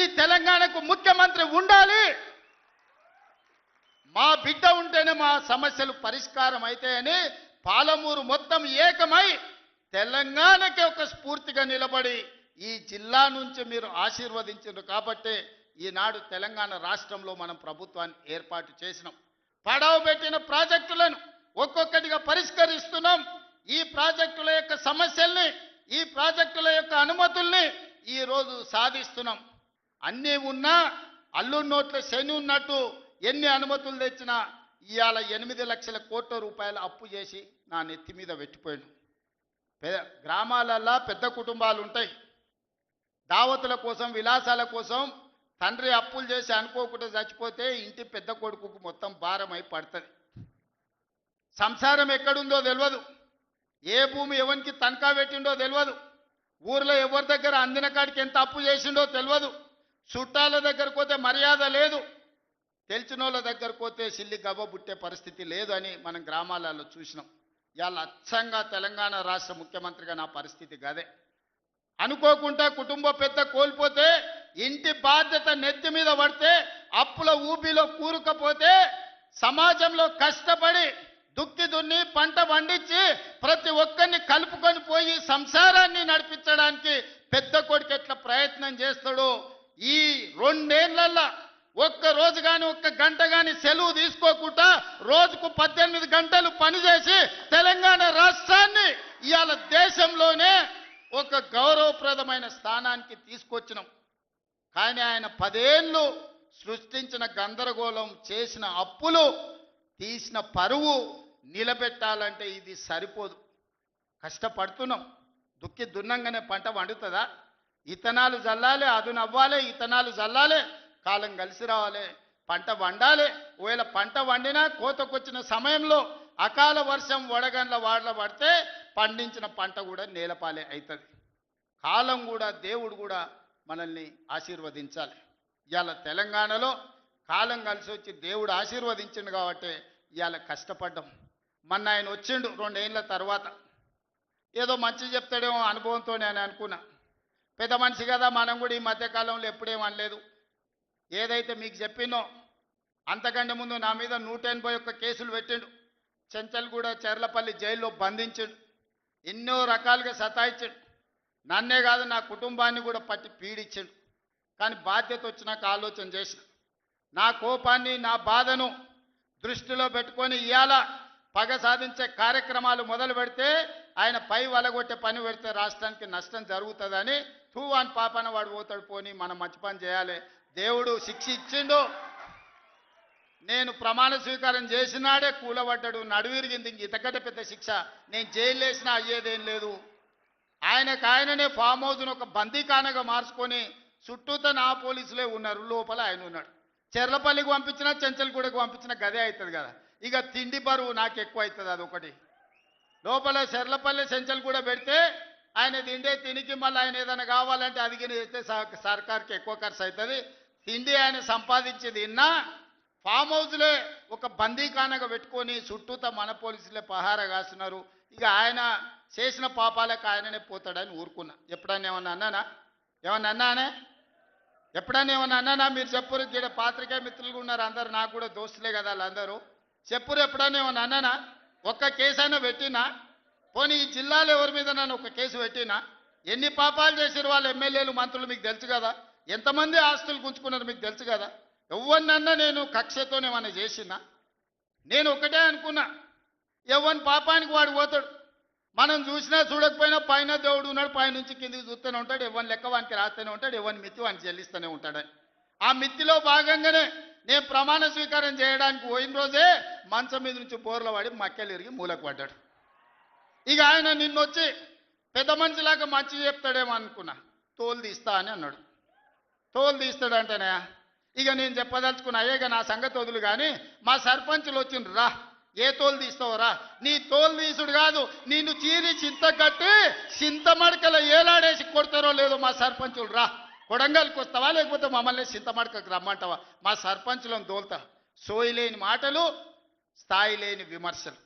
ఈ తెలంగాణకు ముఖ్యమంత్రి ఉండాలి, మా బిడ్డ ఉంటేనే మా సమస్యలు పరిష్కారం అవుతాయని పాలమూరు మొత్తం ఏకమై తెలంగాణకి ఒక స్ఫూర్తిగా నిలబడి ఈ జిల్లా నుంచి మీరు ఆశీర్వదించారు. కాబట్టి ఈనాడు తెలంగాణ రాష్ట్రంలో మనం ప్రభుత్వాన్ని ఏర్పాటు చేసినాం. పడవ పెట్టిన ప్రాజెక్టులను ఒక్కొక్కటిగా పరిష్కరిస్తున్నాం. ఈ ప్రాజెక్టుల యొక్క సమస్యల్ని, ఈ ప్రాజెక్టుల యొక్క అనుమతుల్ని ఈరోజు సాధిస్తున్నాం. అన్నీ ఉన్నా అల్లుడి నోట్ల శని ఉన్నట్టు ఎన్ని అనుమతులు తెచ్చినా ఇవాళ 8 లక్షల కోట్ల రూపాయలు అప్పు చేసి నా నెత్తి మీద పెట్టిపోయాడు. గ్రామాలల్లో పెద్ద కుటుంబాలు ఉంటాయి, దావతుల కోసం విలాసాల కోసం తండ్రి అప్పులు చేసి అనుకోకుండా చచ్చిపోతే ఇంటి పెద్ద కొడుకుకు మొత్తం భారమై పడుతుంది. సంసారం ఎక్కడుందో తెలియదు, ఏ భూమి ఎవరికి తనఖా పెట్టిండో తెలియదు, ఊర్లో ఎవరి దగ్గర అందిన కాడికి ఎంత అప్పు చేసిండో తెలియదు, చుట్టాల దగ్గరకు పోతే మర్యాద లేదు, తెలిసిన వాళ్ళ దగ్గరకు పోతే సిల్లి గవ్వ పుట్టే పరిస్థితి లేదు అని మనం గ్రామాలలో చూసినాం. ఇవాళ అచ్చంగా తెలంగాణ రాష్ట్ర ముఖ్యమంత్రిగా నా పరిస్థితి గదే. అనుకోకుండా కుటుంబ పెద్ద కోల్పోతే, ఇంటి బాధ్యత నెత్తి మీద పడితే, అప్పుల ఊబిలో కూరుకపోతే, సమాజంలో కష్టపడి దుక్కి దున్ని పంట పండించి ప్రతి ఒక్కరిని కలుపుకొని పోయి సంసారాన్ని నడిపించడానికి పెద్ద కొడుకు ఎట్లా ప్రయత్నం చేస్తాడో, ఈ 2 ఏళ్లలో ఒక్క రోజు కానీ ఒక్క గంట కానీ సెలవు తీసుకోకుండా రోజుకు 18 గంటలు పనిచేసి తెలంగాణ రాష్ట్రాన్ని ఇవాళ దేశంలోనే ఒక గౌరవప్రదమైన స్థానానికి తీసుకొచ్చినాం. కానీ ఆయన 10 ఏళ్ళు సృష్టించిన గందరగోళం, చేసిన అప్పులు, తీసిన పరువు నిలబెట్టాలంటే ఇది సరిపోదు. కష్టపడుతున్నాం. దుక్కి దున్నంగానే పంట వండుతుందా? ఇతనాలు జల్లాలి, అదును అవ్వాలి, ఇతనాలు జల్లాలి, కాలం కలిసి రావాలి, పంట వండాలి. ఒకవేళ పంట వండినా కోతకొచ్చిన సమయంలో అకాల వర్షం వడగండ్ల వాడల పడితే పండించిన పంట కూడా నేలపాలే అవుతుంది. కాలం కూడా, దేవుడు కూడా మనల్ని ఆశీర్వదించాలి. ఇవాళ తెలంగాణలో కాలం కలిసి వచ్చి దేవుడు ఆశీర్వదించిండు కాబట్టి ఇవాళ కష్టపడ్డాం. మొన్న ఆయన వచ్చిండు 2 ఏళ్ళ తర్వాత. ఏదో మంచి చెప్తాడేమో అనుభవంతో నేను అనుకున్నా. పెద్ద మనిషి కదా, మనం కూడా ఈ మధ్యకాలంలో ఎప్పుడేం అనలేదు. ఏదైతే మీకు చెప్పినో అంతకంటే ముందు నా మీద 181 కేసులు పెట్టిండు. చెంచల్గూడ, చెర్లపల్లి జైల్లో బంధించిండు. ఎన్నో రకాలుగా సతాయించిండు. నన్నే కాదు, నా కుటుంబాన్ని కూడా పట్టి పీడించిండు. కానీ బాధ్యత వచ్చినాక ఆలోచన చేసిన, నా కోపాన్ని, నా బాధను దృష్టిలో పెట్టుకొని ఇవాళ పగ సాధించే కార్యక్రమాలు మొదలు పెడితే, ఆయన పై వలగొట్టే పని పెడితే రాష్ట్రానికి నష్టం జరుగుతుందని తూవాన్ పాపన వాడు పోతాడు, పోని మనం మంచి పని చేయాలి. దేవుడు శిక్ష ఇచ్చిండు. నేను ప్రమాణ స్వీకారం చేసినాడే కూలబడ్డాడు, నడువిరిగింది. ఇంక ఇంతకంటే పెద్ద శిక్ష నేను జైలు వేసినా అయ్యేదేం లేదు. ఆయననే ఫామ్ హౌస్ను ఒక బందీఖానగా మార్చుకొని చుట్టూతో నా పోలీసులే ఉన్నారు, లోపల ఆయన ఉన్నాడు. చెర్లపల్లికి పంపించినా, చెంచల్గూడకు పంపించినా గదే అవుతుంది కదా. ఇక తిండి బరువు నాకు ఎక్కువ అవుతుంది. అదొకటి. లోపల చెర్లపల్లి, చెంచల్గూడ పెడితే ఆయన తిండే తినికి మళ్ళీ ఆయన ఏదైనా కావాలంటే అదిగిన చేస్తే సర్కార్కి ఎక్కువ ఖర్చు అవుతుంది. తిండి ఆయన సంపాదించేది ఇన్నా ఫామ్ హౌస్లే ఒక బందీఖానగా పెట్టుకొని చుట్టూతో మన పోలీసులే పహారా కాస్తున్నారు. ఇక ఆయన చేసిన పాపాలకు ఆయననే పోతాడని ఊరుకున్నా. ఎప్పుడన్నా ఏమన్నా అన్నానా? ఎప్పుడన్నా ఏమన్నా అన్నానా? మీరు చెప్పురు. ఇక్కడ పాత్రికేయ మిత్రులు ఉన్నారు అందరు, నాకు కూడా దోస్తులే కదా వాళ్ళందరూ. చెప్పురు, ఎప్పుడన్నా ఏమన్నా అన్నానా? ఒక్క కేసు అయినా పెట్టినా? పోనీ ఈ జిల్లాలో ఎవరి మీద నన్ను ఒక కేసు పెట్టినా? ఎన్ని పాపాలు చేసారు వాళ్ళ ఎమ్మెల్యేలు, మంత్రులు మీకు తెలుసు కదా. ఎంతమంది ఆస్తులు గుంజుకున్నారు మీకు తెలుసు కదా. ఎవరినన్నా నేను కక్షతోనేమన్నా చేసినా? నేను ఒకటే అనుకున్నా, ఎవరి పాపానికి వాడు పోతాడు. మనం చూసినా చూడకపోయినా పైన దేవుడు ఉన్నాడు, పైనుంచి కిందికి చూస్తూనే ఉంటాడు. ఎవరిని లెక్క వానికి రాస్తూనే ఉంటాడు, ఎవరిని మిత్తి వానికి చెల్లిస్తూనే ఉంటాడని. ఆ మిత్తిలో భాగంగానే నేను ప్రమాణ స్వీకారం చేయడానికి పోయిన రోజే మంచం మీద నుంచి బోర్ల పడి మక్కెలు ఇరిగి మూలకు పడ్డాడు. ఇక ఆయన నిన్నొచ్చి పెద్ద మనిషిలాగా మంచి చెప్తాడేమో అనుకున్నా. తోలు తీస్తా అని అన్నాడు. తోలు తీస్తాడంటేనే ఇక నేను చెప్పదలుచుకున్నా, అయ్యేగా నా సంగతి వదులు కానీ మా సర్పంచులు వచ్చిండ్రు, రా ఏ తోలు తీస్తావురా? నీ తోలు తీసుడు కాదు, నిన్ను చీరి చింత కట్టి చింత మడకల ఏలాడేసి కొడతారో లేదో మా సర్పంచులు, రా కొడంగల్కి వస్తావా లేకపోతే మమ్మల్ని చింత మడకకు రమ్మంటావా? మా సర్పంచులను దోల్తా. సోయి లేని మాటలు, స్థాయి లేని విమర్శలు.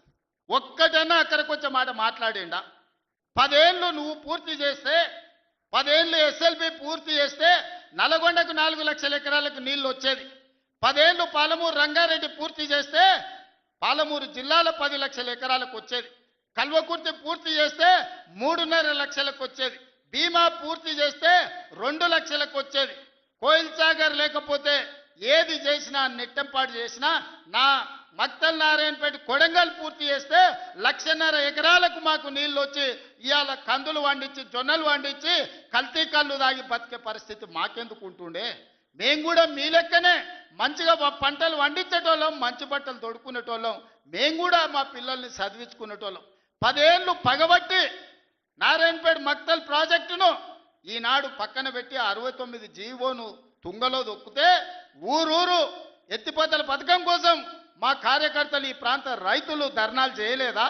ఒక్కటన్నా అక్కడికి వచ్చే మాట మాట్లాడిండా? 10 ఏళ్ళు నువ్వు పూర్తి చేస్తే, 10 ఏళ్ళు ఎస్ఎల్బి పూర్తి చేస్తే నల్గొండకు 4 లక్షల ఎకరాలకు నీళ్లు వచ్చేది. 10 ఏళ్ళు పాలమూరు రంగారెడ్డి పూర్తి చేస్తే పాలమూరు జిల్లాలో 10 లక్షల ఎకరాలకు వచ్చేది. కల్వకుర్తి పూర్తి చేస్తే 3.5 లక్షలకు వచ్చేది. భీమా పూర్తి చేస్తే 2 లక్షలకు వచ్చేది. కోయిల్ సాగర్ లేకపోతే ఏది చేసినా, నెట్టంపాటు చేసినా, నా మక్తల్ నారాయణపేట కొడంగల్ పూర్తి చేస్తే 1.5 ఎకరాలకు మాకు నీళ్ళు వచ్చి ఇవాళ కందులు వండించి, జొన్నలు వండించి, కల్తీ కళ్ళు దాగి బతికే పరిస్థితి మాకెందుకు ఉంటుండే? మేము కూడా మీ లెక్కనే మంచిగా పంటలు వండించేటోళ్ళం, మంచి బట్టలు తొడుక్కునేటోళ్ళం. మేము కూడా మా పిల్లల్ని చదివించుకునేటోళ్ళం. 10 ఏళ్ళు పగబట్టి నారాయణపేట మక్తల్ ప్రాజెక్టును ఈనాడు పక్కన పెట్టి 69 జీవోను తుంగలో దొక్కితే ఊరూరు ఎత్తిపోతల పథకం కోసం మా కార్యకర్తలు, ఈ ప్రాంత రైతులు ధర్నాలు చేయలేదా?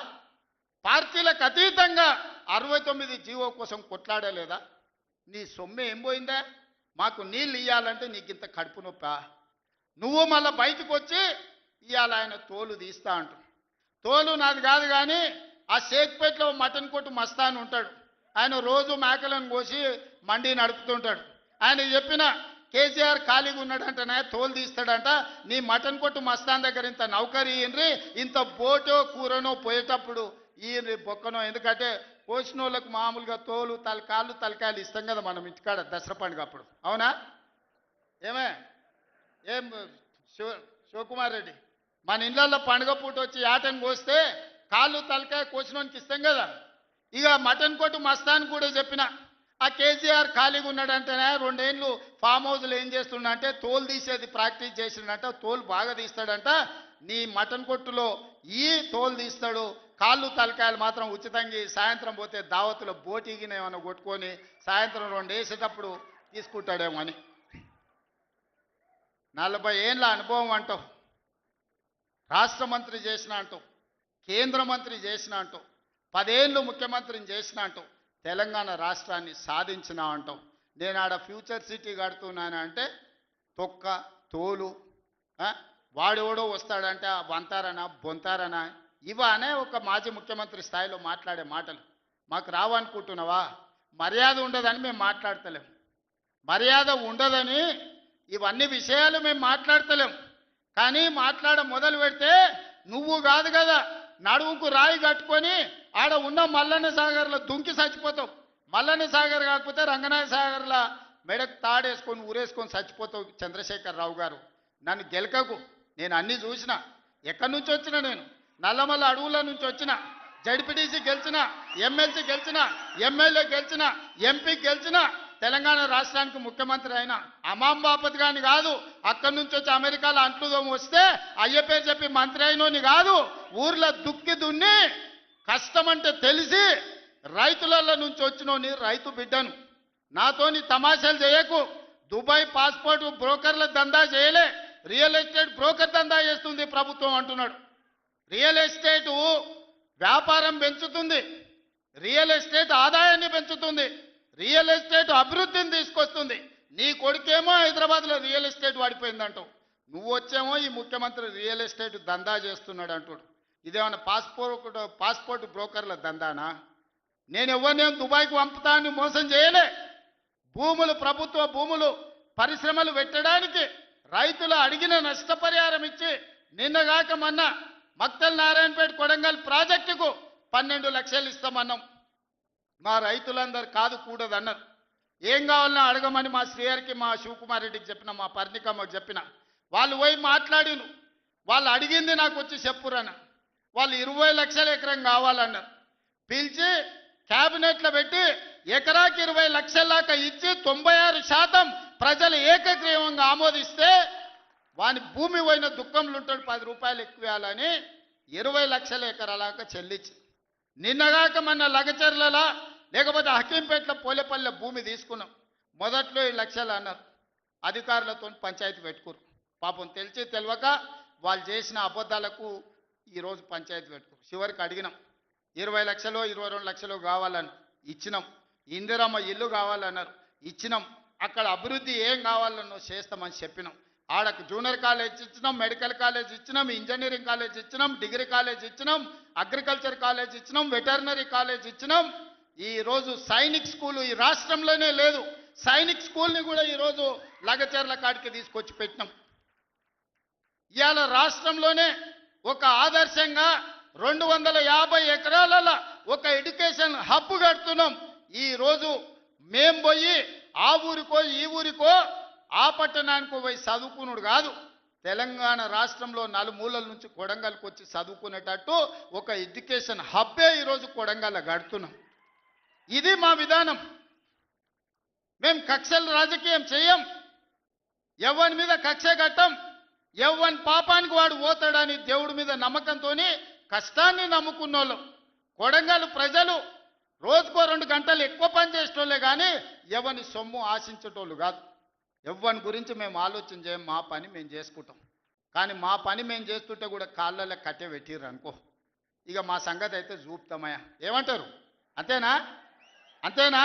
పార్టీలకు అతీతంగా 69 జీవో కోసం కొట్లాడలేదా? నీ సొమ్మె ఏం పోయిందా? మాకు నీళ్ళు ఇవ్వాలంటే నీకు ఇంత కడుపు నొప్పా? నువ్వు మళ్ళీ బయటకు వచ్చి ఇవాళ ఆయన తోలు తీస్తా అంటు. తోలు నాది కాదు కానీ ఆ షేక్పేటలో మటన్ కొట్టు మస్తాన్ ఉంటాడు. ఆయన రోజు మేకలను కోసి మండి నడుపుతుంటాడు. ఆయన చెప్పిన కేసీఆర్ ఖాళీగా ఉన్నాడంటనే తోలు తీస్తాడంట. నీ మటన్ కొట్టు మస్తాన్ దగ్గర ఇంత నౌకరీ ఇయ్యండ్రి, ఇంత బోటో కూరనో పోయేటప్పుడు ఇయ్యండ్రి బొక్కనో. ఎందుకంటే కోసిన వాళ్ళకు మామూలుగా తోలు, తలకాయలు ఇస్తాం కదా మనం ఇంటికాడ దసరా పండుగ అప్పుడు. అవునా? ఏం శివకుమార్ రెడ్డి, మన ఇళ్ళల్లో పండుగ పూట వచ్చి ఆటను కోస్తే కాళ్ళు తలకాయ కోసినోనికి ఇస్తాం కదా. ఇక మటన్ కొట్టు మస్తాన్ కూడా చెప్పిన ఆ కేసీఆర్ ఖాళీగా ఉన్నాడంటేనే 2 ఏళ్ళు ఫామ్ హౌస్లో ఏం చేస్తుండంటే తోలు తీసేది ప్రాక్టీస్ చేసిండంట, తోలు బాగా తీస్తాడంట. నీ మటన్ కొట్టులో ఈ తోలు తీస్తాడు, కాళ్ళు తలకాయలు మాత్రం ఉచితంగా సాయంత్రం పోతే దావతులో బోటిగిన ఏమైనా కొట్టుకొని సాయంత్రం 2 వేసేటప్పుడు తీసుకుంటాడేమో అని. 40 ఏళ్ళ అనుభవం అంటావు, రాష్ట్ర మంత్రి చేసిన అంటావు, కేంద్ర మంత్రి చేసిన అంటావు, 10 ఏళ్ళు ముఖ్యమంత్రిని చేసిన అంటావు, తెలంగాణ రాష్ట్రాన్ని సాధించిన అంటావు. నేను ఆడ ఫ్యూచర్ సిటీ కడుతున్నాను అంటే తొక్క తోలు వాడెవడో వస్తాడంటే వంతారనా బొంతారనా ఇవనే ఒక మాజీ ముఖ్యమంత్రి స్థాయిలో మాట్లాడే మాటలు. మాకు రావనుకుంటున్నావా? మర్యాద ఉండదని మేము మాట్లాడతలేం, మర్యాద ఉండదని ఇవన్నీ విషయాలు మేము మాట్లాడతలేం. కానీ మాట్లాడ మొదలు పెడితే నువ్వు కాదు కదా నడువుకు రాయి కట్టుకొని ఆడ ఉన్న మల్లన్న సాగర్లో దుంకి చచ్చిపోతావు. మల్లన్న సాగర్ కాకపోతే రంగనాయ సాగర్లో మెడకు తాడేసుకొని ఊరేసుకొని చచ్చిపోతావు. చంద్రశేఖర్ రావు గారు, నన్ను గెలకకు. నేను అన్నీ చూసిన, ఎక్కడి నుంచి వచ్చిన, నేను నల్లమల్ల అడవుల నుంచి వచ్చిన, జడ్పీటీసీ గెలిచిన, ఎమ్మెల్సీ గెలిచిన, ఎమ్మెల్యే గెలిచిన, ఎంపీ గెలిచిన, తెలంగాణ రాష్ట్రానికి ముఖ్యమంత్రి అయిన అమాం బాపత్ గాని కాదు. అక్కడి నుంచి వచ్చి అమెరికాలో అంట్లుదోమ వస్తే అయ్య పేరు చెప్పి మంత్రి అయినోని కాదు. ఊర్లో దుక్కి దున్ని కష్టమంటే తెలిసి రైతులలో నుంచి వచ్చినోని రైతు బిడ్డను. నాతోని తమాషాలు చేయకు. దుబాయ్ పాస్పోర్ట్ బ్రోకర్ల దందా చేయలే, రియల్ ఎస్టేట్ బ్రోకర్ దందా చేస్తుంది ప్రభుత్వం అంటున్నాడు. రియల్ ఎస్టేటు వ్యాపారం పెంచుతుంది, రియల్ ఎస్టేట్ ఆదాయాన్ని పెంచుతుంది, రియల్ ఎస్టేట్ అభివృద్ధిని తీసుకొస్తుంది. నీ కొడుకేమో హైదరాబాద్లో రియల్ ఎస్టేట్ వాడిపోయిందంటావు, నువ్వు వచ్చేమో ఈ ముఖ్యమంత్రి రియల్ ఎస్టేట్ దందా చేస్తున్నాడు అంటాడు. ఇదేమన్నా పాస్పోర్ట్ బ్రోకర్ల దందానా? నేను ఎవరినేం దుబాయ్కి పంపుతా అని మోసం చేయలే. భూములు, ప్రభుత్వ భూములు, పరిశ్రమలు పెట్టడానికి రైతులు అడిగిన నష్టపరిహారం ఇచ్చి నిన్నగాక మొన్న మక్తల్ నారాయణపేట కొడంగల్ ప్రాజెక్టుకు 12 లక్షలు ఇస్తామన్నాం. మా రైతులందరూ కాదు కూడదన్నారు. ఏం కావాలన్నా అడగమని మా శ్రీహరికి, మా శివకుమార్ రెడ్డికి చెప్పిన, మా పర్ణికమ్మకు చెప్పిన. వాళ్ళు పోయి మాట్లాడిను. వాళ్ళు అడిగింది నాకు వచ్చి చెప్పురన్న. వాళ్ళు 20 లక్షల ఎకరం కావాలన్నారు. పిలిచి క్యాబినెట్లో పెట్టి ఎకరాకి 20 లక్షల దాకా ఇచ్చి 96% ప్రజలు ఏకగ్రీవంగా ఆమోదిస్తే వాని భూమి పోయిన దుఃఖంలో ఉంటాడు, 10 రూపాయలు ఎక్కువ ఇవ్వాలని 20 లక్షల ఎకరాలాగా చెల్లించి నిన్నగాక మన లగచర్లలో లేకపోతే హకీంపేటలో పోలేపల్లె భూమి తీసుకున్నాం. మొదట్లో 7 లక్షలు అన్నారు. అధికారులతో పంచాయతీ పెట్టుకోరు. పాపం తెలిసి తెలియక వాళ్ళు చేసిన అబద్ధాలకు ఈరోజు పంచాయతీ పెట్టుకోరు. చివరికి అడిగినాం, 20 లక్షలు 22 లక్షలు కావాలని ఇచ్చినాం. ఇందిరమ్మ ఇల్లు కావాలన్నారు, ఇచ్చినాం. అక్కడ అభివృద్ధి ఏం కావాలన్నో చేస్తామని చెప్పినాం. ఆడకు జూనియర్ కాలేజ్ ఇచ్చినాం, మెడికల్ కాలేజ్ ఇచ్చినాం, ఇంజనీరింగ్ కాలేజ్ ఇచ్చినాం, డిగ్రీ కాలేజ్ ఇచ్చినాం, అగ్రికల్చర్ కాలేజ్ ఇచ్చినాం, వెటర్నరీ కాలేజ్ ఇచ్చినాం. ఈరోజు సైనిక్ స్కూలు ఈ రాష్ట్రంలోనే లేదు. సైనిక్ స్కూల్ని కూడా ఈరోజు లగచర్ల కాడికి తీసుకొచ్చి పెట్టినాం. ఇవాళ రాష్ట్రంలోనే ఒక ఆదర్శంగా 250 ఎకరాల ఒక ఎడ్యుకేషన్ హబ్ కడుతున్నాం. ఈరోజు మేం పోయి ఆ ఊరికో ఈ ఊరికో ఆ పట్టణానికో పోయి చదువుకున్నాడు కాదు, తెలంగాణ రాష్ట్రంలో నలుమూలల నుంచి కొడంగల్కి వచ్చి చదువుకునేటట్టు ఒక ఎడ్యుకేషన్ హబ్బే ఈరోజు కొడంగల్ కడుతున్నాం. ఇది మా విధానం. మేము కక్షల రాజకీయం చేయం, ఎవరి మీద కక్ష కట్టం. ఎవరి పాపానికి వాడు పోతాడని దేవుడి మీద నమ్మకంతో కష్టాన్ని నమ్ముకున్నోళ్ళం. కొడంగల్ ప్రజలు రోజుకో 2 గంటలు ఎక్కువ పని చేసేటోళ్ళే కానీ ఎవరిని సొమ్ము ఆశించేటోళ్ళు కాదు. ఎవరి గురించి మేము ఆలోచన చేయం, మా పని మేము చేసుకుంటాం. కానీ మా పని మేము చేస్తుంటే కూడా కాళ్ళలో కట్టె పెట్టిర్రు అనుకో, ఇక మా సంగతి అయితే చూపుతామయ్యా. ఏమంటారు? అంతేనా? అంతేనా?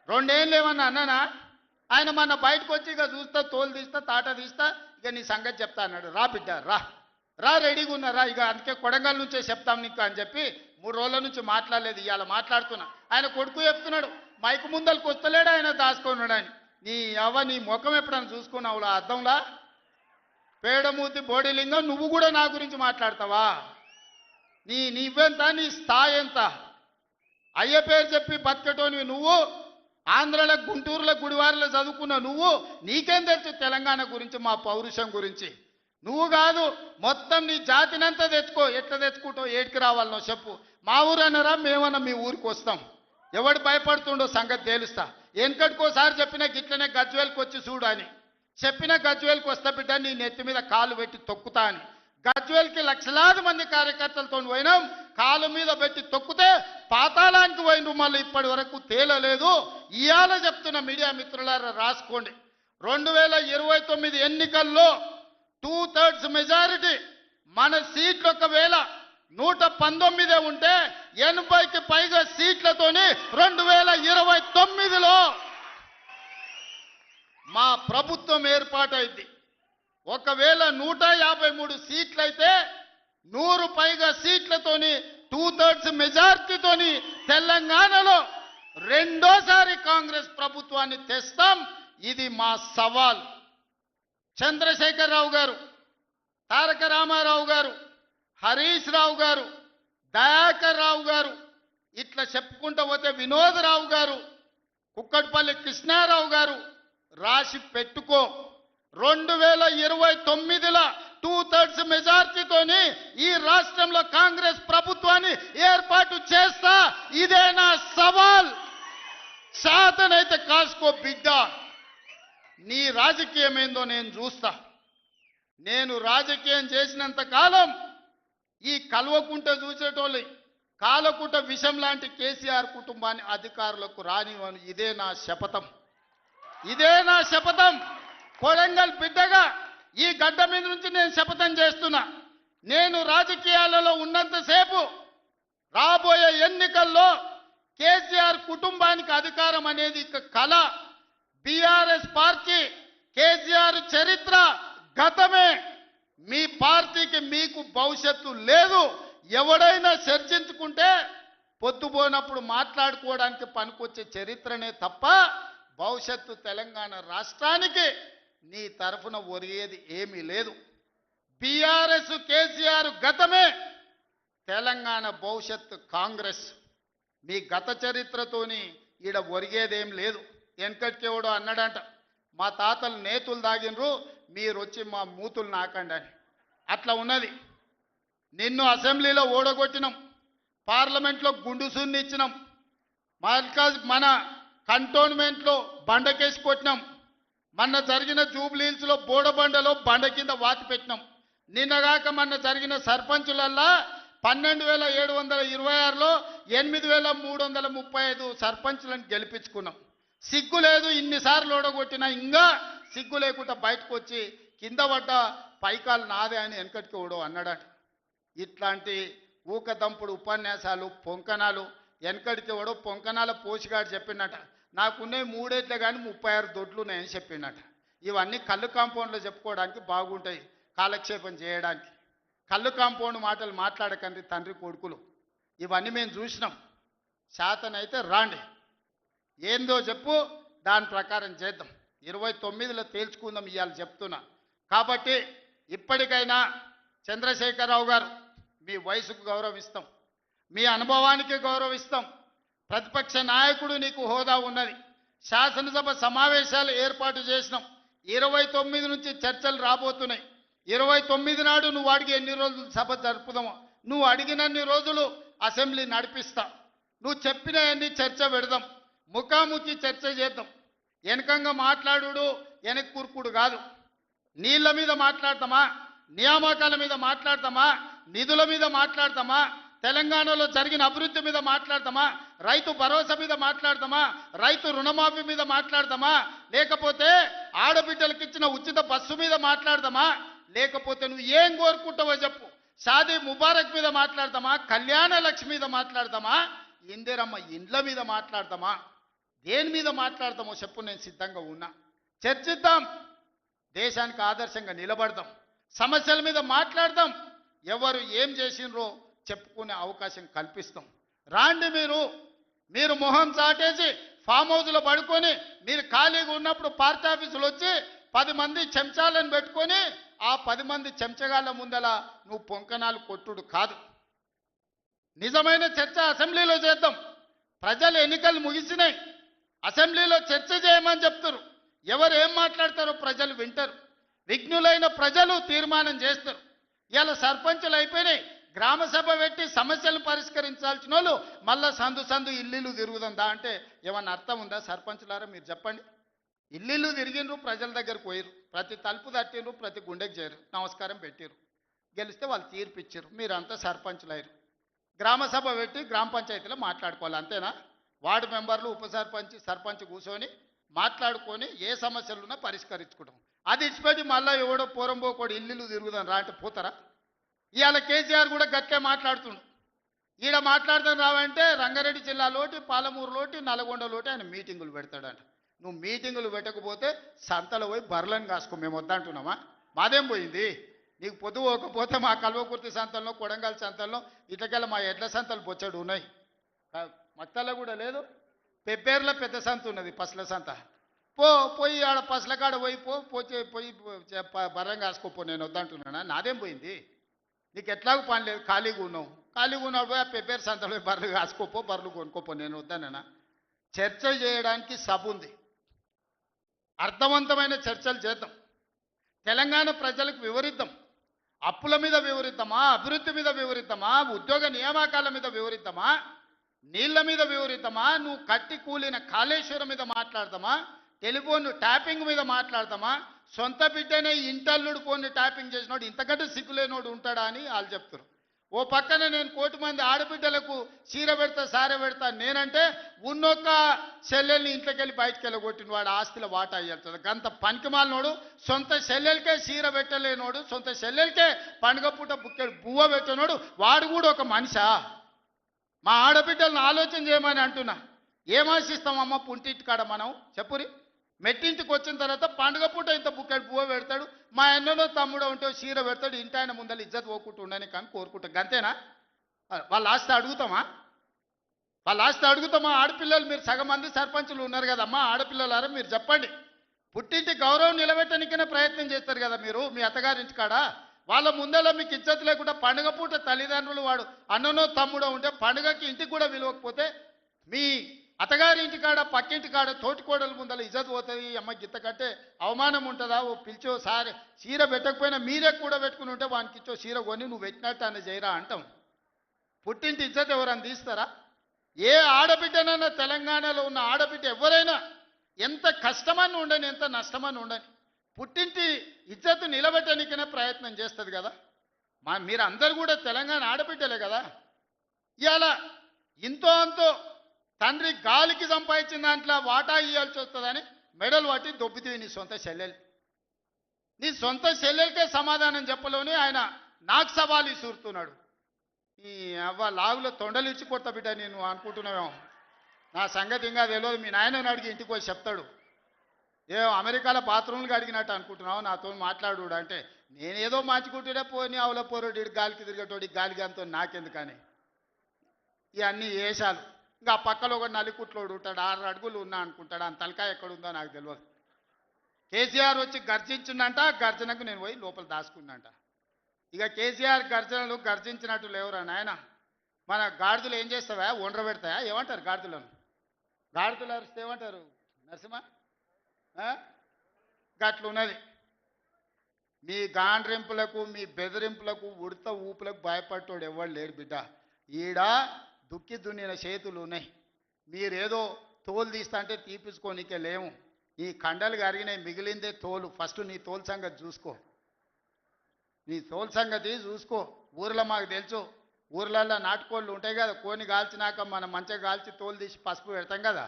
2 ఏళ్ళు ఏమన్నా అన్నానా? ఆయన మన బయటకు వచ్చి ఇక చూస్తా, తోలు తీస్తా, తాట తీస్తా, ఇక నీ సంగతి చెప్తా అన్నాడు. రా బిడ్డ రా రా, రెడీగా ఉన్నారా? ఇక అందుకే కొడంగల్ నుంచే చెప్తాం నీకు అని చెప్పి 3 రోజుల నుంచి మాట్లాడలేదు. ఇవాళ మాట్లాడుతున్నా. ఆయన కొడుకు చెప్తున్నాడు, మైకు ముందలకు వస్తలేడు, ఆయన దాచుకున్నాడు అని. నీ ముఖం ఎప్పుడైనా చూసుకున్నావు అద్దంలా? పేడమూతి బోడిలింగం, నువ్వు కూడా నా గురించి మాట్లాడతావా? నీవెంత, నీ స్థాయి ఎంత? అయ్య పేరు చెప్పి బతికటోనివి నువ్వు, ఆంధ్రలో గుంటూరులో గుడివారిలో చదువుకున్న నువ్వు, నీకేం తెలుసు తెలంగాణ గురించి, మా పౌరుషం గురించి? నువ్వు కాదు మొత్తం నీ జాతినంతా తెచ్చుకో. ఎట్లా తెచ్చుకుంటావు? ఏడికి రావాలనో చెప్పు. మా ఊరు అన్నారా, మేమన్నా మీ ఊరికి వస్తాం. ఎవడు భయపడుతుండో సంగతి తేలుస్తా. వెనకటికోసారి చెప్పిన గిట్లనే గజ్వేల్కి వచ్చి చూడు అని చెప్పిన, గజ్వేల్కి వస్తా బిడ్డ, నీ నెత్తి మీద కాలు పెట్టి తొక్కుతా అని. గజ్వేల్కి లక్షలాది మంది కార్యకర్తలతో పోయినాం. కాలు మీద పెట్టి తొక్కితే పాతాళానికి పోయిన మళ్ళీ ఇప్పటి వరకు తేలలేదు. ఇవాళ చెప్తున్న మీడియా మిత్రులారా రాసుకోండి, 2029 ఎన్నికల్లో 2/3 మెజారిటీ మన సీట్లు ఒకవేళ 119 ఉంటే 80కి పైగా సీట్లతోని 2029లో మా ప్రభుత్వం ఏర్పాటైంది. ఒకవేళ 153 సీట్లయితే 100 పైగా సీట్లతోని 2/3 మెజార్టీతోని తెలంగాణలో రెండోసారి కాంగ్రెస్ ప్రభుత్వాన్ని తెస్తాం. ఇది మా సవాల్. చంద్రశేఖరరావు గారు, తారక రామారావు గారు, హరీష్ రావు గారు, దయాకర్ రావు గారు, ఇట్లా చెప్పుకుంటూ పోతే వినోదరావు గారు, కుక్కట్పల్లి కృష్ణారావు గారు, రాసి పెట్టుకో. 2029లో 2/3 మెజార్టీతోని ఈ రాష్ట్రంలో కాంగ్రెస్ ప్రభుత్వాన్ని ఏర్పాటు చేస్తా. ఇదే నా సవాల్. శాతనైతే కాసుకో బిడ్డ. నీ రాజకీయం ఏందో నేను చూస్తా. నేను రాజకీయం చేసినంత కాలం ఈ కల్వకుంట చూసేటోళ్ళు కాలకుంట విషం లాంటి కేసీఆర్ కుటుంబాన్ని అధికారులకు రానివ్వను. ఇదే నా శపథం. ఇదే నా శపథం. కొడంగల్ బిడ్డగా ఈ గడ్డ మీద నుంచి నేను శపథం చేస్తున్నా. నేను రాజకీయాలలో ఉన్నంతసేపు రాబోయే ఎన్నికల్లో కేసీఆర్ కుటుంబానికి అధికారం అనేది ఇక కళ. బీఆర్ఎస్ పార్టీ, కేసీఆర్ చరిత్ర గతమే. మీ పార్టీకి మీకు భవిష్యత్తు లేదు. ఎవడైనా చర్చించుకుంటే పొద్దుపోయినప్పుడు మాట్లాడుకోవడానికి పనికొచ్చే చరిత్రనే తప్ప భవిష్యత్తు తెలంగాణ రాష్ట్రానికి నీ తరఫున ఒరిగేది ఏమీ లేదు. బీఆర్ఎస్ కేసీఆర్ గతమే, తెలంగాణ భవిష్యత్తు కాంగ్రెస్. మీ గత చరిత్రతోని ఈడ ఒరిగేదేం లేదు. వెనకటికి ఎవడో అన్నాడంట, మా తాతలు నేతులు దాగినరు, మీరు వచ్చి మా మూతులు నాకండి అని. అట్లా ఉన్నది. నిన్ను అసెంబ్లీలో ఓడగొట్టినాం, పార్లమెంట్లో గుండు సున్ని ఇచ్చినాం, మన కంటోన్మెంట్లో బండకేసి కొట్టినాం, మొన్న జరిగిన జూబ్లీహిల్స్లో బోడబండలో బండ కింద వాతి పెట్టినాం. నిన్నగాక మొన్న జరిగిన సర్పంచులల్లా 12,726లో 8,335 సర్పంచులను గెలిపించుకున్నాం. సిగ్గు లేదు, ఇన్నిసార్లు ఓడగొట్టినా ఇంకా సిగ్గు లేకుండా బయటకు వచ్చి కింద పడ్డ పైకాలు నాదే అని వెనకటికి ఓడో అన్నాడట. ఇట్లాంటి ఊకదంపుడు ఉపన్యాసాలు, పొంకనాలు వెనకడికి ఎవడో పొంకనాల పోషిగాడు చెప్పినట, నాకున్నాయి 3 ఏట్లే కానీ 36 దొడ్లు ఉన్నాయని చెప్పిండట. ఇవన్నీ కళ్ళు కాంపౌండ్లో చెప్పుకోవడానికి బాగుంటాయి, కాలక్షేపం చేయడానికి. కళ్ళు కాంపౌండ్ మాటలు మాట్లాడకండి తండ్రి కొడుకులు. ఇవన్నీ మేము చూసినాం. శాతనైతే రాండి, ఏందో చెప్పు, దాని ప్రకారం చేద్దాం. 29లో తేల్చుకుందాం ఇవాళ చెప్తున్నా. కాబట్టి ఇప్పటికైనా చంద్రశేఖరరావు గారు, మీ వయసుకు గౌరవిస్తాం, మీ అనుభవానికి గౌరవిస్తాం. ప్రతిపక్ష నాయకుడు నీకు హోదా ఉన్నది. శాసనసభ సమావేశాలు ఏర్పాటు చేసినాం. 29 నుంచి చర్చలు రాబోతున్నాయి. 29 నాడు నువ్వు అడిగి ఎన్ని రోజులు సభ జరుపుదామో, నువ్వు అడిగినన్ని రోజులు అసెంబ్లీ నడిపిస్తా. నువ్వు చెప్పిన అన్ని చర్చ పెడదాం, ముఖాముఖి చర్చ చేద్దాం. వెనకంగా మాట్లాడు వెనక్కి కూర్పుడు కాదు. నీళ్ల మీద మాట్లాడతామా, నియామకాల మీద మాట్లాడతామా, నిధుల మీద మాట్లాడతామా, తెలంగాణలో జరిగిన అభివృద్ధి మీద మాట్లాడతామా, రైతు భరోసా మీద మాట్లాడతామా, రైతు రుణమాఫీ మీద మాట్లాడతామా, లేకపోతే ఆడబిడ్డలకు ఇచ్చిన ఉచిత బస్సు మీద మాట్లాడతామా, లేకపోతే నువ్వు ఏం కోరుకుంటావో చెప్పు, షాదీ ముబారక్ మీద మాట్లాడతామా, కళ్యాణ లక్ష్మి మీద మాట్లాడతామా, ఇందిరమ్మ ఇండ్ల మీద మాట్లాడతామా, దేని మీద మాట్లాడతామో చెప్పు, నేను సిద్ధంగా ఉన్నా. చర్చిద్దాం, దేశానికి ఆదర్శంగా నిలబడదాం, సమస్యల మీద మాట్లాడదాం, ఎవరు ఏం చేసినరో చెప్పుకునే అవకాశం కల్పిస్తాం. రాండి, మీరు మొహం చాటేసి ఫామ్ హౌస్లో పడుకొని మీరు ఖాళీగా ఉన్నప్పుడు పార్టీ ఆఫీసులు వచ్చి 10 మంది చెంచాలను పెట్టుకొని ఆ 10 మంది చెంచగాళ్ళ ముందల నువ్వు పొంకనాలు కొట్టుడు కాదు. నిజమైన చర్చ అసెంబ్లీలో చేద్దాం. ప్రజలు ఎన్నికలు ముగిసినాయి, అసెంబ్లీలో చర్చ చేయమని చెప్తారు. ఎవరు ఏం మాట్లాడతారో ప్రజలు వింటారు. విఘ్నులైన ప్రజలు తీర్మానం చేస్తారు. ఇవాళ సర్పంచులు అయిపోయినాయి, గ్రామ సభ పెట్టి సమస్యలు పరిష్కరించాల్సిన వాళ్ళు మళ్ళా సందు ఇల్లు తిరుగుతుందా అంటే ఏమన్నా అర్థం ఉందా? సర్పంచులారా మీరు చెప్పండి. ఇల్లు తిరిగినరు, ప్రజల దగ్గరకు పోయిరు, ప్రతి తలుపు తట్టినరు, ప్రతి గుండెకి చేరు, నమస్కారం పెట్టిరు, గెలిస్తే వాళ్ళు తీర్పు ఇచ్చారు, మీరంతా సర్పంచులు అయ్యారు. గ్రామ సభ పెట్టి గ్రామ పంచాయతీలో మాట్లాడుకోవాలి, అంతేనా? వార్డు మెంబర్లు, ఉప సర్పంచ్, సర్పంచ్ కూర్చొని మాట్లాడుకొని ఏ సమస్యలున్నా పరిష్కరించుకుంటాం. అది ఇచ్చిపెట్టి మళ్ళీ ఎవడో పోరంబోకోడు ఇల్లు తిరుగుదాం రా అంటే పోతారా? ఇవాళ కేసీఆర్ కూడా గట్టే మాట్లాడుతుండు. ఈడ మాట్లాడదాం రావంటే రంగారెడ్డి జిల్లాలోటి, పాలమూరులోటి, నల్గొండలోటి ఆయన మీటింగులు పెడతాడంట. నువ్వు మీటింగులు పెట్టకపోతే సంతలో పోయి బర్రెలను కాసుకో, మేము వద్దంటున్నామా? మాదేం పోయింది? నీకు పొద్దు పోకపోతే మా కల్వకుర్తి సంతల్లో, కొడంగల్ సంతల్లో, ఇట్లకెళ్ళ మా ఎడ్ల సంతలు బొచ్చడు ఉన్నాయి. మత్తల్లో కూడా లేదు, పెబ్బేర్లో పెద్ద సంత ఉన్నది, పసల సంత. పోయి ఆడ పసల కాడ పోయి బర్రం కాసుకోపో, నేను వద్దంటున్నానా? నాదేం పోయింది? నీకు ఎట్లాగూ పని లేదు, ఖాళీగా ఉన్నావు పోయి ఆ పెబ్బేరు సంతలో బర్రెలు కాసుకోపో, బర్రెలు కొనుక్కోపో, నేను వద్దానన్నా? చర్చ చేయడానికి సభ ఉంది, అర్థవంతమైన చర్చలు చేద్దాం, తెలంగాణ ప్రజలకు వివరిద్దాం. అప్పుల మీద వివరిద్దామా, అభివృద్ధి మీద వివరిద్దామా, ఉద్యోగ నియామకాల మీద వివరిద్దామా, నీళ్ల మీద వివరిద్దామా, నువ్వు కట్టి కూలిన కాళేశ్వరం మీద మాట్లాడదామా, టెలిఫోన్ ట్యాపింగ్ మీద మాట్లాడదామా, సొంత బిడ్డనే ఇంటల్లుడు ఫోన్ని ట్యాపింగ్ చేసినోడు ఇంతకంటే సిగ్గులేనోడు ఉంటాడా అని వాళ్ళు చెప్తారు. ఓ పక్కన నేను 1 కోటి మంది ఆడబిడ్డలకు చీర పెడతా, సారె పెడతా నేనంటే ఉన్నొక్క చెల్లెల్ని ఇంట్లోకి వెళ్ళి బయటకు వెళ్ళగొట్టిన వాడు ఆస్తిలో వాటా అయ్యేస్తుంది. గంత పనికిమాలినోడు, సొంత చెల్లెలకే చీర పెట్టలేనోడు, సొంత చెల్లెలకే పండుగ పూట బుక్కెడు బువ్వ పెట్టినోడు, వాడు కూడా ఒక మనిషా? మా ఆడబిడ్డలను ఆలోచన చేయమని అంటున్నా. ఏం ఆశిస్తామమ్మ పుంటింటి కాడ మనం? చెప్పురి. మెట్టింటికి వచ్చిన తర్వాత పండుగ పూట ఇంత బుక్కెడు పువ్వు పెడతాడు, మా అన్ననో తమ్ముడో ఉంటే చీర పెడతాడు, ఇంటి ఆయన ముందర ఇజ్జత్ పోకుండా ఉండని కానీ కోరుకుంటాం, గంతేనా? వాళ్ళ ఆస్తి అడుగుతామా? ఆడపిల్లలు మీరు సగం మంది సర్పంచులు ఉన్నారు కదమ్మా, ఆడపిల్లలారా మీరు చెప్పండి. పుట్టింటి గౌరవం నిలబెట్టడానికైనా ప్రయత్నం చేస్తారు కదా మీరు మీ అత్తగారింటి కాడ. వాళ్ళ ముందర మీకు ఇజ్జత్ లేకుండా పండుగ పూట తల్లిదండ్రులు వాడు అన్ననో తమ్ముడో ఉంటే పండుగకి ఇంటికి కూడా విలువకపోతే మీ అత్తగారి ఇంటికాడ, పక్కింటి కాడ, తోటికోడల ముందర ఇజ్జత్ పోతుంది. అమ్మ గిత్త కంటే అవమానం ఉంటుందా? ఓ పిలిచో సారి చీర పెట్టకపోయినా మీరే కూడా పెట్టుకుని ఉంటే వానికి ఇచ్చో చీర కొని నువ్వు పెట్టినట్టు అని చేయరా అంటాం. పుట్టింటి ఇజ్జత్ ఎవరైనా తీస్తారా? ఏ ఆడబిడ్డనైనా, తెలంగాణలో ఉన్న ఆడబిడ్డ ఎవరైనా ఎంత కష్టమని ఉండని, ఎంత నష్టమని ఉండని, పుట్టింటి ఇజ్జత్ నిలబెట్టడానికైనా ప్రయత్నం చేస్తుంది కదా. మీరు అందరు కూడా తెలంగాణ ఆడబిడ్డలే కదా. ఇవాళ ఇంతో అంతో తండ్రి గాలికి సంపాదించిన దాంట్లో వాటా ఇవ్వాల్సి వస్తుందని మెడలు పట్టి దొబ్బితీవి నీ సొంత చెల్లెలు. నీ సొంత చెల్లెలకే సమాధానం చెప్పలోని ఆయన నాకు సవాలు ఇసురుతున్నాడు. ఈ అవ్వ లాగులో తొండలు ఇచ్చి కొడతా బిడ్డ నేను అనుకుంటున్నావేమో. నా సంగతి ఇంకా తెలియదు, మీ నాయనని అడిగి ఇంటికి పోయి చెప్తాడు. అమెరికాలో బాత్రూమ్లు అడిగినట్టు అనుకుంటున్నావు, నాతో మాట్లాడు అంటే నేనేదో మార్చుకుంటుండే పోని అవల పోరోడు గాలికి తిరిగేటోడి గాలికి అంతో నాకెందుకని ఇవన్నీ వేషాలు. ఇంకా పక్కలో ఒక నలికుట్లోడు ఉంటాడు, 6 అడుగులు ఉన్నా అనుకుంటాడు, ఆ తలకాయ ఎక్కడుందో నాకు తెలియదు. కేసీఆర్ వచ్చి గర్జించిందంట, గర్జనకు నేను పోయి లోపల దాచుకున్నంట. ఇక కేసీఆర్ గర్జనలు గర్జించినట్టు లేవురా నాయన. మన గాడిదలు ఏం చేస్తావా? ఒండ్ర పెడతాయా? ఏమంటారు గాడిదలను? గాడిదలు అరిస్తే ఏమంటారు నరసింహ? గట్లున్నది. మీ గాండ్రింపులకు, మీ బెదిరింపులకు, ఉడత ఊపులకు భయపడ్డాడు ఎవరు లేడు బిడ్డ. ఈడ దుక్కి దున్నిన చేతులు ఉన్నాయి. మీరేదో తోలు తీస్తా అంటే తీపించుకోనికే లేము. ఈ కండలు కరిగినాయి, మిగిలిందే తోలు. ఫస్ట్ నీ తోలు సంగతి చూసుకో, నీ తోలు సంగతి చూసుకో. ఊర్లో మాకు తెలుసు, ఊర్లల్లో నాటుకోళ్ళు ఉంటాయి కదా, కోని కాల్చినాక మనం మంచిగా కాల్చి తోలు తీసి పసుపు పెడతాం కదా,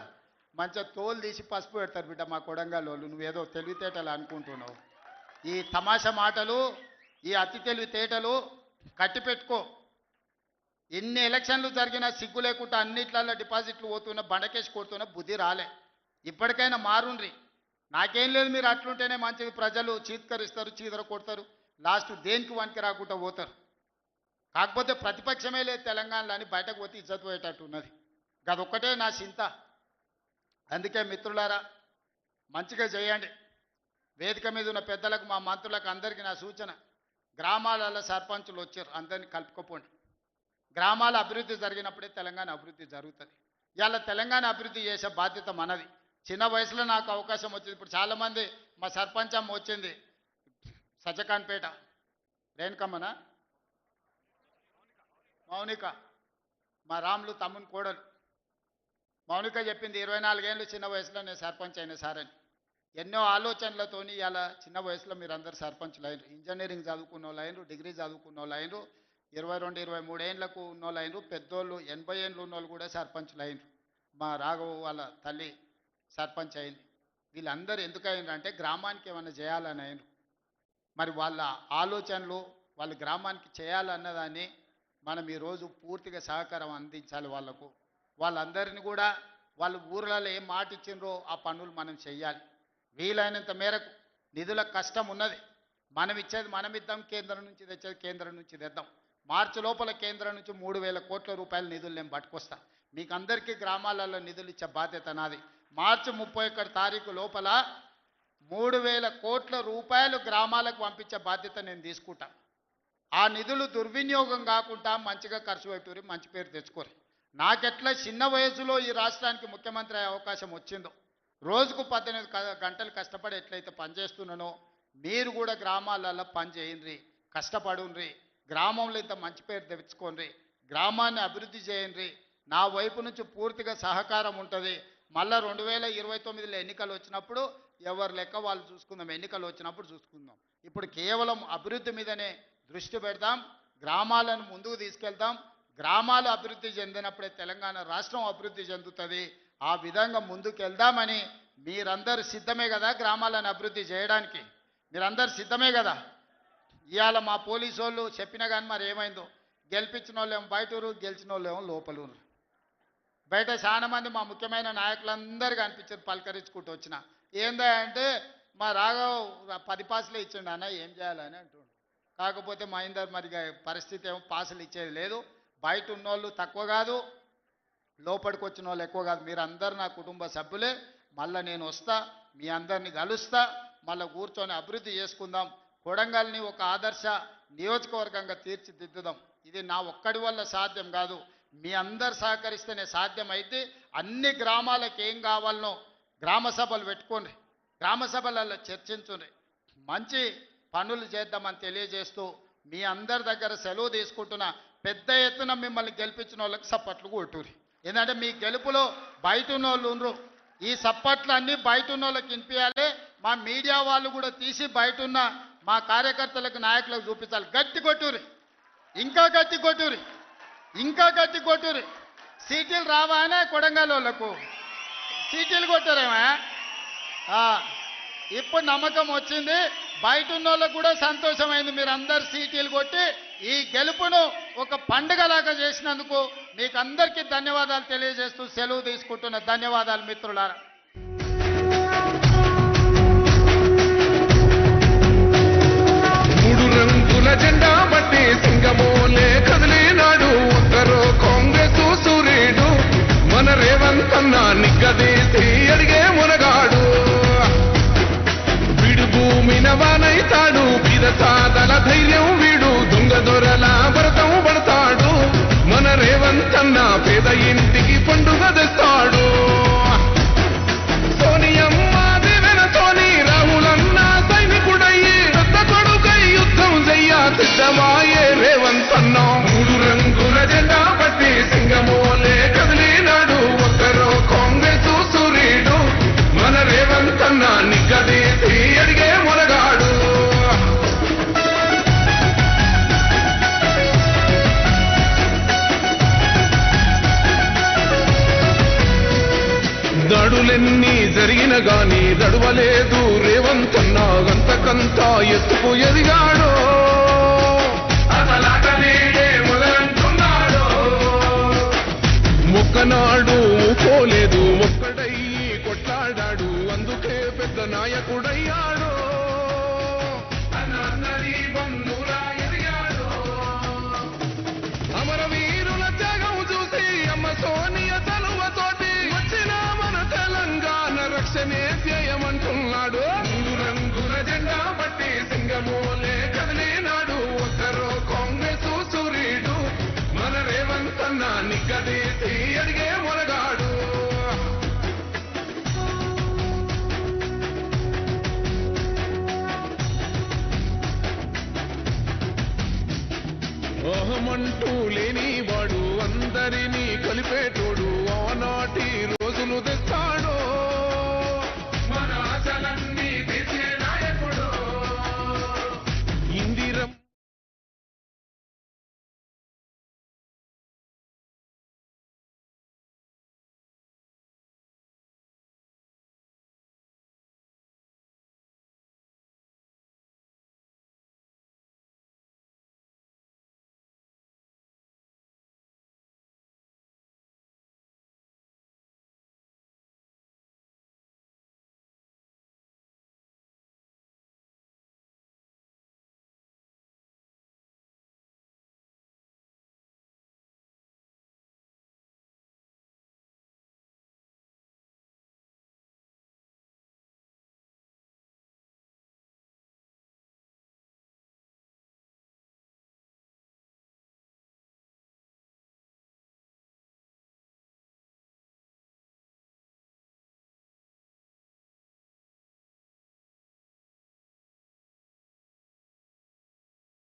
మంచిగా తోలు తీసి పసుపు పెడతారు బిడ్డ మా కొడంగల్ వాళ్ళు. నువ్వేదో తెలివితేటలు అనుకుంటున్నావు. ఈ తమాషా మాటలు, ఈ అతి తెలివితేటలు కట్టి పెట్టుకో. ఎన్ని ఎలక్షన్లు జరిగినా సిగ్గు లేకుండా అన్నిట్లలో డిపాజిట్లు పోతున్నా, బండకేసి కొడుతున్నా, బుద్ధి రాలే. ఇప్పటికైనా మారుండ్రి. నాకేం లేదు, మీరు అట్లుంటేనే మంచిది. ప్రజలు చీత్కరిస్తారు, చీదర కొడతారు, లాస్ట్ దేనికి వనికి రాకుండా పోతారు. కాకపోతే ప్రతిపక్షమే లేదు తెలంగాణలో అని బయటకు పోతే ఇజ్జత్ పోయేటట్టు ఉన్నది. అదొక్కటే నా చింత. అందుకే మిత్రులారా మంచిగా చేయండి. వేదిక మీద ఉన్న పెద్దలకు, మా మంత్రులకు అందరికీ నా సూచన, గ్రామాలలో సర్పంచులు వచ్చారు, అందరినీ కలుపుకోపోండి. గ్రామాల అభివృద్ధి జరిగినప్పుడే తెలంగాణ అభివృద్ధి జరుగుతుంది. ఇవాళ తెలంగాణ అభివృద్ధి చేసే బాధ్యత మనది. చిన్న వయసులో నాకు అవకాశం వచ్చింది. ఇప్పుడు చాలామంది మా సర్పంచ్ అమ్మ వచ్చింది, సజ్జకాన్పేట రేణుకమ్మనా మౌనిక మా రాములు తమ్ముని కోడలు మౌనిక చెప్పింది 24 ఏళ్ళు చిన్న వయసులో నేను సర్పంచ్ అయిన సార్ అని. ఎన్నో ఆలోచనలతోని ఇలా చిన్న వయసులో మీరు అందరు సర్పంచ్లు అయినరు. ఇంజనీరింగ్ చదువుకున్న వాళ్ళు అయినరు, డిగ్రీ చదువుకున్న వాళ్ళు అయినరు, 22, 23 ఏళ్ళకు ఉన్న వాళ్ళు అయినరు, పెద్దోళ్ళు 80 ఏళ్ళు ఉన్న వాళ్ళు కూడా సర్పంచ్లు అయినరు. మా రాఘవ వాళ్ళ తల్లి సర్పంచ్ అయింది. వీళ్ళందరూ ఎందుకు అయినరు అంటే గ్రామానికి ఏమైనా చేయాలని అయినరు. మరి వాళ్ళ ఆలోచనలు వాళ్ళు గ్రామానికి చేయాలన్నదాన్ని మనం ఈరోజు పూర్తిగా సహకారం అందించాలి వాళ్ళకు. వాళ్ళందరినీ కూడా వాళ్ళు ఊర్లలో ఏం మాట ఇచ్చిండ్రో ఆ పనులు మనం చెయ్యాలి. వీలైనంత మేరకు నిధుల కష్టం ఉన్నది. మనం ఇచ్చేది మనం ఇద్దాం, కేంద్రం నుంచి తెచ్చేది కేంద్రం నుంచి తెద్దాం. మార్చి లోపల కేంద్రం నుంచి 3,000 కోట్ల రూపాయల నిధులు నేను పట్టుకొస్తా. మీకు అందరికీ గ్రామాలలో నిధులు ఇచ్చే బాధ్యత నాది. మార్చి 31 తారీఖు లోపల 3,000 కోట్ల రూపాయలు గ్రామాలకు పంపించే బాధ్యత నేను తీసుకుంటా. ఆ నిధులు దుర్వినియోగం కాకుండా మంచిగా ఖర్చు పెట్టుకుని మంచి పేరు తెచ్చుకోరు. నాకెట్లా చిన్న వయసులో ఈ రాష్ట్రానికి ముఖ్యమంత్రి అయ్యే అవకాశం వచ్చిందో, రోజుకు 18 గంటలు కష్టపడి ఎట్లయితే పనిచేస్తున్నానో మీరు కూడా గ్రామాలలో పని చేయండి, కష్టపడుండ్రి, గ్రామంలో ఇంత మంచి పేరు తెచ్చుకోండి, గ్రామాన్ని అభివృద్ధి చేయండి. నా వైపు నుంచి పూర్తిగా సహకారం ఉంటుంది. మళ్ళీ 2029లో ఎన్నికలు వచ్చినప్పుడు ఎవరి లెక్క వాళ్ళు చూసుకుందాం, ఎన్నికలు వచ్చినప్పుడు చూసుకుందాం. ఇప్పుడు కేవలం అభివృద్ధి మీదనే దృష్టి పెడదాం, గ్రామాలను ముందుకు తీసుకెళ్తాం. గ్రామాలు అభివృద్ధి చెందినప్పుడే తెలంగాణ రాష్ట్రం అభివృద్ధి చెందుతుంది. ఆ విధంగా ముందుకు వెళ్దామని మీరందరూ సిద్ధమే కదా గ్రామాలను అభివృద్ధి చేయడానికి? మీరందరూ సిద్ధమే కదా? ఇవాళ మా పోలీసు వాళ్ళు చెప్పినా కానీ మరి ఏమైందో, గెలిపించిన వాళ్ళేమో బయటూరు, గెలిచిన వాళ్ళేమో లోపలూరు. బయట చాలా మంది మా ముఖ్యమైన నాయకులందరూ కనిపించారు, పలకరించుకుంటూ వచ్చిన. ఏందా అంటే మా రాఘవ్ 10 పాసులే ఇచ్చిండు అన్న, ఏం చేయాలని అంటుండు. కాకపోతే మా ఇందరు మరి పరిస్థితి ఏమో పాసులు ఇచ్చేది లేదు. బయట ఉన్నోళ్ళు తక్కువ కాదు, లోపలికి వచ్చిన వాళ్ళు ఎక్కువ కాదు. మీరందరూ నా కుటుంబ సభ్యులే. మళ్ళీ నేను వస్తా, మీ అందరినీ కలుస్తా, మళ్ళీ కూర్చొని అభివృద్ధి చేసుకుందాం. కొడంగల్ని ఒక ఆదర్శ నియోజకవర్గంగా తీర్చిదిద్దుదాం. ఇది నా ఒక్కడి వల్ల సాధ్యం కాదు, మీ అందరు సహకరిస్తేనే సాధ్యం. అయితే అన్ని గ్రామాలకు ఏం కావాలనో గ్రామ సభలు పెట్టుకోండి, గ్రామ సభలలో చర్చించుండ్రి, మంచి పనులు చేద్దామని తెలియజేస్తూ మీ అందరి దగ్గర సెలవు తీసుకుంటున్నా. పెద్ద ఎత్తున మిమ్మల్ని గెలిపించిన వాళ్ళకి సప్పట్లు కొట్టుర్రి. ఎందుకంటే మీ గెలుపులో బయట ఉన్న వాళ్ళు ఉండరు. ఈ సప్పట్లు అన్నీ బయట ఉన్న వాళ్ళకి వినిపించాలి. మా మీడియా వాళ్ళు కూడా తీసి బయట ఉన్న మా కార్యకర్తలకు, నాయకులకు చూపించాలి. గట్టి కొట్టుర్రి, ఇంకా గట్టి కొట్టుర్రి, ఇంకా గట్టి కొట్టుర్రి. సీటీలు రావానే కొడంగల్ వాళ్ళకు సీటీలు కొట్టారేమా? ఇప్పుడు నమ్మకం వచ్చింది, బయట ఉన్న వాళ్ళకు కూడా సంతోషమైంది. మీరు అందరు సీటీలు కొట్టి ఈ గెలుపును ఒక పండుగలాగా చేసినందుకు మీకు అందరికీ ధన్యవాదాలు తెలియజేస్తూ సెలవు తీసుకుంటున్న. ధన్యవాదాలు మిత్రులారా. మూడు రంగుల జెండా బట్టి సింగమోలే కదిలినాడు ఒక్కరో కాంగ్రెస్ సూర్యుడు మన రేవంత్ అన్న నిగ్గదీసి అడిగే మునగాడు. వీడు భూమిన వానైతాడు, బీద సాదల ధైర్యం వీడు, దొంగ దొరల భరతం పడతాడు. మన రేవంత్ అన్న పేద ఇంటికి పండుగ తెస్తాడు. సోనియమ్మ దివెనతోని రాహులన్న సైనికుడయ్యి పెద్ద కొడుకై యుద్ధం చెయ్య సిద్ధమాయే రేవంత్ అన్న. మూడు రంగుల జెండా బట్టి సింగమోలే కదిలినాడు ఒక్కరో కాంగ్రెస్ సూర్యుడు మన రేవంత్ అన్న నిగ్గదీసి అడిగే మునగాడు. దడులెన్ని జరిగిన గాని దడువలేదు రేవంత్ అన్న, గంతకంతా ఎత్తుకు ఎదిగాడు. అసలాటనేడే మొదలంటున్నాడు, మొక్కనాడు పోలేదు, ఒక్కడయ్యి కొట్లాడాడు, అందుకే పెద్ద నాయకుడయ్యాడు. అన్నది